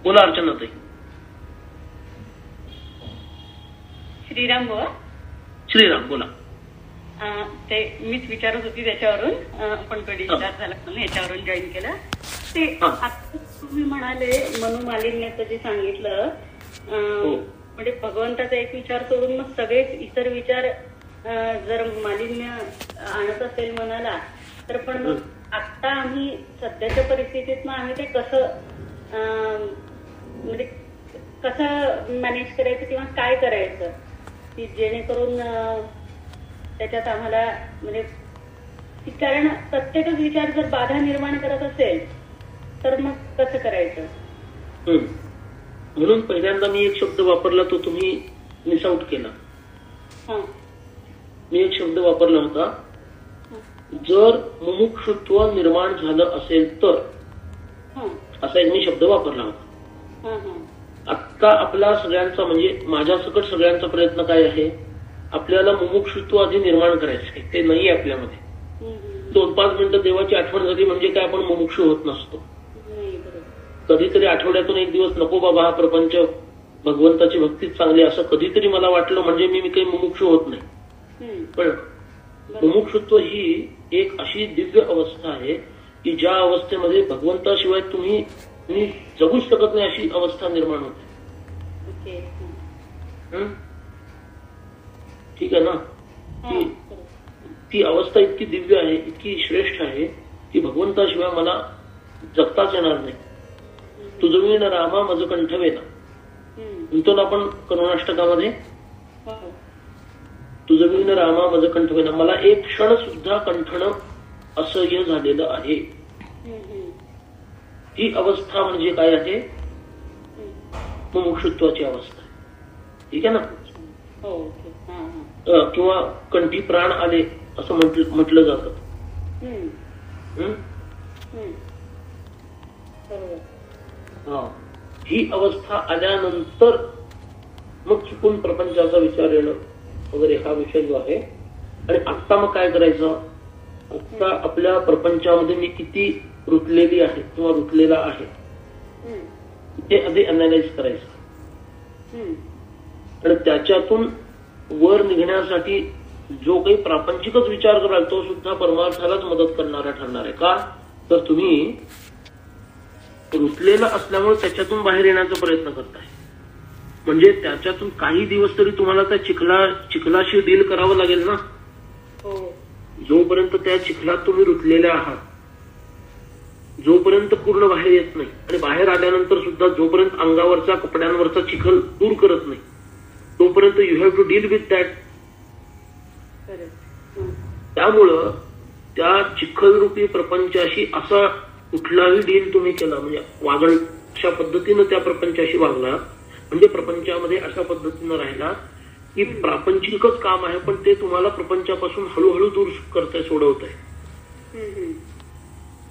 बोला अर्चनाताई. श्रीराम बोला. श्रीराम बोला. ते मीच विचारत होती त्याच्यावरून आपण कधी विचार झाला म्हणून याच्यावरून जॉईन केलं. ते आता तुम्ही म्हणाले मनोमालिन्याचं जे सांगितलं, म्हणजे भगवंताचा एक विचार सोडून मग सगळेच इतर विचार जर मालिन्य आणत असेल मनाला, तर पण मग आता आम्ही सध्याच्या परिस्थितीत आम्ही ते कसं म्हणजे कसं मॅनेज करायचं किंवा काय करायचं की जेणेकरून त्याच्यात आम्हाला म्हणजे, कारण प्रत्येकच विचार जर बाधा निर्माण करत असेल तर मग कसं करायचं? म्हणून पहिल्यांदा मी एक शब्द वापरला तो तुम्ही मिस आउट केला. मी एक शब्द वापरला होता, जर मुमुक्षुत्व निर्माण झालं असेल तर, असा एक मी शब्द वापरला होता. आता आपला सगळ्यांचा म्हणजे माझ्या सकट सगळ्यांचा प्रयत्न काय आहे, आपल्याला मुमुक्षुत्व आधी निर्माण करायचं आहे. ते नाही आपल्यामध्ये. 2-5 मिनिटं देवाची आठवण झाली म्हणजे काय आपण मुमुक्षू होत नसतो. कधीतरी आठवड्यातून एक दिवस नको बाबा हा प्रपंच, भगवंताची भक्तीच चांगली असं कधीतरी मला वाटलं म्हणजे मी काही मुमुक्षू होत नाही. पण मुमुक्षुत्व ही एक अशी दिव्य अवस्था आहे की ज्या अवस्थेमध्ये भगवंताशिवाय तुम्ही जगूच शकत नाही अशी अवस्था निर्माण होते. ठीक आहे ना. ती अवस्था इतकी दिव्य आहे, इतकी श्रेष्ठ आहे की भगवंताशिवाय मला जगताच येणार नाही. तुझविण रामा मज कंठवेना म्हणतो ना आपण करुणाष्टकामध्ये, तुझविण रामा मज कंठवेना, मला एक क्षण सुद्धा कंठणं असह्य झालेलं आहे. ही अवस्था म्हणजे काय आहे? मुमुक्षुत्वाची अवस्था आहे. ठीक आहे ना. किंवा कंठी प्राण आले असं म्हटलं जातं. ही अवस्था आल्यानंतर मग चुकून प्रपंचाचा विचार येणं वगैरे हा विषय जो आहे. आणि आता मग काय करायचं? आता आपल्या प्रपंचामध्ये मी किती रुतलेली आहे किंवा रुतलेला आहे ते आधी अनालाइज करायचं. आणि त्याच्यातून वर निघण्यासाठी जो काही प्रापंचिकच विचार कराल तो सुद्धा परमार्थालाच मदत करणारा ठरणार आहे. का तर तुम्ही रुतलेला असल्यामुळे त्याच्यातून बाहेर येण्याचा प्रयत्न करताय. म्हणजे त्याच्यातून काही दिवस तरी तुम्हाला त्या चिखलाशी डील करावं लागेल ना. जोपर्यंत त्या चिखलात तुम्ही रुतलेले आहात, जोपर्यंत पूर्ण बाहेर येत नाही आणि बाहेर आल्यानंतर सुद्धा जोपर्यंत अंगावरचा कपड्यांवरचा चिखल दूर करत नाही तोपर्यंत you have to deal with that. त्यामुळं त्या चिखलरूपी प्रपंचाशी असा कुठलाही डील तुम्ही केला म्हणजे अशा पद्धतीनं त्या प्रपंचाशी वागला म्हणजे प्रपंचामध्ये अशा पद्धतीनं राहिला की प्रापंचिकच काम आहे पण ते तुम्हाला प्रपंचापासून हळूहळू दूर करताय, सोडवत आहे.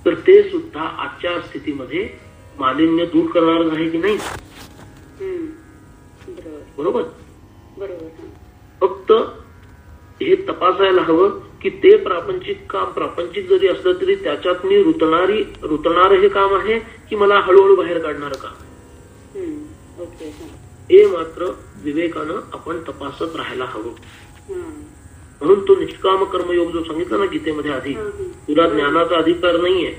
तर ते सुद्धा आजच्या स्थितीमध्ये मालिन्य दूर करणार नाही की नाही. बरोबर. फक्त हे तपासायला हवं की ते प्रापंचिक काम प्रापंचिक जरी असलं तरी त्याच्यात मी रुतणार हे काम आहे की मला हळूहळू बाहेर काढणारं काम. हे मात्र विवेकानं आपण तपासत राहायला हवं. म्हणून तो निष्काम कर्मयोग जो सांगितला ना गीतेमध्ये आधी, तुला ज्ञानाचा अधिकार नाहीये,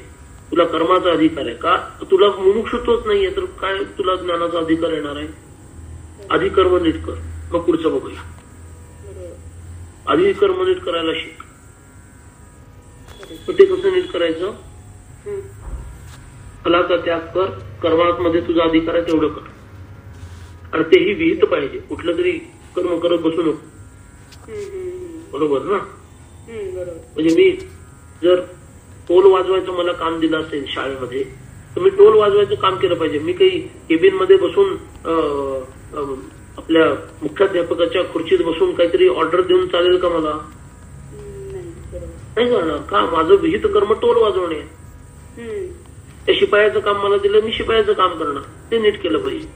तुला कर्माचा अधिकार आहे. का? तुला मुमुक्षुत्वच नाहीये तर काय तुला ज्ञानाचा अधिकार येणार आहे? आधी कर्म नीट कर, मग पुढचं बघूया. आधी कर्म नीट करायला शिक. ते कसं नीट करायचं? फलाचा त्याग कर, कर्मामध्ये तुझा अधिकार आहे तेवढं कर. आणि तेही विहित पाहिजे. कुठलं तरी कर्म करत बसू नको. बरोबर ना. म्हणजे मी जर टोल वाजवायचं मला काम दिलं असेल शाळेमध्ये तर मी टोल वाजवायचं काम केलं पाहिजे. मी काही केबिन मध्ये बसून आपल्या मुख्याध्यापकाच्या खुर्चीत बसून काहीतरी ऑर्डर देऊन चालेल का? मला नाही करणार. का? माझं विहित कर्म टोल वाजवणे. त्या शिपायाचं काम मला दिलं, मी शिपायाचं काम करणार. ते नीट केलं पाहिजे.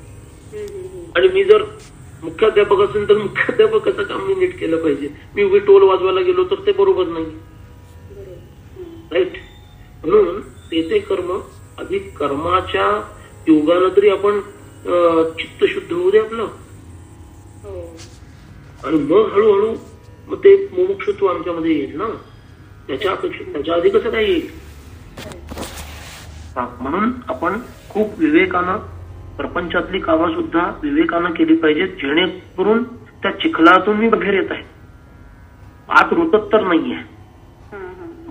आणि मी जर मुख्याध्यापक असेल तर मुख्याध्यापकाचं काम मी नीट केलं पाहिजे. मी उभी टोल वाजवायला गेलो तर ते बरोबर नाही. राईट. म्हणून ते कर्म आधी कर्माच्या योगानं तरी आपण चित्त शुद्ध होऊ दे आपलं. आणि मग हळूहळू मग ते मुमुक्षुत्व आमच्यामध्ये येईल ना. त्याच्या आधी कसं काय येईल? म्हणून आपण खूप विवेकानं प्रपंचातली कामं सुद्धा विवेकानं केली पाहिजेत जेणेकरून त्या चिखलातून मी बाहेर येत आहे. आत रुतत तर नाहीये,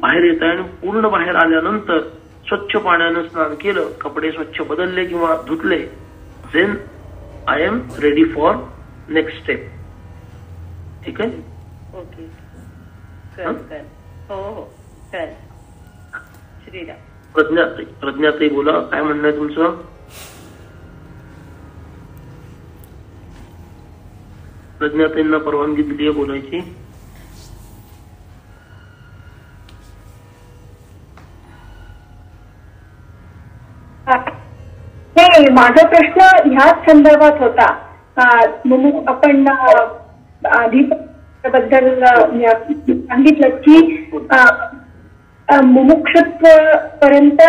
बाहेर येत आहे. आणि पूर्ण बाहेर आल्यानंतर स्वच्छ पाण्यानं स्नान केलं, कपडे स्वच्छ बदलले किंवा धुतले, then I am ready for next step. ठीक आहे. ओके. हो. श्रीराम. प्रज्ञाताई बोला, काय म्हणणं आहे तुमचं? प्रज्ञाताईंना परवानगी दिली आहे बोलायची. नाही, माझा प्रश्न ह्याच संदर्भात होता. आपण आधी बद्दल सांगितलं की मुमुक्षत्व पर्यंत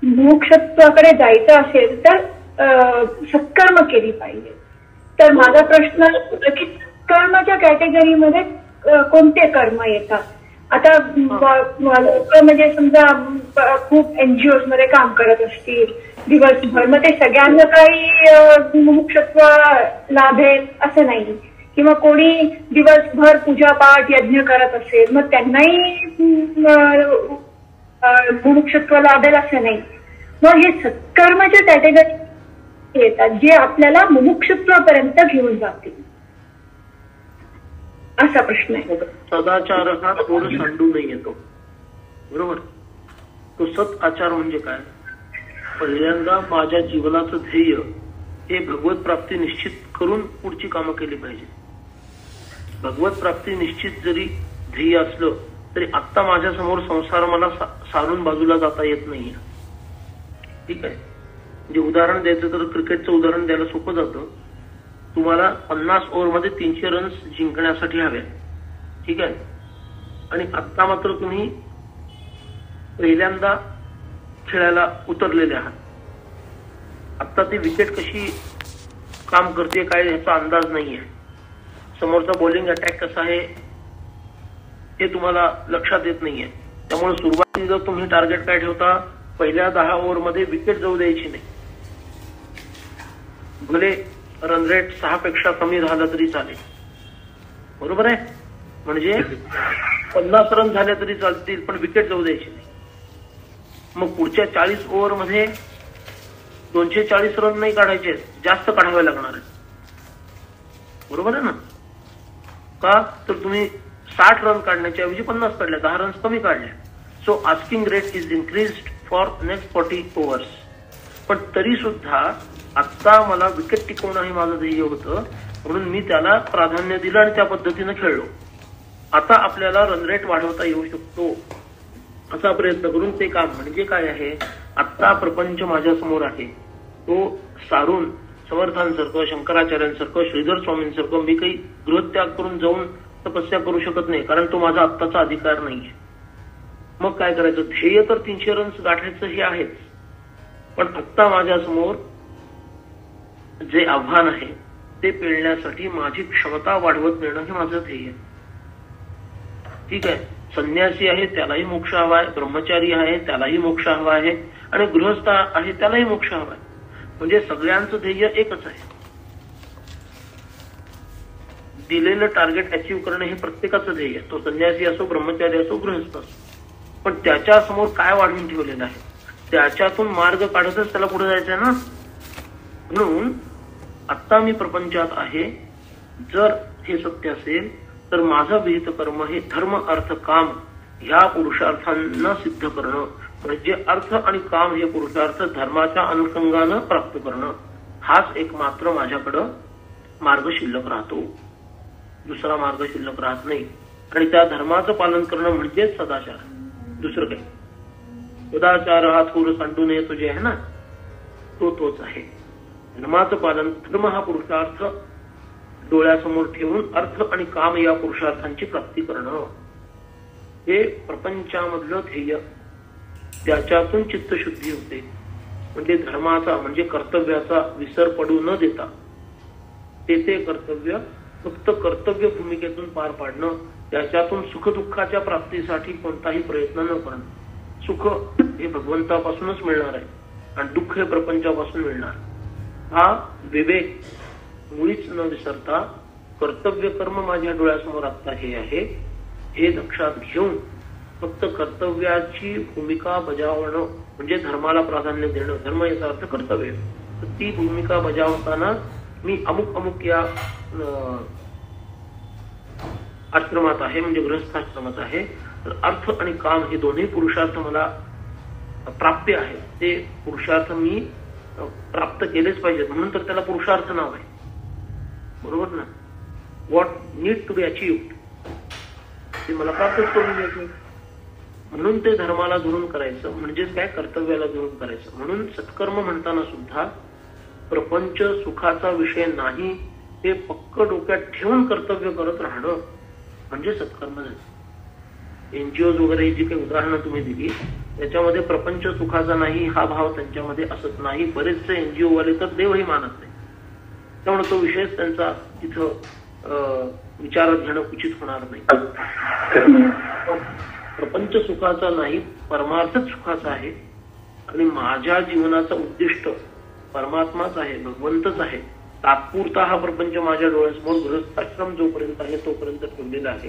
मुमुक्षत्वाकडे जायचं असेल तर सत्कर्म केली पाहिजे. तर माझा प्रश्न की कर्माच्या कॅटेगरीमध्ये कोणते कर्म येतात? आता लोक म्हणजे समजा खूप एनजीओ मध्ये काम करत असतील दिवसभर, मग ते सगळ्यांना काही मुमुक्षत्व लाभेल असं नाही, किंवा कोणी दिवसभर पूजापाठ यज्ञ करत असेल मग त्यांनाही मुमुक्षत्व लाभेल असं नाही. मग हे सत्कर्माच्या कॅटेगरी येतात जे आपल्याला मुमुक्षत्वापर्यंत घेऊन जातील, असा प्रश्न आहे. सदाचार हा थोडं सांडू नाही येतो, बरोबर. तो सत आचार म्हणजे काय? पहिल्यांदा माझ्या जीवनाचं ध्येय हे भगवत प्राप्ती निश्चित करून पुढची कामं केली पाहिजे. भगवत प्राप्ती निश्चित जरी ध्येय असलं तरी आत्ता माझ्या समोर संसार मला सारून बाजूला जाता येत नाहीये. ठीक आहे. म्हणजे उदाहरण द्यायचं तर क्रिकेटचं उदाहरण द्यायला सोपं जातं. तुम्हाला 50 ओव्हरमध्ये 300 रन्स जिंकण्यासाठी हव्या, ठीक आहे. आणि आत्ता मात्र तुम्ही पहिल्यांदा खेळायला उतरलेले आहात. आत्ता ती विकेट कशी काम करते काय याचा अंदाज नाहीये. समोरचा बॉलिंग अटॅक कसा आहे हे तुम्हाला लक्षात येत नाहीये. त्यामुळे सुरुवातीला तुम्ही टार्गेट काय ठेवता? पहिल्या 10 ओव्हरमध्ये विकेट जाऊ द्यायची नाही. भले रन रेट 6 पेक्षा कमी झाला तरी चालेल, बरोबर आहे. म्हणजे 50 रन झाले तरी चालतील पण विकेट जाऊ द्यायची नाही. मग पुढच्या 40 ओव्हरमध्ये 240 रन नाही काढायचे, जास्त काढावे लागणार आहे, बरोबर आहे ना. का तर तुम्ही 60 रन काढण्याच्या ऐवजी 50 काढल्या, 10 रन कमी काढल्या. So asking rate is increased for next 40 overs. पण तरी सुद्धा आता मला विकेट टिकवणं हे माझं ध्येय होतं म्हणून मी त्याला प्राधान्य दिलं आणि त्या पद्धतीनं खेळलो. आता आपल्याला रन रेट वाढवता येऊ शकतो असा प्रयत्न करून ते काम म्हणजे काय आहे? आत्ता प्रपंच माझ्या समोर आहे तो सारून समर्थांसारखं, शंकराचार्यांसारखं, श्रीधर स्वामींसारखं मी काही गृहत्याग करून जाऊन तपस्या करू शकत नाही, कारण तो माझा आत्ताचा अधिकार नाहीये. मग काय करायचं? ध्येय तर 300 रन्स गाठायचं हे आहेच, पण आत्ता माझ्या समोर जे आव्हान आहे ते पेलण्यासाठी माझी क्षमता वाढवत नेणं हे माझं ध्येय. ठीक आहे. संन्यासी आहे त्यालाही मोक्ष हवा आहे, ब्रह्मचारी आहे त्यालाही मोक्ष हवा आहे, आणि गृहस्थ आहे त्यालाही मोक्ष हवा आहे. म्हणजे सगळ्यांचं ध्येय एकच आहे. दिलेलं टार्गेट अचीव्ह करणं हे प्रत्येकाचं ध्येय, तो संन्यासी असो, ब्रह्मचारी असो, गृहस्थ असो. पण त्याच्या समोर काय वाढवून ठेवलेलं आहे त्याच्यातून मार्ग काढतच त्याला पुढे जायचं आहे ना. म्हणून आता मी प्रपंचात आहे, जर हे सत्य असेल तर माझं विहित कर्म हे धर्म अर्थ काम ह्या पुरुषार्थांना सिद्ध करणं, म्हणजे अर्थ आणि काम हे पुरुषार्थ धर्माच्या अनुषंगानं प्राप्त करणं, हाच एकमात्र माझ्याकडं मार्ग शिल्लक राहतो. दुसरा मार्ग शिल्लक राहत नाही. आणि त्या धर्माचं पालन करणं म्हणजे सदाचार, दुसरं काही. सदाचार हा थोर सांडू नये तो जे आहे ना तोच आहे. धर्माचं पालन, धर्म हा पुरुषार्थ डोळ्यासमोर ठेवून अर्थ आणि काम या पुरुषार्थांची प्राप्ती करणं हे प्रपंचामधलं ध्येय. त्याच्यातून चित्तशुद्धी होते. म्हणजे धर्माचा म्हणजे कर्तव्याचा विसर पडू न देता ते कर्तव्य फक्त कर्तव्य भूमिकेतून पार पाडणं, त्याच्यातून सुखदुःखाच्या प्राप्तीसाठी कोणताही प्रयत्न न करणं. सुख हे भगवंतापासूनच मिळणार आहे आणि दुःख हे प्रपंचापासून मिळणार. हा विवेक मुळीच न विसरता कर्तव्य कर्म माझ्या डोळ्यासमोर आता हे आहे हे लक्षात घेऊन फक्त कर्तव्याची भूमिका बजावणं म्हणजे धर्माला प्राधान्य देणं. धर्म याचा अर्थ कर्तव्य. तर ती भूमिका बजावताना मी अमुक या आश्रमात आहे म्हणजे गृहस्थाश्रमात आहे, तर अर्थ आणि काम हे दोन्ही पुरुषार्थ मला प्राप्य आहे. ते पुरुषार्थ मी प्राप्त केलेच पाहिजेत म्हणून तर त्याला पुरुषार्थ नाव आहे, बरोबर ना. What need to be achieved ते मला प्राप्तच करून द्यायचं. म्हणून ते धर्माला धरून करायचं म्हणजेच काय कर्तव्याला धरून करायचं. म्हणून सत्कर्म म्हणताना सुद्धा प्रपंच सुखाचा विषय नाही हे पक्क डोक्यात ठेवून कर्तव्य करत राहणं म्हणजे सत्कर्म झालं. एनजीओज वगैरे जी काही उदाहरणं तुम्ही दिली त्याच्यामध्ये प्रपंच सुखाचा नाही हा भाव त्यांच्यामध्ये असत नाही. बरेचसे एनजीओ वाले तर देवही मानत नाही. त्यामुळे तो विषय त्यांचा तिथं विचारात घेणं उचित होणार नाही. प्रपंच सुखाचा नाही परमार्थच सुखाचा आहे आणि माझ्या जीवनाचं उद्दिष्ट परमात्माच आहे, भगवंतच आहे. तात्पुरता हा प्रपंच माझ्या डोळ्यासमोर गृहस्थाश्रम जोपर्यंत आहे तोपर्यंत ठेवलेला आहे.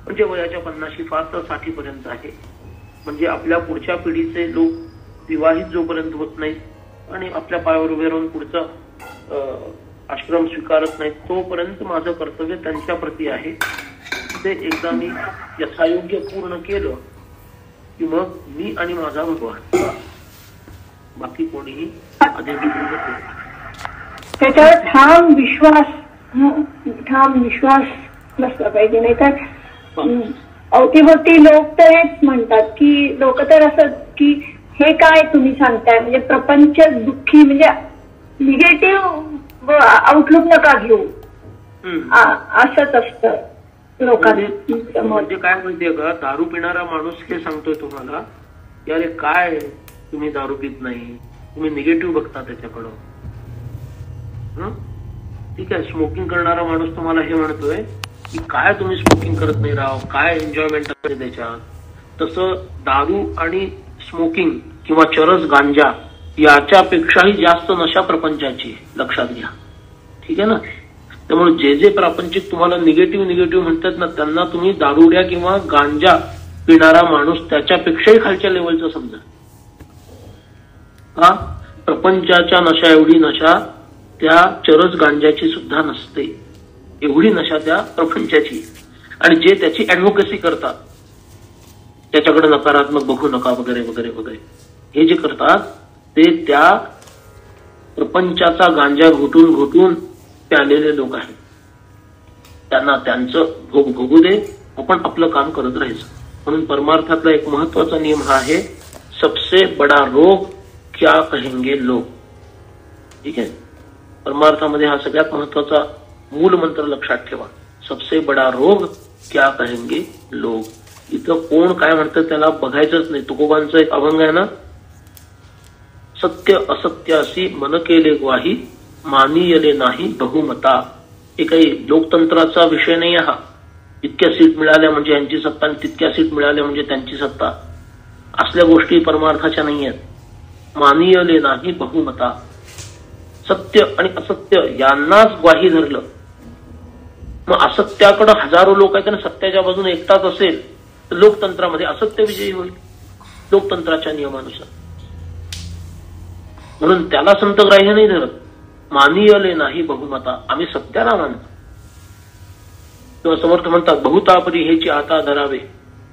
म्हणजे वयाच्या 50 फार तर 60 पर्यंत आहे. म्हणजे आपल्या पुढच्या पिढीचे लोक विवाहित जोपर्यंत होत नाहीत आणि आपल्या पायावर उभे राहून पुढचा आश्रम स्वीकारत नाहीत तोपर्यंत माझं कर्तव्य त्यांच्या प्रती आहे. ते एकदा मी यथायोग्य पूर्ण केलं की मग मी आणि माझा भगवान, बाकी कोणीही अधिक त्याच्यावर ठाम विश्वास नसला पाहिजे. नाही तर अवतीभोवती लोक तर हेच म्हणतात की लोक तर असं की हे काय तुम्ही सांगताय म्हणजे प्रपंच दुःखी म्हणजे निगेटिव्ह आउटलुक नका घेऊ असंच असतं लोकांना. म्हणजे काय माहितीये का, दारू पिणारा माणूस हे सांगतोय तुम्हाला की अरे काय तुम्ही दारू पित नाही, तुम्ही निगेटिव्ह बघता त्याच्याकडं. ठीक आहे, स्मोकिंग करणारा माणूस तुम्हाला हे म्हणतोय की काय तुम्ही स्मोकिंग करत नाही राव, काय एन्जॉयमेंट आहे त्याच्यात. तसं दारू आणि स्मोकिंग किंवा चरस गांजा याच्यापेक्षाही जास्त नशा प्रपंचाची, लक्षात घ्या. ठीक आहे ना. त्यामुळे जे जे प्रापंचिक तुम्हाला निगेटिव्ह म्हणतात ना त्यांना तुम्ही दारुड्या किंवा गांजा पिणारा माणूस त्याच्यापेक्षाही खालच्या लेवलचं समजा. हा प्रपंचाच्या नशा एवढी नशा त्या चरस गांजाची सुद्धा नसते, एवढी नशा त्या प्रपंचाची. आणि जे त्याची ऍडव्होकेसी करतात त्याच्याकडे नकारात्मक बघू नका वगैरे वगैरे वगैरे हे जे करतात ते त्या प्रपंचाचा गांजा घोटून प्यालेले लोक आहेत. त्यांना त्यांचं भोग भोगू दे, आपण आपलं काम करत राहायचं. म्हणून परमार्थातला एक महत्वाचा नियम हा आहे, सबसे बडा रोग क्या कहेंगे लोग. ठीक आहे, परमार्थामध्ये हा सगळ्यात महत्वाचा मूल मंत्र लक्षात ठेवा. सबसे बडा रोग क्या कहेंगे लोग. इथं कोण काय म्हणतं त्याला बघायचंच नाही. तुकोबांचा एक अभंग आहे ना, सत्य असत्यासी मन केले ग्वाही मानियले नाही बहुमता. हे काही लोकतंत्राचा विषय नाही हा. इतक्या सीट मिळाल्या म्हणजे यांची सत्ता आणि तितक्या सीट मिळाल्या म्हणजे त्यांची सत्ता, असल्या गोष्टी परमार्थाच्या नाही आहेत. मानियले नाही बहुमता. सत्य आणि असत्य यांनाच ग्वाही धरलं. मग असत्याकडे हजारो लोक आहेत आणि सत्याच्या बाजूने एकटाच असेल तर लोकतंत्रामध्ये असत्य विजयी होईल लोकतंत्राच्या नियमानुसार. म्हणून त्याला संतग्राह्य नाही धरत. मानियले नाही बहुमता, आम्ही सत्याला मानतो. किंवा समर्थ म्हणतात बहुतापरी हेची आता धरावे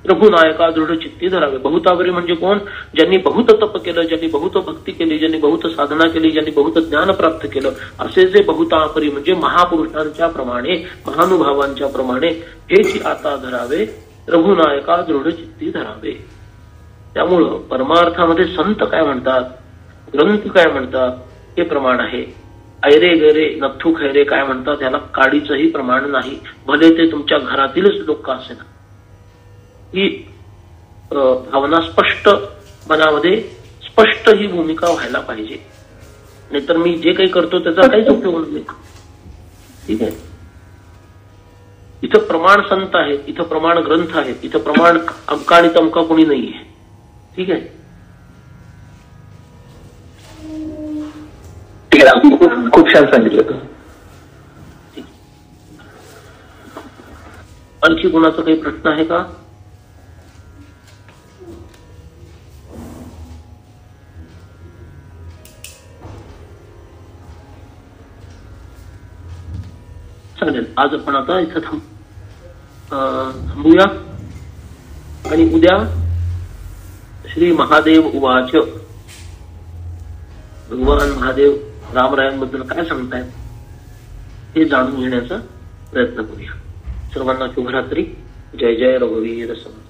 रघुनायका दृढ चित्ती धरावे. बहुतापरी म्हणजे कोण? ज्यांनी बहुत तप केलं, ज्यांनी बहुत भक्ती केली, ज्यांनी बहुत साधना केली, ज्यांनी बहुत ज्ञान प्राप्त केलं, असे जे बहुतापरी म्हणजे महापुरुषांच्या प्रमाणे, महानुभावांच्या प्रमाणे हेची आता धरावे रघुनायका दृढ चित्ती धरावे. त्यामुळं परमार्थामध्ये संत काय म्हणतात, ग्रंथ काय म्हणतात हे प्रमाण आहे. ऐरे गैरे नथू खैरे काय म्हणतात त्याला काडीचंही प्रमाण नाही. भले ते तुमच्या घरातीलच लोक का असे ना. ही भावना स्पष्ट मनामध्ये स्पष्ट ही भूमिका व्हायला पाहिजे. नाहीतर मी जे काही करतो त्याचा काहीच उपयोग नाही. ठीक आहे, इथं प्रमाण संत आहेत, इथं प्रमाण ग्रंथ आहेत, इथं प्रमाण अमका आणि तमका कोणी नाहीये. ठीक आहे, खूप छान सांगितलं. आणखी कोणाचा काही प्रश्न आहे का? चालेल, आज आपण आता इथं थांबूया आणि उद्या श्री महादेव उवाच, भगवान महादेव रामरायांबद्दल काय सांगतायत हे जाणून घेण्याचा प्रयत्न करूया. सर्वांना शुभरात्री. जय जय रघुवीर समर्थ.